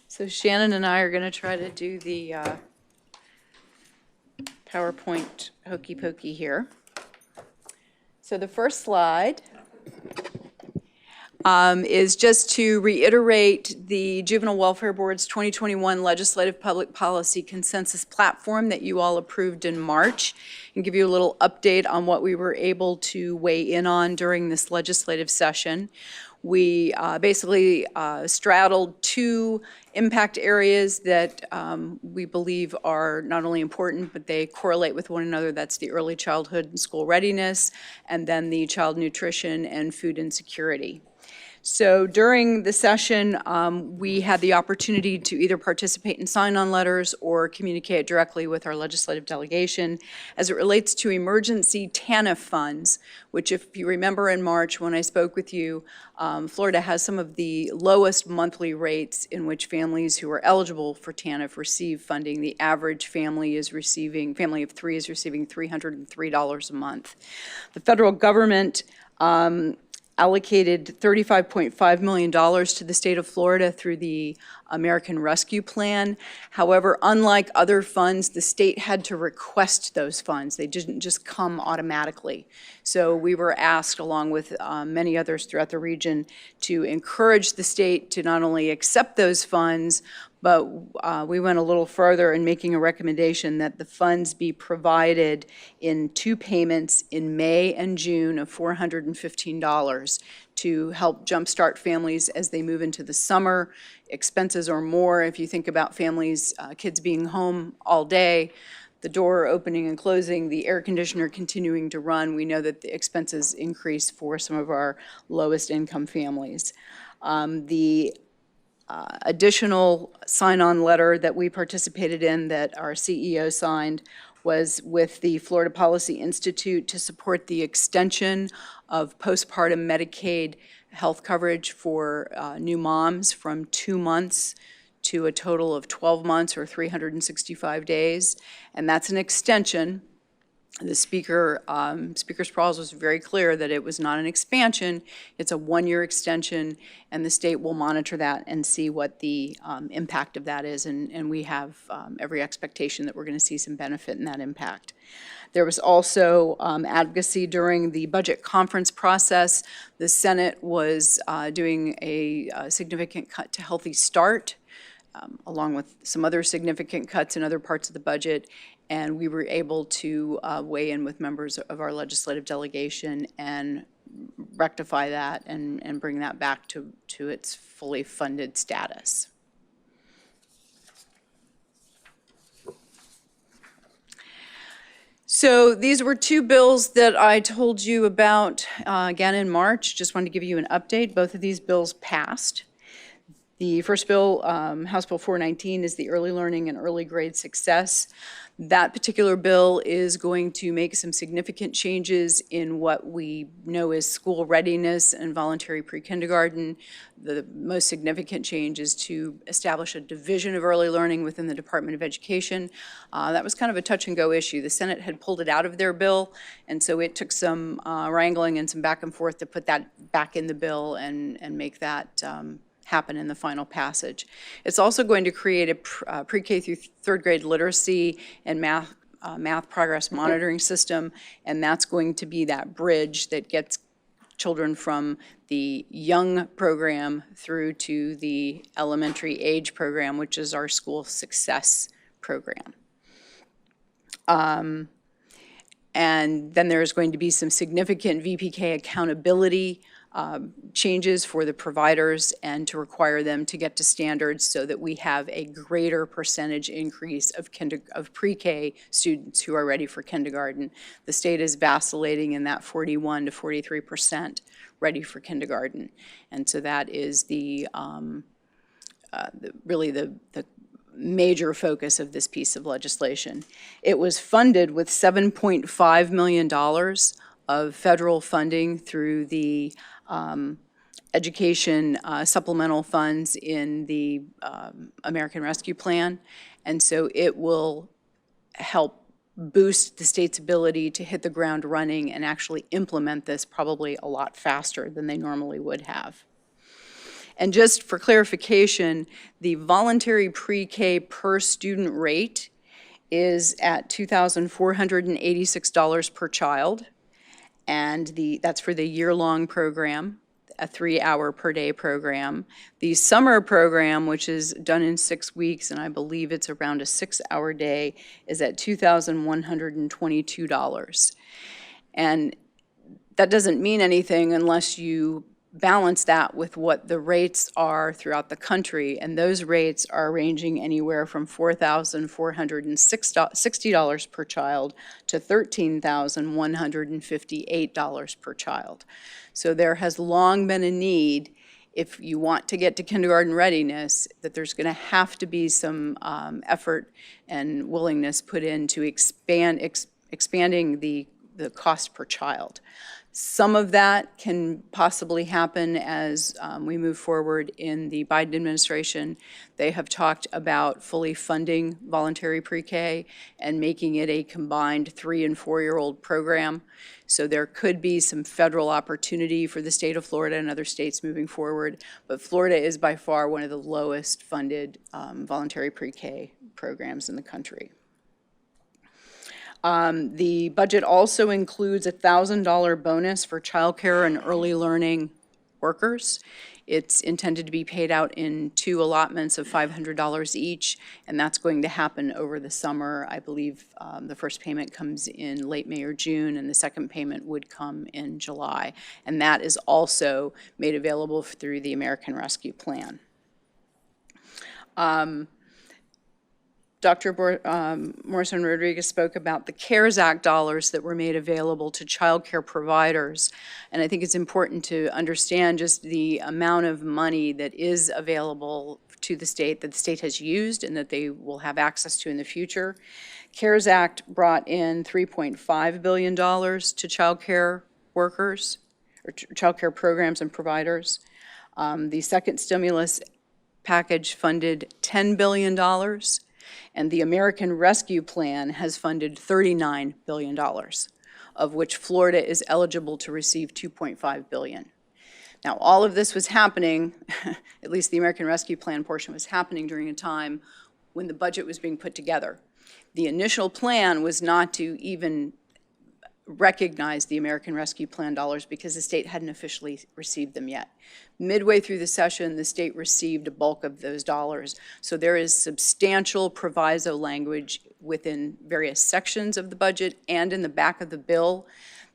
Speaker 21: So Shannon and I are going to try to do the PowerPoint hokey pokey here. So the first slide is just to reiterate the Juvenile Welfare Board's 2021 Legislative Public Policy Consensus Platform that you all approved in March, and give you a little update on what we were able to weigh in on during this legislative session. We basically straddled two impact areas that we believe are not only important, but they correlate with one another. That's the early childhood and school readiness, and then the child nutrition and food insecurity. So during the session, we had the opportunity to either participate in sign-on letters or communicate directly with our legislative delegation as it relates to emergency Tanf funds, which, if you remember in March when I spoke with you, Florida has some of the lowest monthly rates in which families who are eligible for Tanf receive funding. The average family of three is receiving $303 a month. The federal government allocated $35.5 million to the state of Florida through the American Rescue Plan. However, unlike other funds, the state had to request those funds. They didn't just come automatically. So we were asked, along with many others throughout the region, to encourage the state to not only accept those funds, but we went a little further in making a recommendation that the funds be provided in two payments in May and June of $415 to help jumpstart families as they move into the summer. Expenses are more if you think about families, kids being home all day, the door opening and closing, the air conditioner continuing to run. We know that the expenses increase for some of our lowest income families. The additional sign-on letter that we participated in that our CEO signed was with the Florida Policy Institute to support the extension of postpartum Medicaid health coverage for new moms from 2 months to a total of 12 months or 365 days. And that's an extension. The speaker, Speaker Sprouls was very clear that it was not an expansion, it's a one-year extension, and the state will monitor that and see what the impact of that is, and we have every expectation that we're going to see some benefit in that impact. There was also advocacy during the budget conference process. The Senate was doing a significant cut to Healthy Start, along with some other significant cuts in other parts of the budget, and we were able to weigh in with members of our legislative delegation and rectify that and bring that back to its fully funded status. So these were two bills that I told you about again in March. Just wanted to give you an update. Both of these bills passed. The first bill, House Bill 419, is the Early Learning and Early Grade Success. That particular bill is going to make some significant changes in what we know as school readiness and voluntary pre-kindergarten. The most significant change is to establish a division of early learning within the Department of Education. That was kind of a touch-and-go issue. The Senate had pulled it out of their bill, and so it took some wrangling and some back and forth to put that back in the bill and make that happen in the final passage. It's also going to create a pre-K through third grade literacy and math progress monitoring system, and that's going to be that bridge that gets children from the young program through to the elementary age program, which is our school success program. And then there's going to be some significant VPK accountability changes for the providers and to require them to get to standards so that we have a greater percentage increase of pre-K students who are ready for kindergarten. The state is vacillating in that 41 to 43% ready for kindergarten. And so that is really the major focus of this piece of legislation. It was funded with $7.5 million of federal funding through the education supplemental funds in the American Rescue Plan. And so it will help boost the state's ability to hit the ground running and actually implement this probably a lot faster than they normally would have. And just for clarification, the voluntary pre-K per student rate is at $2,486 per child. And that's for the year-long program, a 3-hour per day program. The summer program, which is done in 6 weeks, and I believe it's around a 6-hour day, is at $2,122. And that doesn't mean anything unless you balance that with what the rates are throughout the country, and those rates are ranging anywhere from $4,460 per child to $13,158 per child. So there has long been a need, if you want to get to kindergarten readiness, that there's going to have to be some effort and willingness put into expanding the cost per child. Some of that can possibly happen as we move forward in the Biden administration. They have talked about fully funding voluntary pre-K and making it a combined 3- and 4-year-old program. So there could be some federal opportunity for the state of Florida and other states moving forward, but Florida is by far one of the lowest funded voluntary pre-K programs in the country. The budget also includes a $1,000 bonus for childcare and early learning workers. It's intended to be paid out in 2 allotments of $500 each, and that's going to happen over the summer. I believe the first payment comes in late May or June, and the second payment would come in July. And that is also made available through the American Rescue Plan. Dr. Morrison-Rodriguez spoke about the CARES Act dollars that were made available to child care providers. And I think it's important to understand just the amount of money that is available to the state, that the state has used and that they will have access to in the future. CARES Act brought in $3.5 billion to child care workers, or child care programs and providers. The second stimulus package funded $10 billion. And the American Rescue Plan has funded $39 billion, of which Florida is eligible to receive $2.5 billion. Now, all of this was happening, at least the American Rescue Plan portion was happening during a time when the budget was being put together. The initial plan was not to even recognize the American Rescue Plan dollars because the state hadn't officially received them yet. Midway through the session, the state received a bulk of those dollars. So there is substantial proviso language within various sections of the budget and in the back of the bill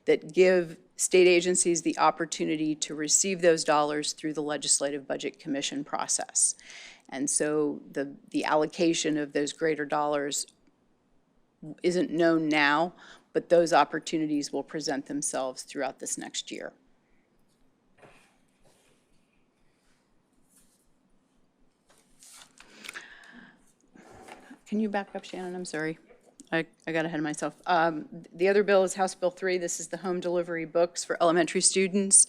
Speaker 21: that give state agencies the opportunity to receive those dollars through the Legislative Budget Commission process. And so the allocation of those greater dollars isn't known now, but those opportunities will present themselves throughout this next year. Can you back up, Shannon? I'm sorry. I got ahead of myself. The other bill is House Bill 3. This is the home delivery books for elementary students.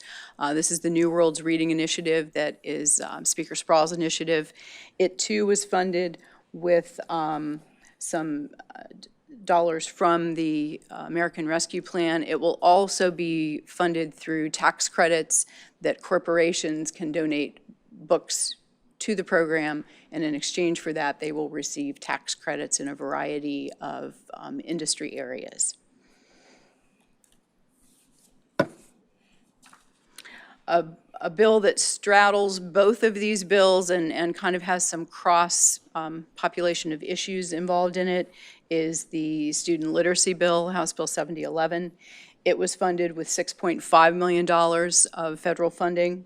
Speaker 21: This is the New Worlds Reading Initiative that is Speaker Sprawl's initiative. It too was funded with some dollars from the American Rescue Plan. It will also be funded through tax credits that corporations can donate books to the program, and in exchange for that, they will receive tax credits in a variety of industry areas. A bill that straddles both of these bills and kind of has some cross population of issues involved in it is the Student Literacy Bill, House Bill 7011. It was funded with $6.5 million of federal funding,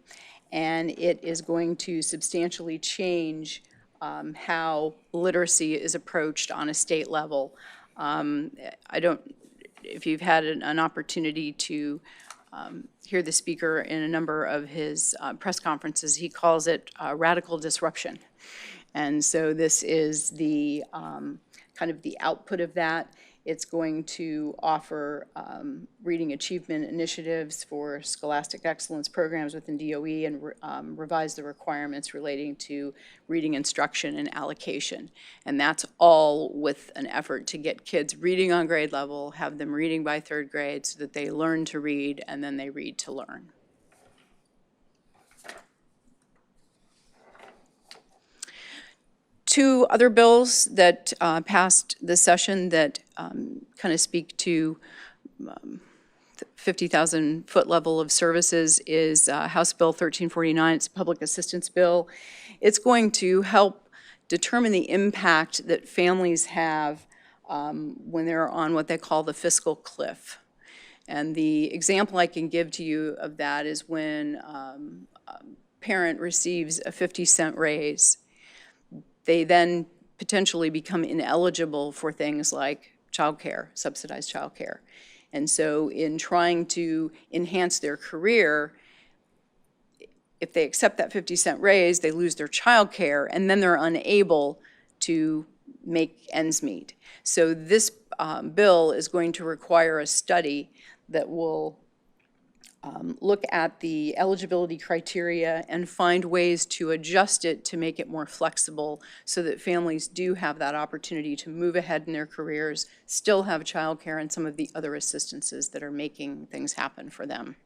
Speaker 21: and it is going to substantially change how literacy is approached on a state level. If you've had an opportunity to hear the speaker in a number of his press conferences, he calls it radical disruption. And so this is the kind of the output of that. It's going to offer reading achievement initiatives for scholastic excellence programs within DOE and revise the requirements relating to reading instruction and allocation. And that's all with an effort to get kids reading on grade level, have them reading by third grade so that they learn to read and then they read to learn. Two other bills that passed this session that kind of speak to the 50,000 foot level of services is House Bill 1349. It's a public assistance bill. It's going to help determine the impact that families have when they're on what they call the fiscal cliff. And the example I can give to you of that is when a parent receives a 50-cent raise, they then potentially become ineligible for things like childcare, subsidized childcare. And so in trying to enhance their career, if they accept that 50-cent raise, they lose their childcare, and then they're unable to make ends meet. So this bill is going to require a study that will look at the eligibility criteria and find ways to adjust it to make it more flexible so that families do have that opportunity to move ahead in their careers, still have childcare and some of the other assistances that are making things happen for them.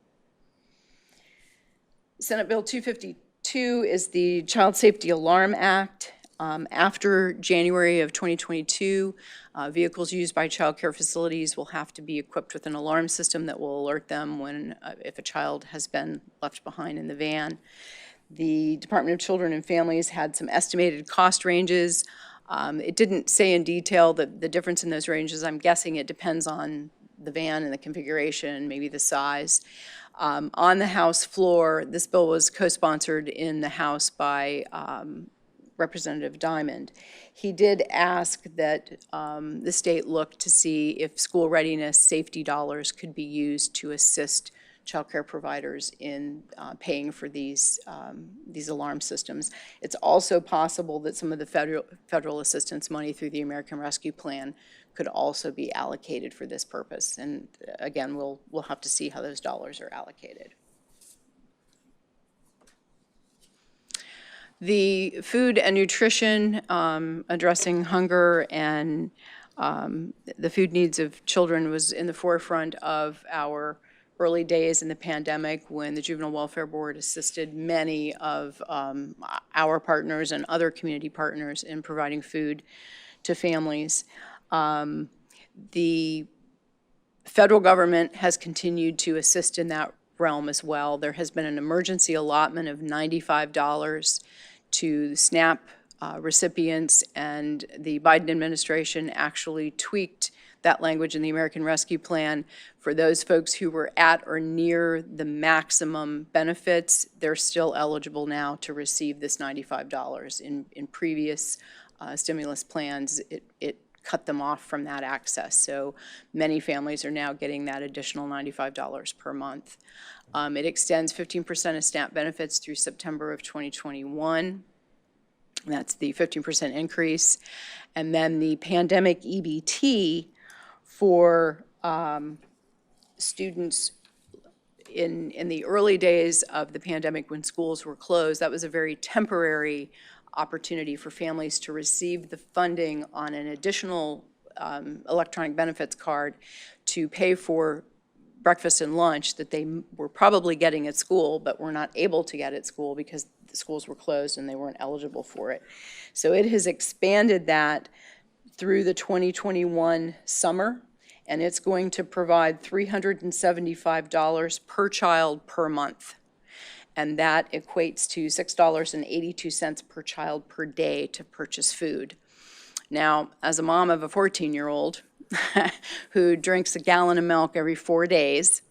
Speaker 21: Senate Bill 252 is the Child Safety Alarm Act. After January of 2022, vehicles used by child care facilities will have to be equipped with an alarm system that will alert them when, if a child has been left behind in the van. The Department of Children and Families had some estimated cost ranges. It didn't say in detail the difference in those ranges. I'm guessing it depends on the van and the configuration, maybe the size. On the House floor, this bill was co-sponsored in the House by Representative Diamond. He did ask that the state look to see if school readiness safety dollars could be used to assist child care providers in paying for these alarm systems. It's also possible that some of the federal assistance money through the American Rescue Plan could also be allocated for this purpose. And again, we'll have to see how those dollars are allocated. The food and nutrition, addressing hunger and the food needs of children was in the forefront of our early days in the pandemic when the Juvenile Welfare Board assisted many of our partners and other community partners in providing food to families. The federal government has continued to assist in that realm as well. There has been an emergency allotment of $95 to SNAP recipients, and the Biden administration actually tweaked that language in the American Rescue Plan for those folks who were at or near the maximum benefits. They're still eligible now to receive this $95. In previous stimulus plans, it cut them off from that access. So many families are now getting that additional $95 per month. It extends 15% of SNAP benefits through September of 2021. That's the 15% increase. And then the pandemic EBT for students in the early days of the pandemic when schools were closed, that was a very temporary opportunity for families to receive the funding on an additional electronic benefits card to pay for breakfast and lunch that they were probably getting at school but were not able to get at school because the schools were closed and they weren't eligible for it. So it has expanded that through the 2021 summer, and it's going to provide $375 per child per month. And that equates to $6.82 per child per day to purchase food. Now, as a mom of a 14-year-old who drinks a gallon of milk every 4 days,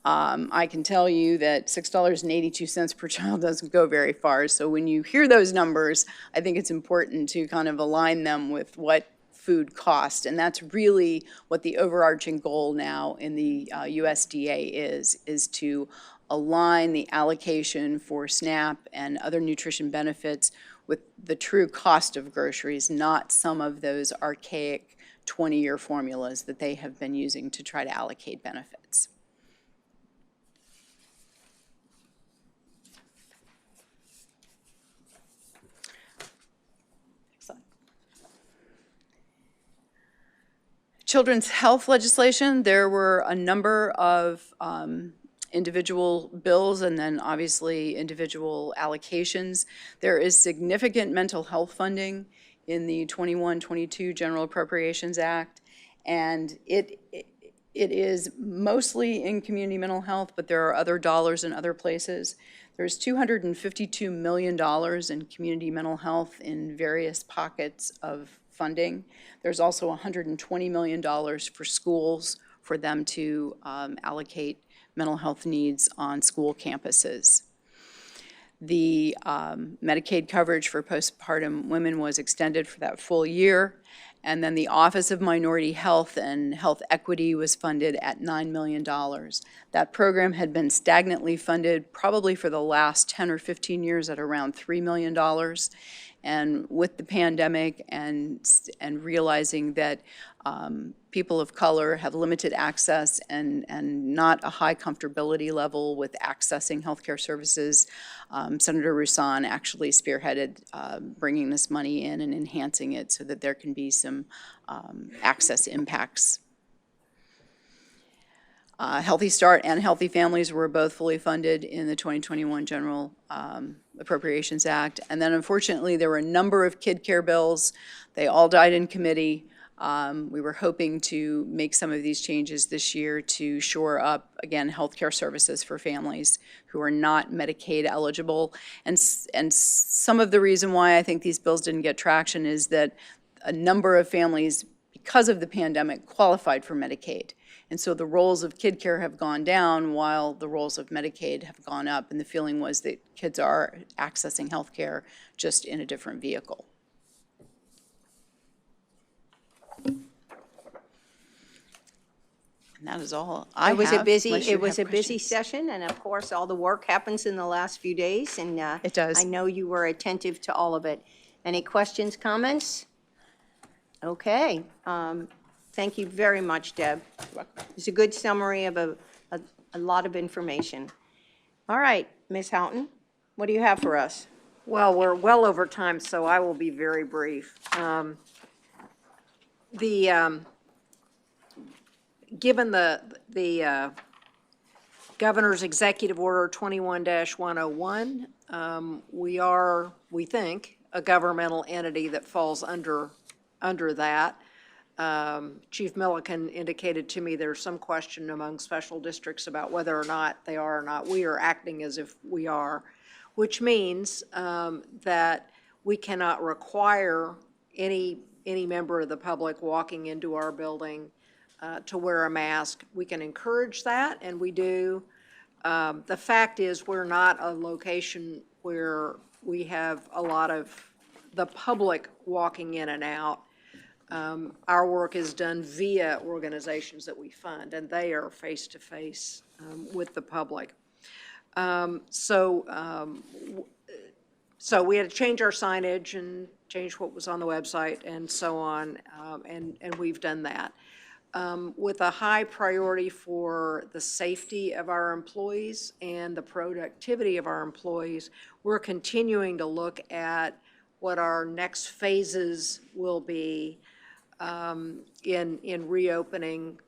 Speaker 21: I can tell you that $6.82 per child doesn't go very far. So when you hear those numbers, I think it's important to kind of align them with what food cost. And that's really what the overarching goal now in the USDA is to align the allocation for SNAP and other nutrition benefits with the true cost of groceries, not some of those archaic 20-year formulas that they have been using to try to allocate benefits. Children's health legislation, there were a number of individual bills and then obviously individual allocations. There is significant mental health funding in the 21-22 General Appropriations Act, and it is mostly in community mental health, but there are other dollars in other places. There's $252 million in community mental health in various pockets of funding. There's also $120 million for schools for them to allocate mental health needs on school campuses. The Medicaid coverage for postpartum women was extended for that full year. And then the Office of Minority Health and Health Equity was funded at $9 million. That program had been stagnantly funded probably for the last 10 or 15 years at around $3 million. And with the pandemic and realizing that people of color have limited access and not a high comfortability level with accessing healthcare services, Senator Roussan actually spearheaded bringing this money in and enhancing it so that there can be some access impacts. Healthy Start and Healthy Families were both fully funded in the 2021 General Appropriations Act. And then unfortunately, there were a number of kid care bills. They all died in committee. We were hoping to make some of these changes this year to shore up, again, healthcare services for families who are not Medicaid eligible. And some of the reason why I think these bills didn't get traction is that a number of families, because of the pandemic, qualified for Medicaid. And so the roles of kid care have gone down while the roles of Medicaid have gone up. And the feeling was that kids are accessing health care just in a different vehicle. And that is all I have.
Speaker 1: It was a busy session, and of course, all the work happens in the last few days, and
Speaker 21: it does.
Speaker 1: I know you were attentive to all of it. Any questions, comments? Okay. Thank you very much, Deb. It's a good summary of a lot of information. All right, Ms. Houghton, what do you have for us?
Speaker 18: Well, we're well over time, so I will be very brief. Given the Governor's Executive Order 21-101, we are, we think, a governmental entity that falls under that. Chief Milliken indicated to me there's some question among special districts about whether or not they are or not. We are acting as if we are, which means that we cannot require any member of the public walking into our building to wear a mask. We can encourage that, and we do. The fact is, we're not a location where we have a lot of the public walking in and out. Our work is done via organizations that we fund, and they are face-to-face with the public. So we had to change our signage and change what was on the website and so on, and we've done that. With a high priority for the safety of our employees and the productivity of our employees, we're continuing to look at what our next phases will be in reopening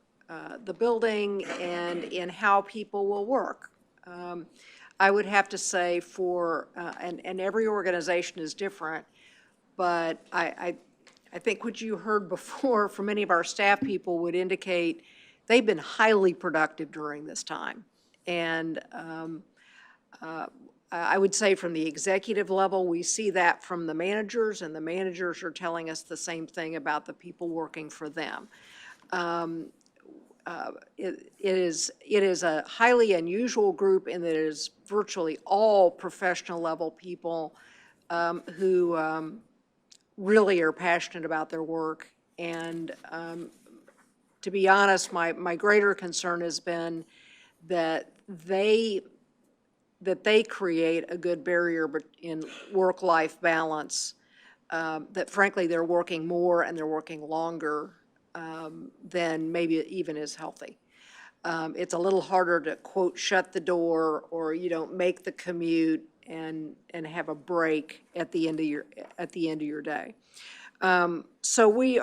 Speaker 18: the building and in how people will work. I would have to say and every organization is different, but I think what you heard before from many of our staff people would indicate they've been highly productive during this time. And I would say from the executive level, we see that from the managers, and the managers are telling us the same thing about the people working for them. It is a highly unusual group in that it is virtually all professional level people who really are passionate about their work. And to be honest, my greater concern has been that they create a good barrier in work-life balance, that frankly they're working more and they're working longer than maybe even is healthy. It's a little harder to, quote, shut the door, or you don't make the commute and have a break at the end of your day. So we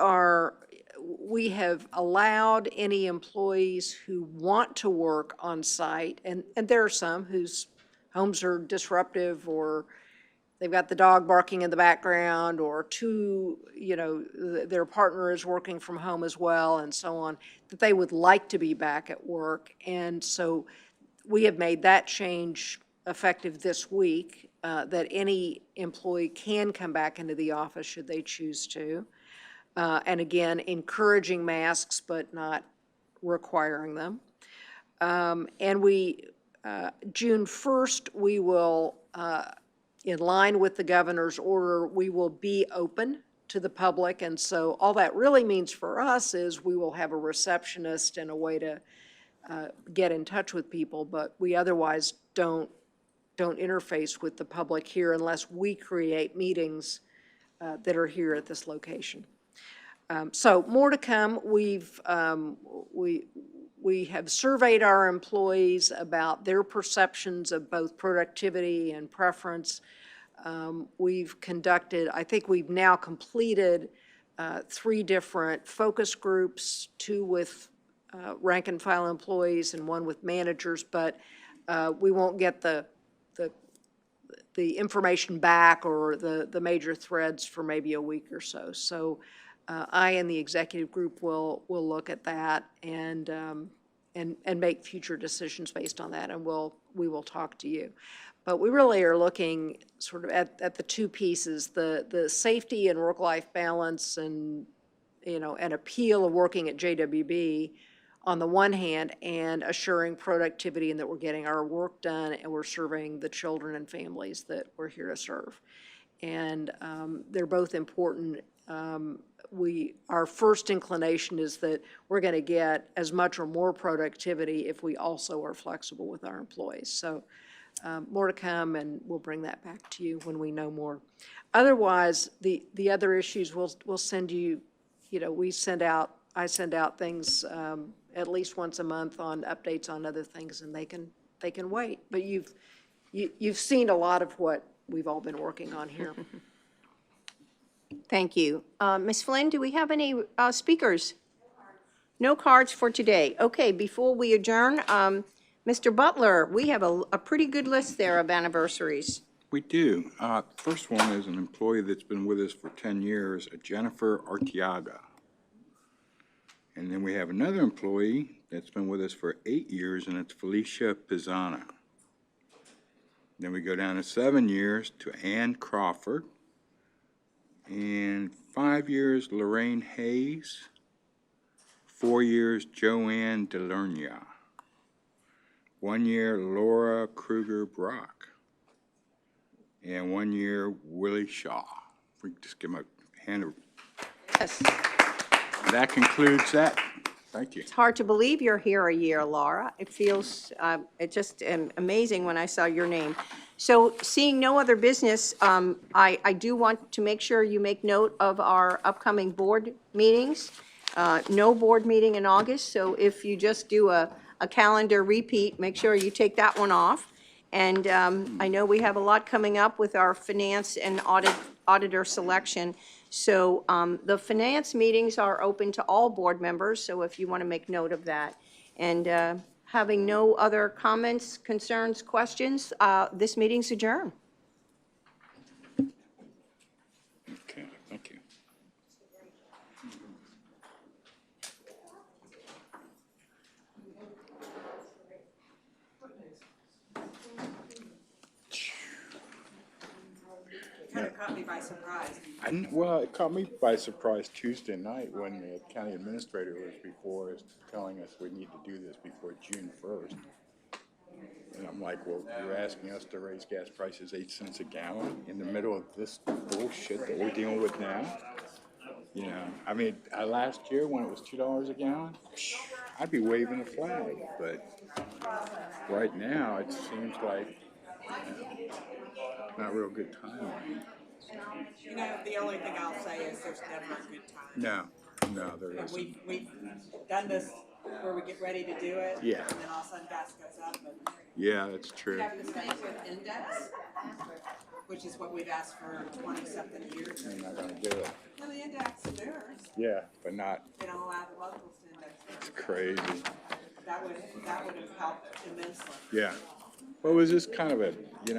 Speaker 18: have allowed any employees who want to work on site, and there are some whose homes are disruptive, or they've got the dog barking in the background, or their partner is working from home as well, and so on, that they would like to be back at work. And so we have made that change effective this week, that any employee can come back into the office should they choose to. And again, encouraging masks, but not requiring them. And June 1st, we will, in line with the governor's order, we will be open to the public. And so all that really means for us is we will have a receptionist and a way to get in touch with people, but we otherwise don't interface with the public here unless we create meetings that are here at this location. So more to come. We have surveyed our employees about their perceptions of both productivity and preference. We've conducted, I think we've now completed 3 different focus groups, 2 with rank and file employees and 1 with managers, but we won't get the information back or the major threads for maybe a week or so. So I and the executive group will look at that and make future decisions based on that, and we will talk to you. But we really are looking sort of at the 2 pieces, the safety and work-life balance and an appeal of working at JWB on the one hand, and assuring productivity and that we're getting our work done and we're serving the children and families that we're here to serve. And they're both important. Our first inclination is that we're going to get as much or more productivity if we also are flexible with our employees. So more to come, and we'll bring that back to you when we know more. Otherwise, the other issues we'll send you, I send out things at least once a month on updates on other things, and they can wait. But you've seen a lot of what we've all been working on here.
Speaker 1: Thank you. Ms. Flynn, do we have any speakers? No cards for today. Okay, before we adjourn, Mr. Butler, we have a pretty good list there of anniversaries.
Speaker 4: We do. First one is an employee that's been with us for 10 years, Jennifer Artiaga. And then we have another employee that's been with us for 8 years, and it's Felicia Pizzana. Then we go down to 7 years to Ann Crawford. And 5 years, Lorraine Hayes. 4 years, Joanne Delernia. 1 year, Laura Kruger Brock. And 1 year, Willie Shaw. We can just give him a hand.
Speaker 1: Yes.
Speaker 4: That concludes that. Thank you.
Speaker 1: It's hard to believe you're here a year, Laura. It feels, it's just amazing when I saw your name. So seeing no other business, I do want to make sure you make note of our upcoming board meetings. No board meeting in August, so if you just do a calendar repeat, make sure you take that one off. And I know we have a lot coming up with our finance and auditor selection. So the finance meetings are open to all board members, so if you want to make note of that. And having no other comments, concerns, questions, this meeting's adjourned.
Speaker 4: Okay, thank you.
Speaker 7: Kind of caught me by surprise.
Speaker 4: Well, it caught me by surprise Tuesday night when the county administrator was before us telling us we need to do this before June 1st. And I'm like, well, you're asking us to raise gas prices 8 cents a gallon in the middle of this bullshit that we're dealing with now? You know, I mean, last year when it was $2 a gallon, I'd be waving a flag. But right now, it seems like not a real good time.
Speaker 7: You know, the only thing I'll say is there's never a good time.
Speaker 4: No, there isn't.
Speaker 7: We've done this where we get ready to do it.
Speaker 4: Yeah.
Speaker 7: And then all of a sudden gas goes up. And
Speaker 4: Yeah, that's true.
Speaker 7: we have the same with index, which is what we've asked for 20-something years.
Speaker 4: You're not gonna do it.
Speaker 7: Well, the index is theirs.
Speaker 4: Yeah, but not,
Speaker 7: They don't allow the locals to index.
Speaker 4: it's crazy.
Speaker 7: That would have helped immensely.
Speaker 4: Yeah. Well, it was just kind of a,